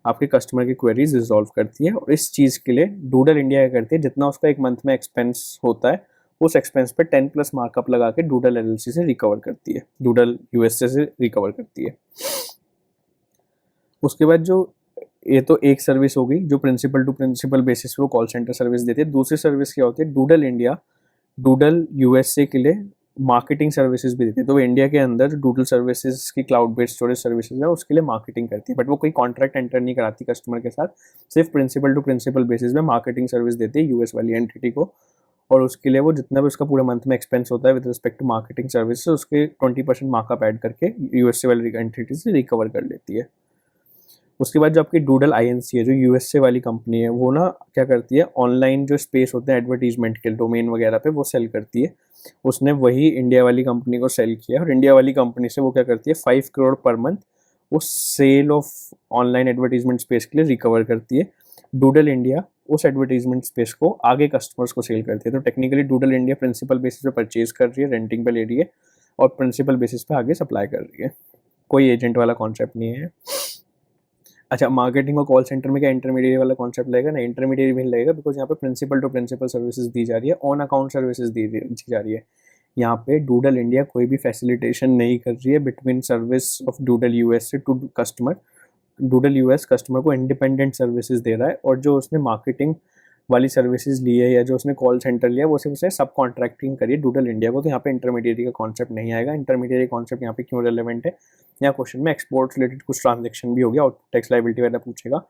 आपके कस्टमर की क्वेरीज रिजॉल्व करती है। और इस चीज़ के लिए डूडल इंडिया क्या करती है, जितना उसका एक मंथ में एक्सपेंस होता है उस एक्सपेंस पे 10+ मार्कअप लगा के डूडल एलएलसी से रिकवर करती है, डूडल यूएसए से रिकवर करती है। उसके बाद जो ये तो एक सर्विस हो गई जो प्रिंसिपल टू प्रिंसिपल बेसिस पे वो कॉल सेंटर सर्विस देती है। दूसरी सर्विस क्या होती है, डूडल इंडिया डूडल यूएसए के लिए मार्केटिंग सर्विसेज भी देती है। तो वो इंडिया के अंदर डूडल सर्विसेज की क्लाउड बेस्ड स्टोरेज सर्विसेज है उसके लिए मार्केटिंग करती है, बट वो कोई कॉन्ट्रैक्ट एंटर नहीं कराती कस्टमर के साथ, सिर्फ प्रिंसिपल टू प्रिंसिपल बेसिस में मार्केटिंग सर्विस देती है यूएस वाली एंटिटी को। और उसके लिए वो जितना भी उसका पूरे मंथ में एक्सपेंस होता है with respect to marketing service उसके 20% मार्कअप ऐड करके यूएसए वाली एंटिटी से रिकवर कर लेती है। उसके बाद जो आपकी डूडल आईएनसी है जो यूएसए वाली कंपनी है, वो ना क्या करती है, ऑनलाइन जो स्पेस होते हैं एडवर्टीजमेंट के डोमेन वगैरह पे वो सेल करती है। उसने वही इंडिया वाली कंपनी को सेल किया और इंडिया वाली कंपनी से वो क्या करती है 5 करोड़ पर मंथ वो sale of online advertisement space के लिए रिकवर करती है। डूडल इंडिया उस एडवर्टीजमेंट स्पेस को आगे कस्टमर्स को सेल करती है। तो technically Doodle India principal basis पे परचेज कर रही है, रेंटिंग पे ले रही है और प्रिंसिपल बेसिस पे आगे सप्लाई कर रही है, कोई एजेंट वाला कॉन्सेप्ट नहीं है। अच्छा, मार्केटिंग और कॉल सेंटर में क्या इंटरमीडिएट वाला कॉन्सेप्ट लगेगा? ना, इंटरमीडिएट भी लगेगा, बिकॉज यहाँ पे प्रिंसिपल टू प्रिंसिपल सर्विसेज दी जा रही है, ऑन अकाउंट सर्विसेज दी जा रही है। यहाँ पे डूडल इंडिया कोई भी फैसिलिटेशन नहीं कर रही है between service of Doodle US से to customer. Doodle US customer को इंडिपेंडेंट सर्विसेज दे रहा है और जो उसने मार्केटिंग वाली सर्विसेज ली है या जो उसने कॉल सेंटर लिया वो सिर्फ उसने सब कॉन्ट्रैक्टिंग करी है डूडल इंडिया को। तो यहाँ पे इंटरमीडिएट का कॉन्सेप्ट नहीं आएगा। इंटरमीडिएट कॉन्सेप्ट यहाँ पे क्यों रिलेवेंट है, यहाँ क्वेश्चन में एक्सपोर्ट रिलेटेड कुछ ट्रांजेक्शन भी हो गया और टैक्स लायबिलिटी वाला पूछेगा।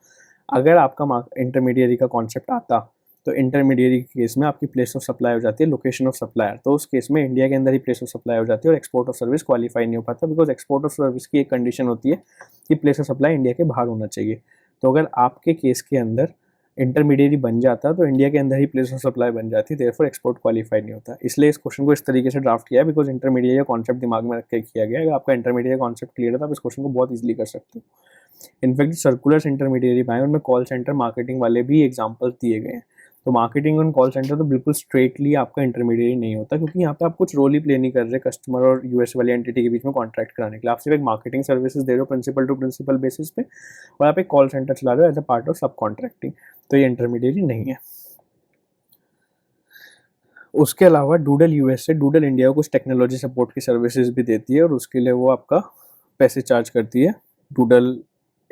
अगर आपका इंटरमीडिएट का कॉन्सेप्ट आता तो इंटरमीडिएट के केस में आपकी प्लेस ऑफ सप्लाई हो जाती है लोकेशन ऑफ सप्लायर, तो उस केस में इंडिया के अंदर ही प्लेस ऑफ सप्लाई हो जाती है और एक्सपोर्ट ऑफ सर्विस क्वालिफाई नहीं हो पाता, बिकॉज एक्सपोर्ट ऑफ सर्विस की एक कंडीशन होती है कि प्लेस ऑफ सप्लाई इंडिया के बाहर होना चाहिए। तो अगर आपके केस के अंदर इंटरमीडिएट बन जाता तो इंडिया के अंदर ही प्लेस ऑफ सप्लाई बन जाती, देयरफॉर एक्सपोर्ट क्वालिफाई नहीं होता। इसलिए इस क्वेश्चन को इस तरीके से ड्राफ्ट किया है बिकॉज इंटरमीडिएट का कॉन्सेप्ट दिमाग में रख के किया गया है। अगर आपका इंटरमीडिएट कॉन्सेप्ट क्लियर है तो आप इस क्वेश्चन को बहुत ईजिली कर सकते हो। इनफैक्ट सर्कुलर्स इंटरमीडिएट आए उनमें कॉल सेंटर मार्केटिंग वाले भी एग्जाम्पल्स दिए गए हैं। तो मार्केटिंग और कॉल सेंटर तो बिल्कुल स्ट्रेटली आपका इंटरमीडिएट नहीं होता, क्योंकि यहाँ पे आप कुछ रोल ही प्ले नहीं कर रहे कस्टमर और यूएस वाली एंटिटी के बीच में कॉन्ट्रैक्ट कराने के लिए। आप सिर्फ एक मार्केटिंग सर्विसेज दे रहे हो प्रिंसिपल टू प्रिंसिपल बेसिस पे और आप एक कॉल सेंटर चला रहे हो एज अ पार्ट ऑफ सब कॉन्ट्रैक्टिंग, तो ये इंटरमीडिएट नहीं है। उसके अलावा डूडल यूएस से डूडल इंडिया को कुछ टेक्नोलॉजी सपोर्ट की सर्विसेज भी देती है और उसके लिए वो आपका पैसे चार्ज करती है डूडल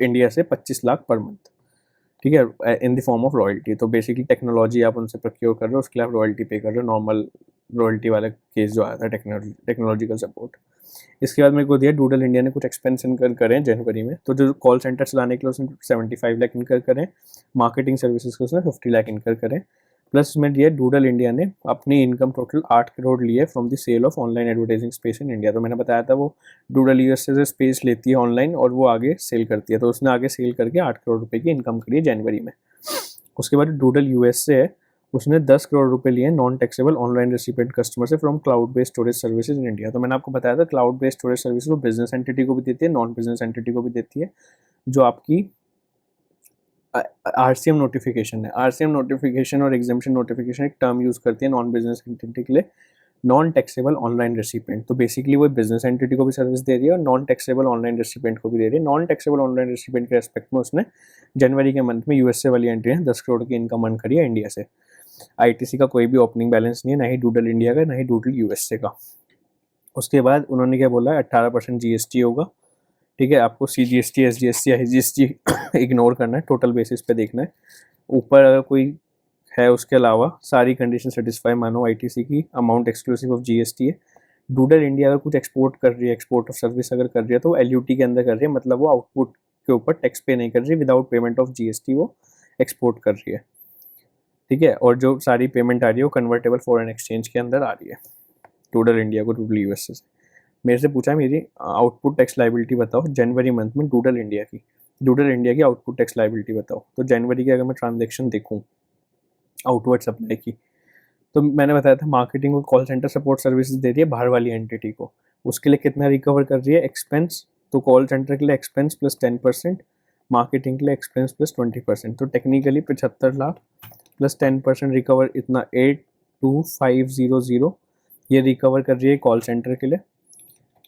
इंडिया से 25 लाख पर मंथ, ठीक है, in the form of royalty. तो बेसिकली टेक्नोलॉजी आप उनसे प्रोक्योर कर रहे हो, उसके लिए आप रॉयल्टी पे कर रहे हो, नॉर्मल रॉयल्टी वाला केस जो आया था टेक्नोलॉजिकल सपोर्ट। इसके बाद मेरे को दिया डूडल इंडिया ने कुछ एक्सपेंस इनकर करें जनवरी में, तो जो कॉल सेंटर चलाने के लिए उसने 75 लाख इनकर करें, मार्केटिंग सर्विसेज के उसने 50 लाख इनकर करें, प्लस में दिया डूडल इंडिया ने अपनी इनकम टोटल 8 करोड़ लिए from the sale of online advertising space in India. तो मैंने बताया था वो डूडल यूएस से स्पेस लेती है ऑनलाइन और वो आगे सेल करती है, तो उसने आगे सेल करके 8 करोड़ रुपए की इनकम करी है जनवरी में। उसके बाद डूडल यूएस से है उसने 10 करोड़ रुपए लिए non taxable online recipient customer से from cloud based storage services in India. तो मैंने आपको बताया था क्लाउड बेस्ड स्टोरेज सर्विसेज वो बिजनेस एंटिटी को भी देती है, नॉन बिजनेस एंटिटी को भी देती है। जो आपकी आरसीएम नोटिफिकेशन है, आरसीएम नोटिफिकेशन और एग्जाम्पशन नोटिफिकेशन एक टर्म यूज करती है नॉन बिजनेस एंटिटी के लिए, नॉन टैक्सेबल ऑनलाइन रेसिपिएंट। तो बेसिकली वो बिजनेस एंटिटी को भी सर्विस दे रही है और नॉन टैक्सेबल ऑनलाइन रेसिपिएंट को भी दे रही है। नॉन टैक्सेबल ऑनलाइन रेसिपिएंट के रेस्पेक्ट में उसने जनवरी के मंथ में यूएसए वाली एंट्री ने 10 करोड़ की इनकम अर्न करी है इंडिया से। आईटीसी का कोई भी ओपनिंग बैलेंस नहीं है, ना ही डूडल इंडिया का, ना ही डूडल यूएसए का। उसके बाद उन्होंने क्या बोला है 18% जीएसटी होगा, ठीक है, आपको CGST, SGST, IGST इग्नोर करना है, टोटल बेसिस पे देखना है। ऊपर अगर कोई है उसके अलावा सारी कंडीशन सेटिस्फाई मानो ITC की, अमाउंट एक्सक्लूसिव ऑफ GST है। डूडल इंडिया अगर कुछ एक्सपोर्ट कर रही है, एक्सपोर्ट ऑफ सर्विस अगर कर रही है तो वो LUT के अंदर कर रही है, मतलब वो आउटपुट के ऊपर टैक्स पे नहीं कर रही, विदाउट पेमेंट ऑफ GST वो एक्सपोर्ट कर रही है। ठीक है, और जो सारी पेमेंट आ रही है वो कन्वर्टेबल फॉरेन एक्सचेंज के अंदर आ रही है डूडल इंडिया को डूडल US से। मेरे से पूछा है मेरी आउटपुट टैक्स लाइबिलिटी बताओ जनवरी मंथ में डूडल इंडिया की आउटपुट टैक्स लाइबिलिटी बताओ। तो जनवरी की अगर मैं ट्रांजेक्शन देखूँ आउटवर्ड सप्लाई की, तो मैंने बताया था मार्केटिंग और कॉल सेंटर सपोर्ट सर्विसेज दे रही है बाहर वाली एंटिटी को, उसके लिए कितना रिकवर कर रही है एक्सपेंस। तो कॉल सेंटर के लिए एक्सपेंस प्लस 10%, मार्केटिंग के लिए एक्सपेंस प्लस 20%, तो टेक्निकली 75 लाख प्लस 10% रिकवर, इतना 82500 ये रिकवर कर रही है कॉल सेंटर के लिए।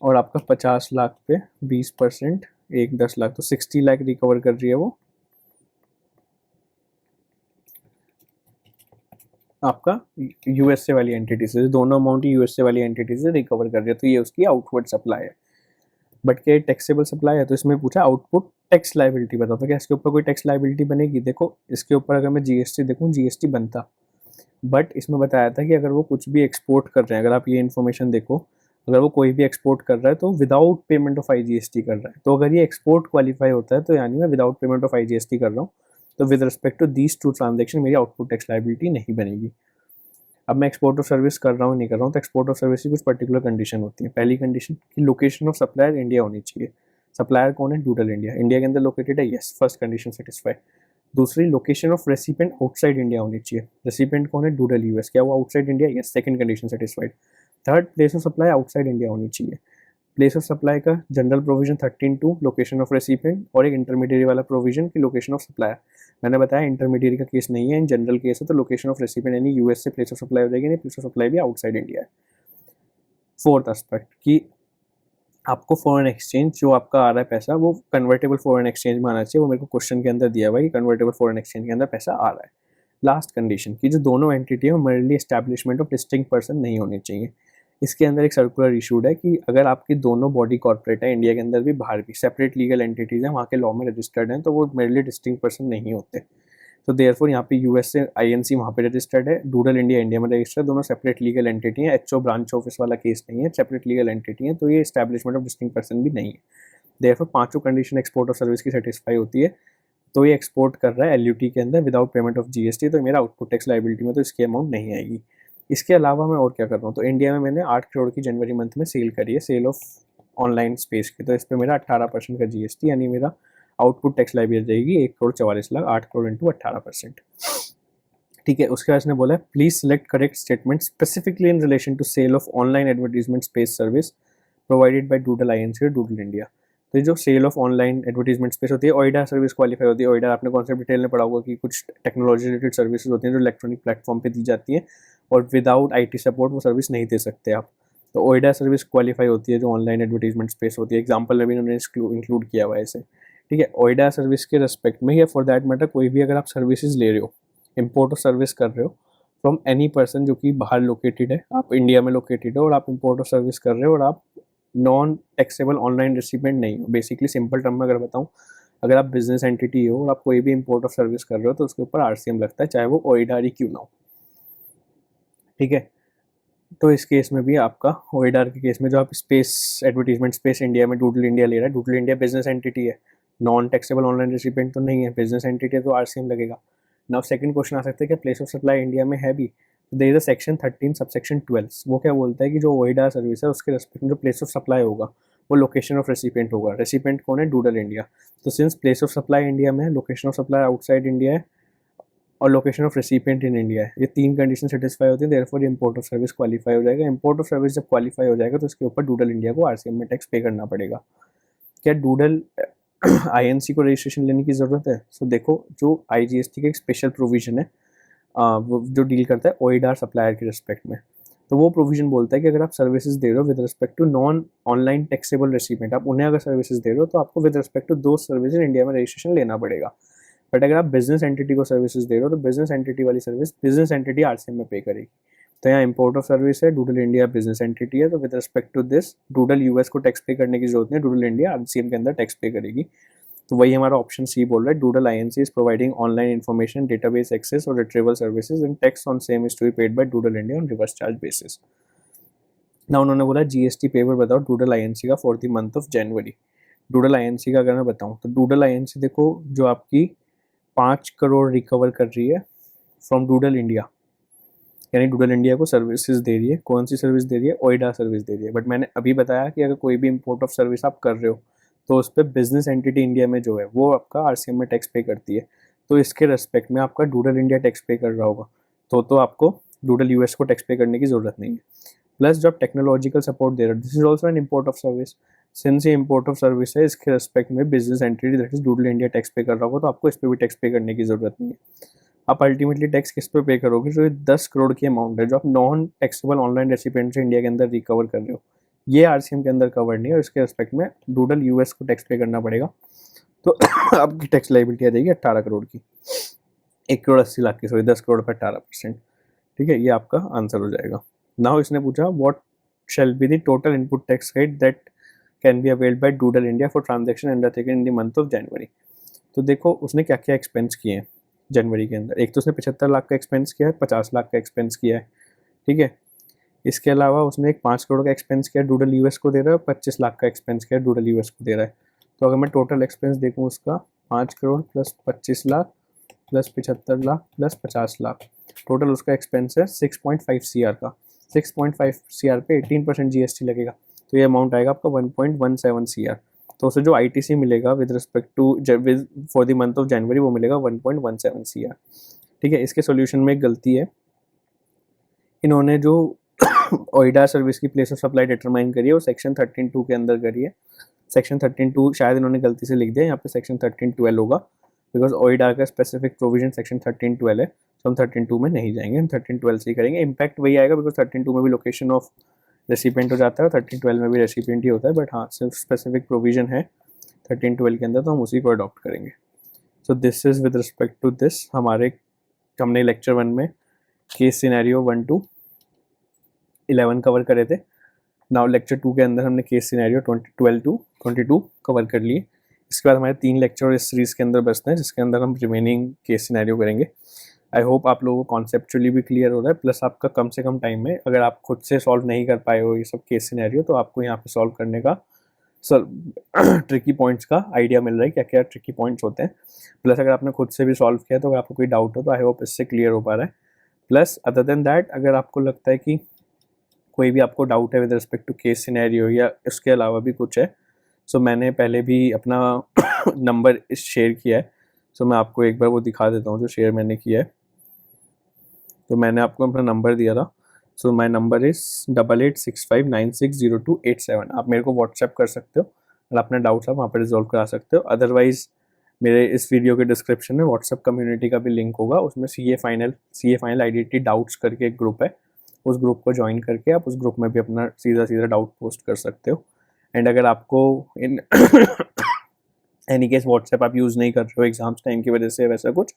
और आपका 50 लाख पे 20%, 10 लाख, तो 60 लाख रिकवर कर रही है वो आपका USA वाली एंटिटी से। दोनों अमाउंट USA वाली एंटिटी से रिकवर कर रही है, तो ये उसकी आउटवर्ड सप्लाई है। बट क्या टैक्सेबल सप्लाई है? तो इसमें पूछा आउटपुट टैक्स लाइबिलिटी बताओ, तो क्या इसके ऊपर कोई टैक्स लाइबिलिटी बनेगी? देखो इसके ऊपर अगर मैं GST देखूँ, GST बनता, बट इसमें बताया था कि अगर वो कुछ भी एक्सपोर्ट कर रहे हैं, अगर आप ये इन्फॉर्मेशन देखो, अगर वो कोई भी एक्सपोर्ट कर रहा है तो विदाउट पेमेंट ऑफ IGST कर रहा है, तो अगर ये एक्सपोर्ट क्वालिफाई होता है तो यानी मैं विदाउट पेमेंट ऑफ IGST कर रहा हूँ, तो with respect to these two transaction मेरी आउटपुट टैक्स लाइबिलिटी नहीं बनेगी। अब मैं एक्सपोर्ट ऑफ सर्विस कर रहा हूँ नहीं कर रहा हूँ, तो एक्सपोर्ट ऑफ सर्विस की कुछ पर्टिकुलर कंडीशन होती है। पहली कंडीशन कि लोकेशन ऑफ सप्लायर इंडिया होनी चाहिए। सप्लायर कौन है? डूडल इंडिया के अंदर लोकेटेड है, यस, फर्स्ट कंडीशन सेटिस्फाई। दूसरी, location of recipient outside India होनी चाहिए। रेसिपेंट कौन है? डूडल US, क्या वो outside India? Yes, second condition satisfied. Third, place of supply outside India होनी चाहिए। प्लेस ऑफ सप्लाई का general provision 13(2) location of recipient, और एक इंटरमीडिएरी वाला प्रोविजन की लोकेशन ऑफ सप्लायर। मैंने बताया इंटरमीडिएरी का केस नहीं है, इन जनरल केस है, तो लोकेशन ऑफ रेसिपेंट यानी US से प्लेस ऑफ सप्लाई हो जाएगी, नहीं प्लेस ऑफ सप्लाई भी आउटसाइड इंडिया है। फोर्थ एस्पेक्ट कि आपको फॉरेन एक्सचेंज जो आपका आ रहा है पैसा, वो कन्वर्टेबल फॉरेन एक्सचेंज में आना चाहिए, वो मेरे को क्वेश्चन के अंदर दिया हुआ है कि कन्वर्टेबल फॉरेन एक्सचेंज के अंदर पैसा आ रहा है। लास्ट कंडीशन की जो दोनों एंटिटी है वो merely establishment of distinct person नहीं होने चाहिए। इसके अंदर एक सर्कुलर इशूड है कि अगर आपकी दोनों बॉडी कॉर्पोरेट है, इंडिया के अंदर भी बाहर भी सेपरेट लीगल एंटिटीज़ हैं, वहाँ के लॉ में रजिस्टर्ड हैं, तो वो मर्ली डिस्टिंक्ट पर्सन नहीं होते। तो देयरफॉर यहाँ पे US से INC वहाँ पे रजिस्टर्ड है, डूडल इंडिया में रजिस्टर्ड, दोनों सेपरेट लीगल एंटिटी हैं। HO ब्रांच ऑफिस वाला केस नहीं है, सेपरेट लीगल एंटिटी है, तो ये एस्टैब्लिशमेंट ऑफ डिस्टिंक्ट पर्सन भी नहीं है। देयरफॉर पांचों कंडीशन एक्सपोर्ट ऑफ सर्विस की सेटिस्फाई होती है, तो ये एक्सपोर्ट कर रहा है LUT के अंदर विदाउट पेमेंट ऑफ GST, तो मेरा आउटपुट टैक्स लाइबिलिटी में तो इसकी अमाउंट नहीं आएगी। इसके अलावा मैं और क्या कर रहा हूँ, तो इंडिया में मैंने 8 करोड़ की जनवरी मंथ में सेल करी है, सेल ऑफ ऑनलाइन स्पेस की, तो इस पर मेरा 18% का GST, यानी मेरा आउटपुट टैक्स लाइबिलिटी जाएगी 1,44,00,000, 8 करोड़ इंटू 18%। ठीक है, उसके बाद इसने बोला है please select correct statement specifically in relation to sale of online advertisement space service provided by Doodle INC और डूडल इंडिया। तो ये जो sale of online advertisement space होती है, ओइडा सर्विस क्वालिफाई होती है। ओइडा आपने कॉन्सेप्ट डिटेल में पढ़ा होगा कि कुछ टेक्नोलॉजी रिलेटेड सर्विसेज होती हैं जो इलेक्ट्रॉनिक प्लेटफॉर्म पे दी जाती हैं, और विदाउट IT सपोर्ट वो सर्विस नहीं दे सकते आप। तो ओइडा सर्विस क्वालिफाई होती है जो ऑनलाइन एडवर्टीजमेंट स्पेस होती है। एग्जाम्पल में भी उन्होंने इंक्लूड किया हुआ है इसे। ठीक है, ओइडा सर्विस के रेस्पेक्ट में या फॉर दैट मैटर कोई भी अगर आप सर्विसेज ले रहे हो, इम्पोर्ट ऑफ सर्विस कर रहे हो फ्रॉम एनी पर्सन जो कि बाहर लोकेटेड है, आप इंडिया में लोकेटेड हो और आप इम्पोर्ट ऑफ सर्विस कर रहे हो और आप नॉन टैक्सेबल ऑनलाइन रिसिपेंट नहीं हो। बेसिकली सिंपल टर्म में अगर बताऊँ, अगर आप बिजनेस एंटिटी हो और आप कोई भी इम्पोर्ट ऑफ सर्विस कर रहे हो तो उसके ऊपर RCM लगता है, चाहे वो ओइडा ही क्यों ना हो। ठीक है, तो इस केस में भी आपका ओइडा के केस में जो आप स्पेस एडवर्टीजमेंट स्पेस इंडिया में डूडल इंडिया ले रहा है, डूडल इंडिया बिजनेस एंटिटी है, नॉन टैक्सेबल ऑनलाइन रिसिपेंट तो नहीं है, बिजनेस एंटिटी है, तो RCM लगेगा। नाउ सेकंड क्वेश्चन आ सकता है कि प्लेस ऑफ सप्लाई इंडिया में है भी, there is a section 13 subsection 12, वो क्या बोलता है कि जो ओइडा सर्विस है उसके रेस्पेक्ट में जो प्लेस ऑफ सप्लाई होगा वो लोकेशन ऑफ रेसिपेंट होगा। रेसिपेंट कौन है? Doodle India. तो since place of supply India में है, location of supply outside India है, और location of recipient in India है, ये तीन कंडीशन सेटिस्फाई होती है, therefore import of service qualify हो जाएगा। इम्पोर्ट ऑफ सर्विस जब क्वालिफाई हो जाएगा तो इसके ऊपर डूडल इंडिया को RCM में टैक्स पे करना पड़ेगा। क्या डूडल INC को रजिस्ट्रेशन लेने की ज़रूरत है? सो देखो, जो IGST का एक स्पेशल प्रोविजन है वो जो डील करता है ओइडा सप्लायर के रिस्पेक्ट में, तो वो प्रोविजन बोलता है कि अगर आप सर्विसेज दे रहे हो with respect to non online taxable recipient, आप उन्हें अगर सर्विसेज दे रहे हो तो आपको विद रिस्पेक्ट टू दो सर्विसेज इंडिया में रजिस्ट्रेशन लेना पड़ेगा। बट अगर आप बिजनेस एंटिटी को सर्विसेज दे रहे हो तो बिजनेस एंटिटी वाली सर्विस बिजनेस एंटिटी RCM में पे करेगी। तो यहाँ इम्पोर्ट ऑफ सर्विस है, डूडल इंडिया बिजनेस एंटिटी है, तो with respect to this Doodle US को टैक्स पे करने की जरूरत नहीं, डूडल इंडिया आरसीएम के अंदर टैक्स पे करेगी। तो वही हमारा ऑप्शन सी बोल रहा है, Doodle INC is providing online information database access और retrieval services and tax on same is to be paid by Doodle India on reverse charge basis. ना उन्होंने बोला जीएसटी पेपर बताओ डूडल आईएनसी का for the month of January. Doodle INC का अगर मैं बताऊं तो डूडल आईएनसी देखो जो आपकी 5 करोड़ रिकवर कर रही है फ्रॉम डूडल इंडिया, यानी डूडल इंडिया को सर्विसेज दे रही है। कौन सी सर्विस दे रही है? ओइडा सर्विस दे रही है। बट मैंने अभी बताया कि अगर कोई भी इम्पोर्ट ऑफ सर्विस आप कर रहे हो तो उस पर बिजनेस एंटिटी इंडिया में जो है वो आपका आरसीएम में टैक्स पे करती है, तो इसके रेस्पेक्ट में आपका डूडल इंडिया टैक्स पे कर रहा होगा, तो आपको डूडल यूएस को टैक्स पे करने की जरूरत नहीं है। प्लस जब टेक्नोलॉजिकल सपोर्ट दे रहा है, this is also an import of service. Since ये इम्पोर्ट ऑफ सर्विस है, इसके रेस्पेक्ट में business entity that is doodle India tax पे कर रहा होगा, तो आपको इस पर भी टैक्स पे करने की जरूरत नहीं है। आप अल्टीमेटली टैक्स किस पे करोगे? जो 10 करोड़ की अमाउंट है जो आप नॉन टैक्सेबल ऑनलाइन रेसिपिएंट से इंडिया के अंदर रिकवर कर रहे हो, ये आरसीएम के अंदर कवर नहीं है, और इसके रेस्पेक्ट में डूडल यूएस को टैक्स पे करना पड़ेगा। तो आपकी टैक्स लाइबिलिटी आ जाएगी 18 करोड़ की, 1 करोड़ 80 लाख की, सॉरी 10 करोड़ पर 18%। ठीक है, ये आपका आंसर हो जाएगा। नाउ इसने पूछा what shall be the total input tax rate that can be availed bye Doodle India for transaction undertaken in the month of January. तो देखो उसने क्या क्या एक्सपेंस किए हैं जनवरी के अंदर। एक तो उसने 75 लाख का एक्सपेंस किया है, 50 लाख का एक्सपेंस किया है, ठीक है। इसके अलावा उसने एक 5 करोड़ का एक्सपेंस किया डूडल यूएस को दे रहा है, 25 लाख का एक्सपेंस किया डूडल यूएस को दे रहा है। तो अगर मैं टोटल एक्सपेंस देखूँ उसका 5 crore plus 25 lakh plus 75 lakh plus 50 lakh, total उसका एक्सपेंस है 6.5 सीआर का। 6.5 सीआर पे 18% जीएसटी लगेगा, तो ये अमाउंट आएगा आपका 1.17 सीआर। तो उसे जो आईटीसी मिलेगा with respect to for the month of January वो मिलेगा 1.17 सीआर। ठीक है, इसके सॉल्यूशन में एक गलती है, इन्होंने जो ओइडा सर्विस की प्लेस ऑफ सप्लाई डिटरमाइन करी है वो सेक्शन 13(2) के अंदर करी है। सेक्शन 13(2) शायद इन्होंने गलती से लिख दिया, यहाँ पे सेक्शन 13(12) होगा, बिकॉज ओइडा का स्पेसिफिक प्रोविजन सेक्शन 13(12) है, तो हम 13(2) में नहीं जाएंगे, हम 13(12) से ही करेंगे। इम्पैक्ट वही आएगा बिकॉज 13(2) में भी लोकेशन ऑफ रेसिपिएंट हो जाता है, 13(12) में भी रेसिपिएंट ही होता है, बट हाँ सिर्फ स्पेसिफिक प्रोविजन है 13(12) के अंदर, तो हम उसी को अडॉप्ट करेंगे। So this is with respect to this. हमने लेक्चर 1 में केस सिनेरियो 1 to 11 कवर करे थे। नाउ लेक्चर 2 के अंदर हमने केस सिनेरियो 12 to 22 कवर कर लिए। इसके बाद हमारे 3 लेक्चर इस सीरीज के अंदर बचते हैं, जिसके अंदर हम रिमेनिंग केस सिनेरियो करेंगे। आई होप आप लोगों को कॉन्सेप्चुअली भी क्लियर हो रहा है, प्लस आपका कम से कम टाइम में, अगर आप खुद से सॉल्व नहीं कर पाए हो ये सब केस सिनेरियो, तो आपको यहाँ पे सॉल्व करने का ट्रिकी पॉइंट्स का आइडिया मिल रहा है, क्या क्या ट्रिकी पॉइंट्स होते हैं। प्लस अगर आपने खुद से भी सॉल्व किया तो अगर आपको कोई डाउट हो तो आई होप इससे क्लियर हो पा रहा है। प्लस अदर देन दैट, अगर आपको लगता है कि कोई भी आपको डाउट है with respect to case scenario या इसके अलावा भी कुछ है, सो मैंने पहले भी अपना नंबर शेयर किया है, सो मैं आपको एक बार वो दिखा देता हूँ जो शेयर मैंने किया है। तो मैंने आपको अपना नंबर दिया था, सो माई नंबर इज़ 8865960287। आप मेरे को व्हाट्सएप कर सकते हो और अपने डाउट्स आप वहाँ पर रिजॉल्व करा सकते हो। अदरवाइज़ मेरे इस वीडियो के डिस्क्रिप्शन में व्हाट्सएप कम्युनिटी का भी लिंक होगा, उसमें सीए फाइनल आइडेंटिटी डाउट्स करके एक ग्रुप है, उस ग्रुप को ज्वाइन करके आप उस ग्रुप में भी अपना सीधा डाउट पोस्ट कर सकते हो। एंड अगर आपको इन एनी केस व्हाट्सएप आप यूज़ नहीं कर रहे हो एग्जाम्स टाइम की वजह से वैसा कुछ,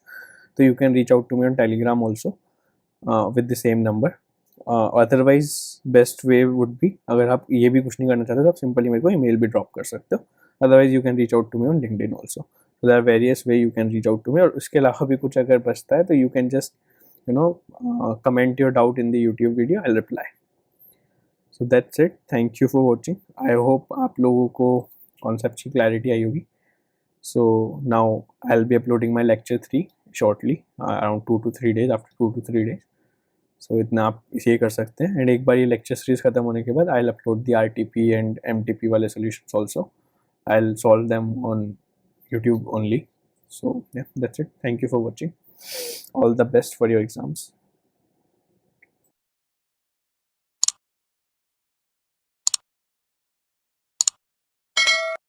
तो you can reach out to me on Telegram also with the same number. Otherwise best way would be, अगर आप ये भी कुछ नहीं करना चाहते तो आप सिंपली मेरे को ईमेल भी ड्रॉप कर सकते हो। Otherwise you can reach out to me on LinkedIn also, so there are various way you can reach out to me. और इसके अलावा भी कुछ अगर बचता है तो you can just comment your doubt in the YouTube video, I'll reply. So that's it. Thank you for watching. I hope आप लोगों को concept की clarity आई होगी. So now I'll be uploading my lecture 3 shortly, around 2 to 3 days, after 2 to 3 days. So इतना आप इसे कर सकते हैं, and एक बार ये lecture series खत्म होने के बाद I'll upload the RTP and MTP वाले solutions also. I'll solve them on YouTube only. So yeah, that's it. Thank you for watching. All the best for your exams.